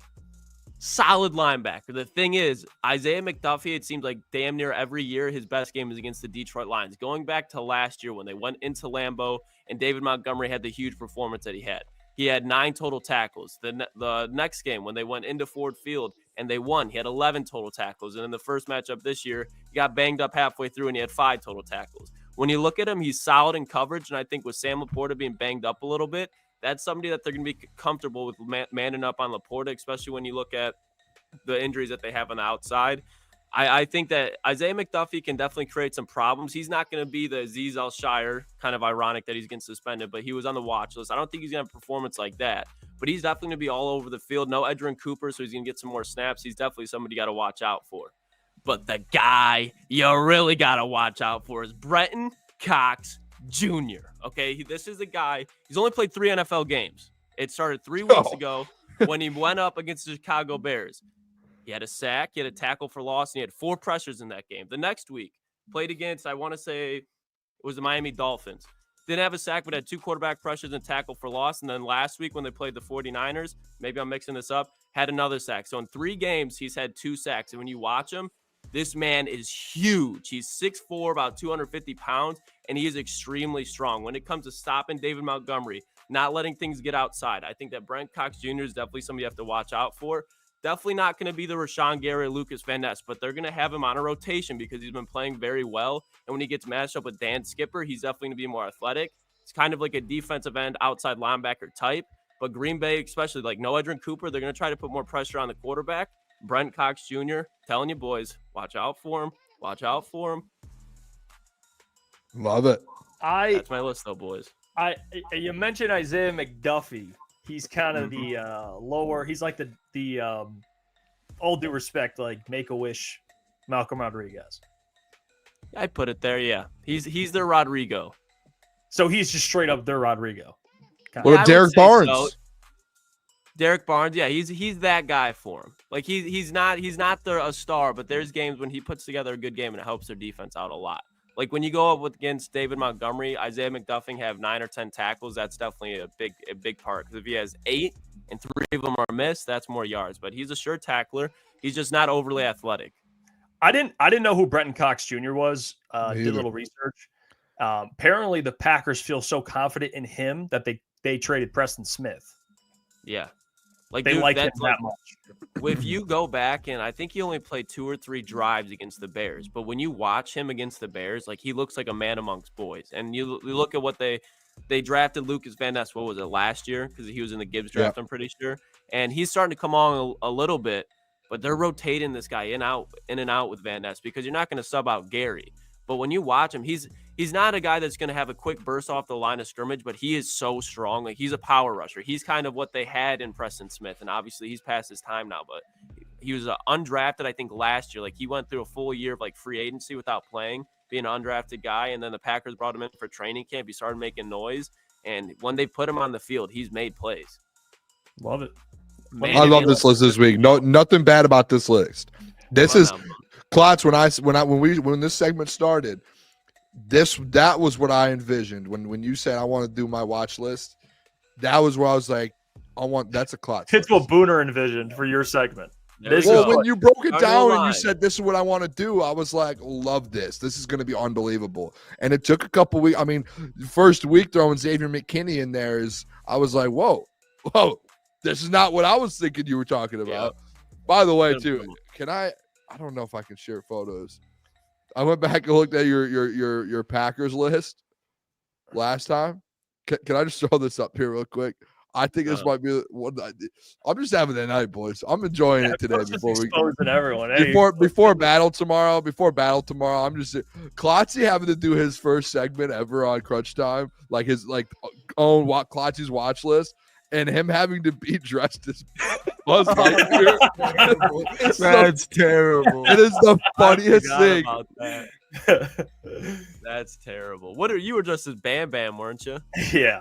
solid linebacker. The thing is, Isaiah McDuffie, it seems like damn near every year his best game is against the Detroit Lions. Going back to last year when they went into Lambeau and David Montgomery had the huge performance that he had. He had 9 total tackles. The next game when they went into Ford Field and they won, he had 11 total tackles. And in the first matchup this year, he got banged up halfway through and he had 5 total tackles. When you look at him, he's solid in coverage. And I think with Sam Laporta being banged up a little bit, that's somebody that they're going to be comfortable with manning up on Laporta, especially when you look at the injuries that they have on the outside. I think that Isaiah McDuffie can definitely create some problems. He's not going to be the Azeez Al-Shire, kind of ironic that he's getting suspended, but he was on the watch list. I don't think he's going to have a performance like that, but he's definitely going to be all over the field. No Edgerrin Cooper, so he's going to get some more snaps. He's definitely somebody you got to watch out for. But the guy you really got to watch out for is Brenton Cox Jr., okay? This is a guy, he's only played 3 NFL games. It started 3 weeks ago when he went up against the Chicago Bears. He had a sack, he had a tackle for loss, and he had 4 pressures in that game. The next week, played against, I want to say, it was the Miami Dolphins. Didn't have a sack, but had 2 quarterback pressures and tackle for loss. And then last week when they played the 49ers, maybe I'm mixing this up, had another sack. So in 3 games, he's had 2 sacks. And when you watch him, this man is huge. He's 6'4", about 250 pounds, and he is extremely strong. When it comes to stopping David Montgomery, not letting things get outside, I think that Brent Cox Jr. is definitely somebody you have to watch out for. Definitely not going to be the Rashawn Gary or Lucas Van Ness, but they're going to have him on a rotation because he's been playing very well. And when he gets matched up with Dan Skipper, he's definitely going to be more athletic. It's kind of like a defensive end, outside linebacker type. But Green Bay, especially like no Edgerrin Cooper, they're going to try to put more pressure on the quarterback. Brent Cox Jr., telling you boys, watch out for him. Watch out for him. Love it. That's my list, though, boys. You mentioned Isaiah McDuffie. He's kind of the lower. He's like the all due respect, like Make-A-Wish Malcolm Rodriguez. I put it there. Yeah, he's their Rodrigo. So he's just straight up their Rodrigo. What about Derek Barnes? So. Derek Barnes, yeah, he's that guy for him. Like he's not a star, but there's games when he puts together a good game and it helps their defense out a lot. Like when you go up against David Montgomery, Isaiah McDuffie have 9 or 10 tackles. That's definitely a big part. Because if he has 8 and 3 of them are missed, that's more yards. But he's a sure tackler. He's just not overly athletic. I didn't know who Brenton Cox Jr. was. Did a little research. Apparently, the Packers feel so confident in him that they traded Preston Smith. Yeah, like they like him that much. If you go back, and I think he only played 2 or 3 drives against the Bears, but when you watch him against the Bears, like he looks like a man amongst boys. And you look at what they drafted Lucas Van Ness, what was it, last year? Because he was in the Gibbs draft, I'm pretty sure. And he's starting to come on a little bit, but they're rotating this guy in and out with Van Ness because you're not going to sub out Gary. But when you watch him, he's not a guy that's going to have a quick burst off the line of scrimmage, but he is so strong. Like he's a power rusher. He's kind of what they had in Preston Smith, and obviously he's past his time now. But he was undrafted, I think, last year. Like he went through a full year of like free agency without playing, being an undrafted guy, and then the Packers brought him in for training camp. He started making noise, and when they put him on the field, he's made plays. Love it. I love this list this week. No, nothing bad about this list. This is. Klotz, when this segment started, that was what I envisioned when you said I want to do my watch list. That was where I was like, that's a Klotz. It's what Booner envisioned for your segment. When you broke it down and you said this is what I want to do, I was like, love this. This is going to be unbelievable. And it took a couple weeks. I mean, first week throwing Xavier McKinney in there I was like, whoa, this is not what I was thinking you were talking about. Yeah. By the way, too, I don't know if I can share photos. I went back and looked at your Packers list last time. Can I just throw this up here real quick? I think this might be one. I'm just having a night, boys. I'm enjoying it today. Before battle tomorrow. I'm just Klotzy having to do his first segment ever on Crunch Time, like his own Klotzy's watch list. And him having to be dressed as Buzz Lightyear. That's terrible. It is the funniest thing. That's terrible. You were dressed as Bam Bam, weren't you? Yeah.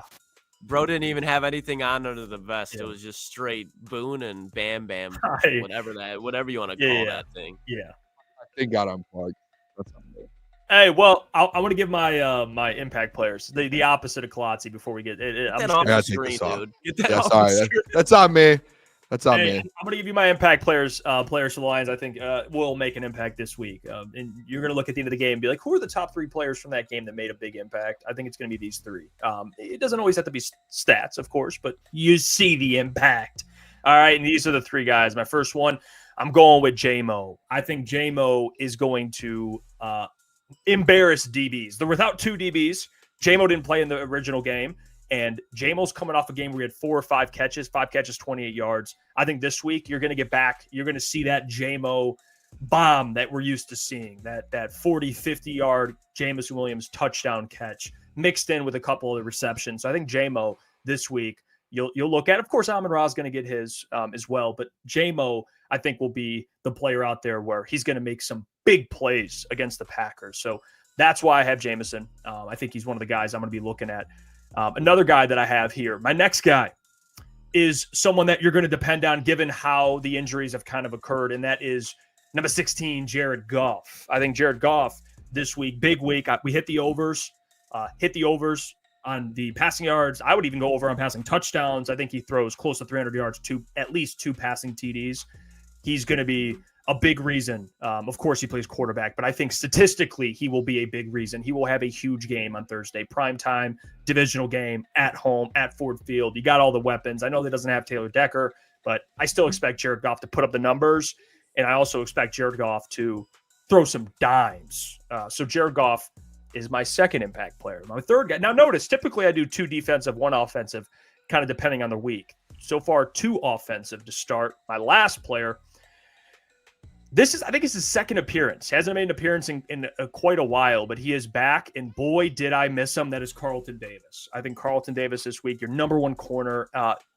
Bro didn't even have anything on under the vest. Yeah. It was just straight Boone and Bam Bam, Right. whatever you want to call that thing. Yeah. They got unplugged. That's unreal. Hey, well, I want to give my my impact players the opposite of Klotzy before we get it. I'm Get that just off gonna- the take screen, this off. dude. Get that Yeah, off sorry. the That- screen. That's on me. That's on Hey, me. I'm going to give you my impact players for the Lions. I think will make an impact this week. And you're going to look at the end of the game and be like, who are the top 3 players from that game that made a big impact? I think it's going to be these 3. It doesn't always have to be stats, of course, but you see the impact. All right, and these are the 3 guys. My first one, I'm going with J-Mo. I think J-Mo is going to embarrass DBs. They're without 2 DBs. J-Mo didn't play in the original game. And J-Mo's coming off a game where he had 4 or 5 catches, 5 catches, 28 yards. I think this week you're going to get back. You're going to see that J-Mo bomb that we're used to seeing, that 40, 50-yard Jameson Williams touchdown catch mixed in with a couple of the receptions. So I think J-Mo this week you'll look at. Of course, Amon-Ra is going to get his as well. But J-Mo, I think, will be the player out there where he's going to make some big plays against the Packers. So that's why I have Jameson. I think he's one of the guys I'm going to be looking at. Another guy that I have here, my next guy, is someone that you're going to depend on given how the injuries have kind of occurred, and that is number 16, Jared Goff. I think Jared Goff this week, big week. We hit the overs on the passing yards. I would even go over on passing touchdowns. I think he throws close to 300 yards, at least 2 passing TDs. He's going to be a big reason. Of course, he plays quarterback, but I think statistically he will be a big reason. He will have a huge game on Thursday, primetime, divisional game, at home, at Ford Field. You got all the weapons. I know that doesn't have Taylor Decker, but I still expect Jared Goff to put up the numbers, and I also expect Jared Goff to throw some dimes. So Jared Goff is my second impact player. My third guy. Now notice, typically I do 2 defensive, 1 offensive, kind of depending on the week. So far, 2 offensive to start. My last player, I think it's his second appearance. He hasn't made an appearance in quite a while, but he is back, and boy, did I miss him. That is Carlton Davis. I think Carlton Davis this week, your number 1 corner.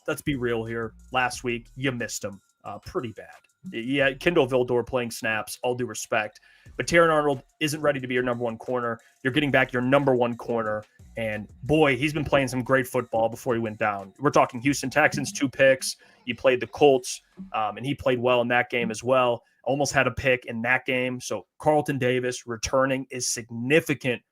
Let's be real here. Last week, you missed him pretty bad. Yeah, Kendall Vildor playing snaps, all due respect. But Taron Arnold isn't ready to be your number 1 corner. You're getting back your number 1 corner, and boy, he's been playing some great football before he went down. We're talking Houston Texans, 2 picks. He played the Colts, and he played well in that game as well. Almost had a pick in that game. So Carlton Davis returning is significant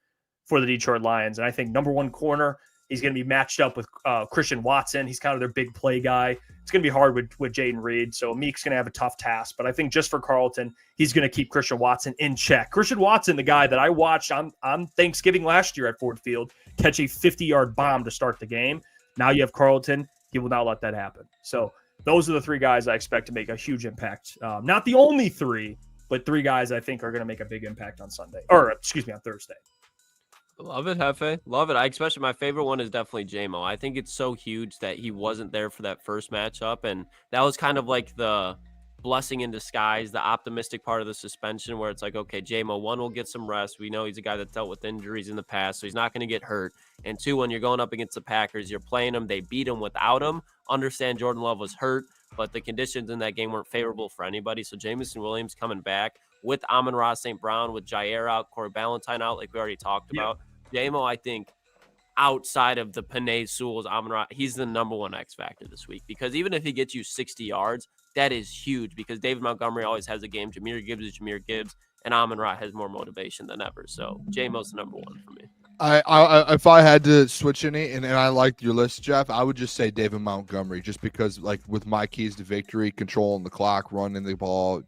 for the Detroit Lions. And I think number 1 corner, he's going to be matched up with Christian Watson. He's kind of their big play guy. It's going to be hard with Jaden Reed. So Meek's going to have a tough task. But I think just for Carlton, he's going to keep Christian Watson in check. Christian Watson, the guy that I watched on Thanksgiving last year at Ford Field, catch a 50-yard bomb to start the game. Now you have Carlton. He will not let that happen. So those are the 3 guys I expect to make a huge impact. Not the only 3, but 3 guys I think are going to make a big impact on on Thursday. Love it, Hefe. Love it. Especially my favorite one is definitely J-Mo. I think it's so huge that he wasn't there for that first matchup, and that was kind of like the blessing in disguise, the optimistic part of the suspension where it's like, okay, J-Mo, 1, will get some rest. We know he's a guy that dealt with injuries in the past, so he's not going to get hurt. And 2, when you're going up against the Packers, you're playing them, they beat him without him. Understand Jordan Love was hurt, but the conditions in that game weren't favorable for anybody. So Jameson Williams coming back with Amon-Ra St. Brown, with Jair out, Corey Ballantyne out, like we already talked about. J-Mo, I think, outside of the Panay Sewell's, Amon-Ra, he's the number 1 X factor this week, because even if he gets you 60 yards, that is huge, because David Montgomery always has a game. Jameer Gibbs is Jameer Gibbs, and Amon-Ra has more motivation than ever. So J-Mo's the number 1 for me. I if I had to switch any, and I liked your list, Jeff, I would just say David Montgomery, just because, like, with my keys to victory, controlling the clock, running the ball,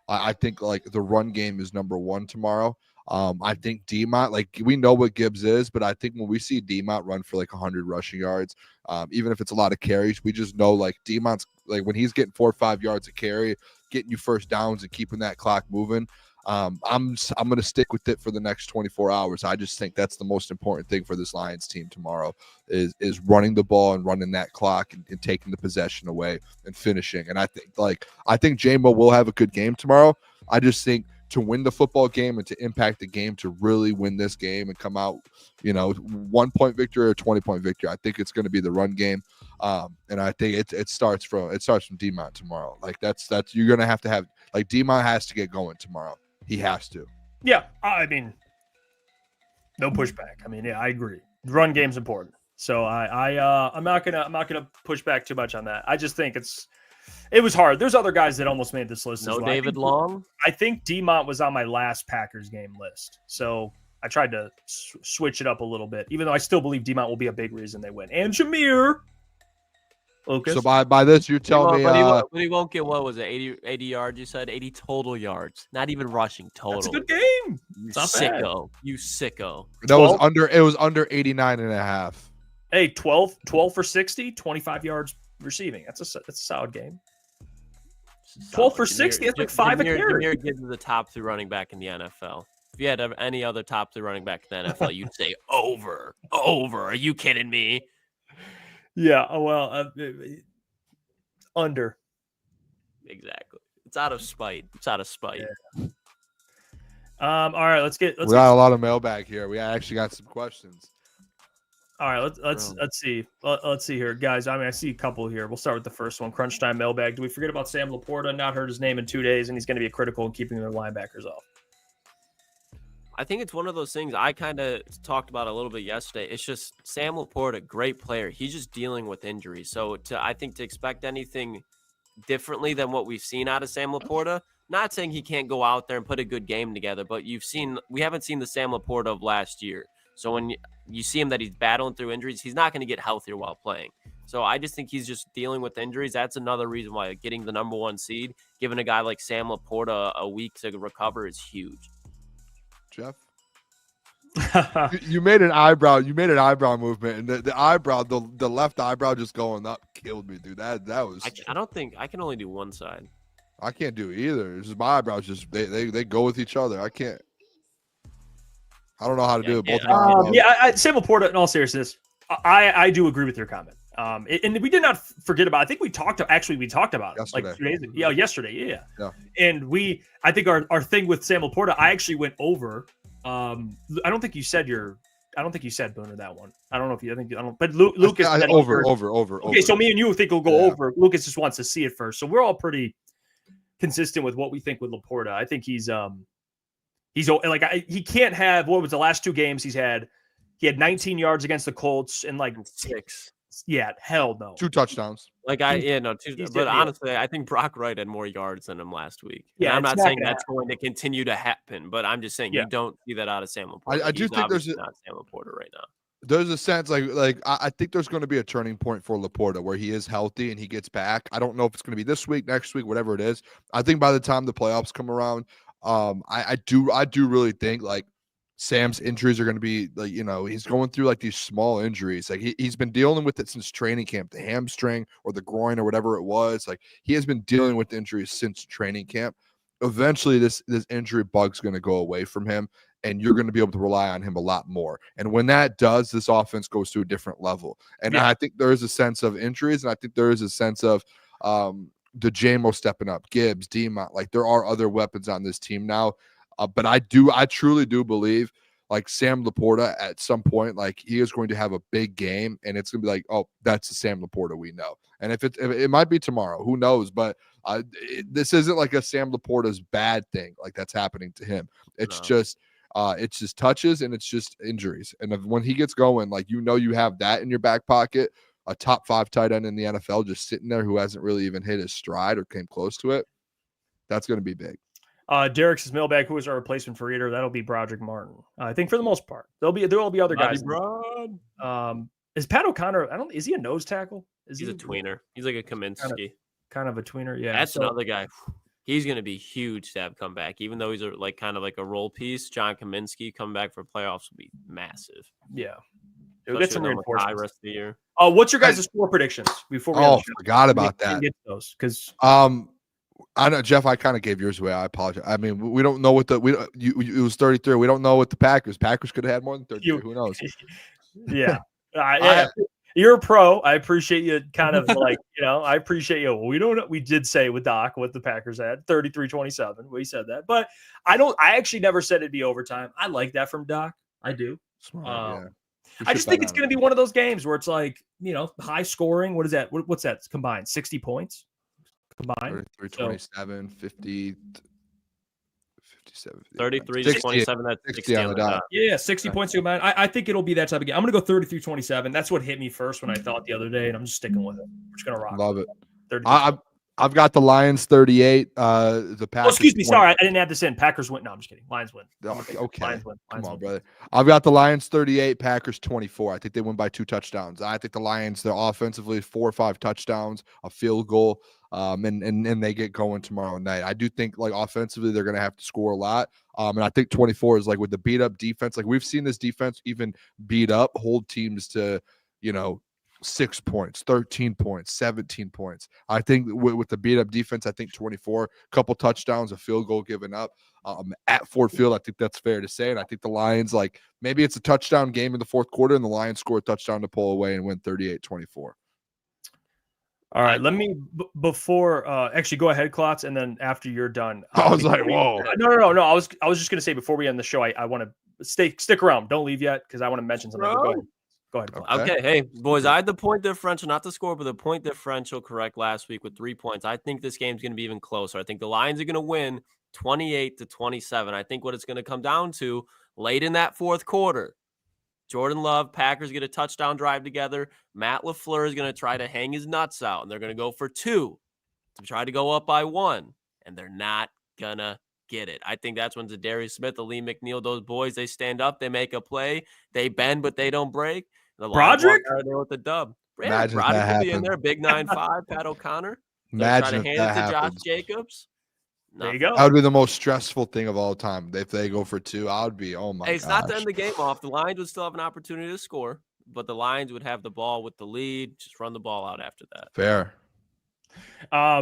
I think like the run game is number 1 tomorrow. I think D-Mont, like, we know what Gibbs is, but I think when we see D-Mont run for like 100 rushing yards, even if it's a lot of carries, we just know like D-Mont's, like, when he's getting 4 or 5 yards a carry, getting you first downs and keeping that clock moving. I'm going to stick with it for the next 24 hours. I just think that's the most important thing for this Lions team tomorrow is running the ball and running that clock and taking the possession away and finishing. And I think J-Mo will have a good game tomorrow. I just think to win the football game and to impact the game, to really win this game and come out, 1-point victory or 20-point victory, I think it's going to be the run game. And I think it starts from D-Mont tomorrow. Like that's you're going to have like D-Mont has to get going tomorrow. He has to. Yeah, I mean, no pushback. I mean, yeah, I agree. The run game's important. So I'm not gonna push back too much on that. I just think it was hard. There's other guys that almost made this list. No as well. David Long. I think D-Mont was on my last Packers game list, so I tried to switch it up a little bit. Even though I still believe D-Mont will be a big reason they win. And Jameer. Lucas. So by this, you tell me. But he won't get, what was it, 80 yards? You said 80 total yards, not even rushing total. That's a good game. You not bad. sicko. You sicko. That was under. It was under 89.5. Hey, 12 for 60, 25 yards receiving. That's a solid game. 12 for 60. That's like 5 a carry. Jameer gives the top 3 running back in the NFL. If you had any other top 3 running back in the NFL, you'd say over. Are you kidding me? Yeah. Well, under. Exactly. It's out of spite. Yeah. All right. Let's we got a lot of mailbag here. We actually got some questions. All right, let's see. Let's see here, guys. I mean, I see a couple here. We'll start with the first one. Crunch time mailbag. Do we forget about Sam Laporta? Not heard his name in 2 days, and he's going to be critical in keeping their linebackers off. I think it's one of those things I kind of talked about a little bit yesterday. It's just Sam Laporta, great player. He's just dealing with injuries. So I think to expect anything differently than what we've seen out of Sam Laporta, not saying he can't go out there and put a good game together, but we haven't seen the Sam Laporta of last year. So when you see him that he's battling through injuries, he's not going to get healthier while playing. So I just think he's just dealing with injuries. That's another reason why getting the number 1 seed, giving a guy like Sam Laporta a week to recover is huge. Jeff, you made an eyebrow. You made an eyebrow movement, and the eyebrow, the left eyebrow just going up, killed me, dude. That was. I don't think I can only do one side. I can't do either. It's just my eyebrows just they go with each other. I can't. I don't know how to do it. Both Sam Laporta, in all seriousness, I do agree with your comment. And we did not forget about. I think we talked about it yesterday. like 2 days ago. Yeah, yesterday. Yeah. And I think our thing with Sam Laporta, I actually went over. I don't think you said Booner that one. I don't know if you. But Lucas said over. Okay, so me and you think we'll go over. Lucas just wants to see it first. So we're all pretty consistent with what we think with Laporta. I think he's like he can't have, what was the last 2 games he had 19 yards against the Colts and like 6. Yeah, hell no. 2 touchdowns. Like 2. But honestly, I think Brock Wright had more yards than him last week. Yeah, and I'm not saying that's going to continue to happen, but I'm just saying you don't see that out of Sam Laporta. I do think there's not Sam Laporta right now. There's a sense like I think there's going to be a turning point for Laporta where he is healthy and he gets back. I don't know if it's going to be this week, next week, whatever it is. I think by the time the playoffs come around, I do really think like Sam's injuries are going to be like, he's going through like these small injuries. Like he's been dealing with it since training camp, the hamstring or the groin or whatever it was. Like he has been dealing with injuries since training camp. Eventually this injury bug's going to go away from him and you're going to be able to rely on him a lot more. And when that does, this offense goes to a different level. And I think there is a sense of injuries, and I think there is a sense of DeJamo stepping up, Gibbs, D-Mont. Like there are other weapons on this team now. But I truly do believe like Sam Laporta at some point, like he is going to have a big game and it's going to be like, oh, that's the Sam Laporta we know. And if it might be tomorrow, who knows? But this isn't like a Sam Laporta's bad thing. Like that's happening to him. It's just touches and it's just injuries. And when he gets going, like, you have that in your back pocket, a top 5 tight end in the NFL just sitting there who hasn't really even hit his stride or came close to it. That's going to be big. Derek says mailbag, who is our replacement for Reader? That'll be Brodric Martin. I think for the most part. There will be other guys. Is Pat O'Connor, is he a nose tackle? He's a tweener. He's like a Kaminsky. Kind of a tweener, yeah. That's another guy. He's going to be huge to have come back. Even though he's kind of like a role piece, John Kaminsky coming back for playoffs will be massive. Yeah. We'll get some reinforcements. Rest of the year. What's your guys' score predictions before we forgot about that. Get those because I know, Jeff, I kind of gave yours away. I apologize. I mean, we don't know what it was 33. We don't know what the Packers could have had more than 33. Who knows? Yeah. You're a pro. I appreciate you kind of I appreciate you. We don't know. We did say with Doc what the Packers had 33-27. We said that, but I actually never said it'd be overtime. I like that from Doc. I do. Smart, I just think it's going to be one of those games where it's like, high scoring. What is that? What's that combined? 60 points combined. 33-27, 50. 57. 33 60, to 27. That's 60 on the dot. Yeah, 60 points to a man. I think it'll be that type of game. I'm going to go 33-27. That's what hit me first when I thought the other day, and I'm just sticking with it. We're just going to rock. Love it. 33. I've got the Lions 38. The Packers. Oh, excuse me. Sorry, I didn't add this in. Packers win. No, I'm just kidding. Lions win. Okay. Lions win. Come on, win. brother. I've got the Lions 38, Packers 24. I think they win by 2 touchdowns. I think the Lions, they're offensively 4 or 5 touchdowns, a field goal, and they get going tomorrow night. I do think like offensively they're going to have to score a lot. And I think 24 is like with the beat up defense. Like we've seen this defense even beat up, hold teams to, 6 points, 13 points, 17 points. I think with the beat up defense, I think 24, couple touchdowns, a field goal given up at Ford Field. I think that's fair to say. And I think the Lions, like maybe it's a touchdown game in the fourth quarter and the Lions score a touchdown to pull away and win 38-24. All right, let me before actually go ahead, Klotz, and then after you're done. I was like, whoa. No. I was just gonna say before we end the show, I want to stick around. Don't leave yet because I want to mention something. Go ahead. Okay, hey boys, I had the point differential, not the score, but the point differential correct last week with 3 points. I think this game's going to be even closer. I think the Lions are going to win 28-27. I think what it's going to come down to late in that fourth quarter, Jordan Love, Packers get a touchdown drive together. Matt LaFleur is going to try to hang his nuts out, and they're going to go for 2 to try to go up by 1, and they're not going to get it. I think that's when Zadarius Smith, Lee McNeil, those boys, they stand up, they make a play, they bend, but they don't break. The Brodric out there with the dub. Yeah, Brodric will be in there. Big 9'5", Pat O'Connor. Imagine try to hand it to Josh Jacobs. There you go. That would be the most stressful thing of all time. If they go for 2, I would be, oh my god. It's not to end the game off. The Lions would still have an opportunity to score, but the Lions would have the ball with the lead. Just run the ball out after that. Fair.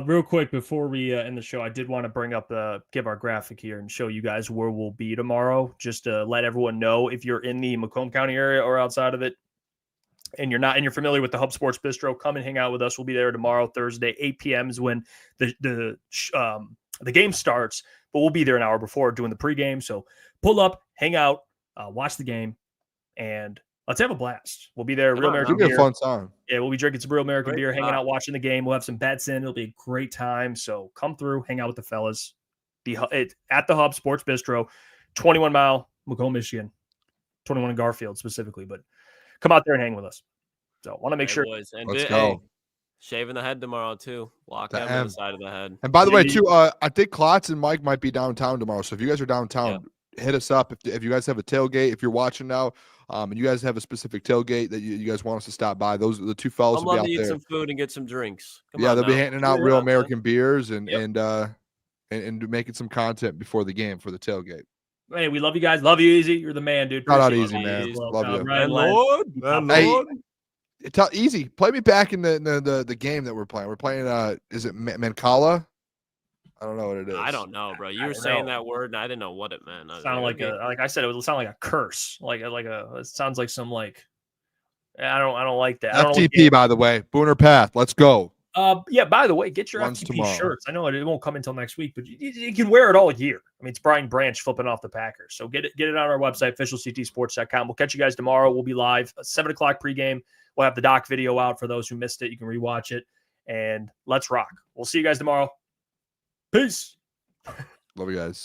Real quick before we end the show, I did want to bring up give our graphic here and show you guys where we'll be tomorrow, just to let everyone know if you're in the Macomb County area or outside of it, and you're familiar with the Hub Sports Bistro, come and hang out with us. We'll be there tomorrow, Thursday, 8 p.m. is when the game starts, but we'll be there an hour before doing the pregame. So pull up, hang out, watch the game, and let's have a blast. We'll be there. Real American beer. It'll be a fun time. Yeah, we'll be drinking some Real American beer, hanging out, watching the game. We'll have some bets in. It'll be a great time. So come through, hang out with the fellas. At the Hub Sports Bistro, 21 Mile, Macomb, Michigan, 21 in Garfield specifically, but come out there and hang with us. So want to make sure. Boys. And Let's go. Shaving the head tomorrow too. Lock them on the side of the head. And by the way, too, I think Klotz and Mike might be downtown tomorrow. So if you guys are downtown, hit us up. If you guys have a tailgate, if you're watching now, and you guys have a specific tailgate that you guys want us to stop by, those are the 2 fellas will be out there. Eat some food and get some drinks. They'll be handing out Real American beers and making some content before the game for the tailgate. Hey, we love you guys. Love you, Easy. You're the man, dude. Shout out Easy, man. Love you. Ryan Lord. Easy. Play me back in the game that we're playing. We're playing. Is it Mancala? I don't know what it is. I don't know, bro. You were saying that word, and I didn't know what it meant. Sounded like like I said, it would sound like a curse. It sounds like some I don't like that. FTP, by the way, Booner Path. Let's go. By the way, get your Runs FTP tomorrow. shirts. I know it won't come until next week, but you can wear it all year. I mean, it's Brian Branch flipping off the Packers. So get it on our website, officialctsports.com. We'll catch you guys tomorrow. We'll be live 7 o'clock pregame. We'll have the doc video out for those who missed it. You can rewatch it, and let's rock. We'll see you guys tomorrow. Peace. Love you guys.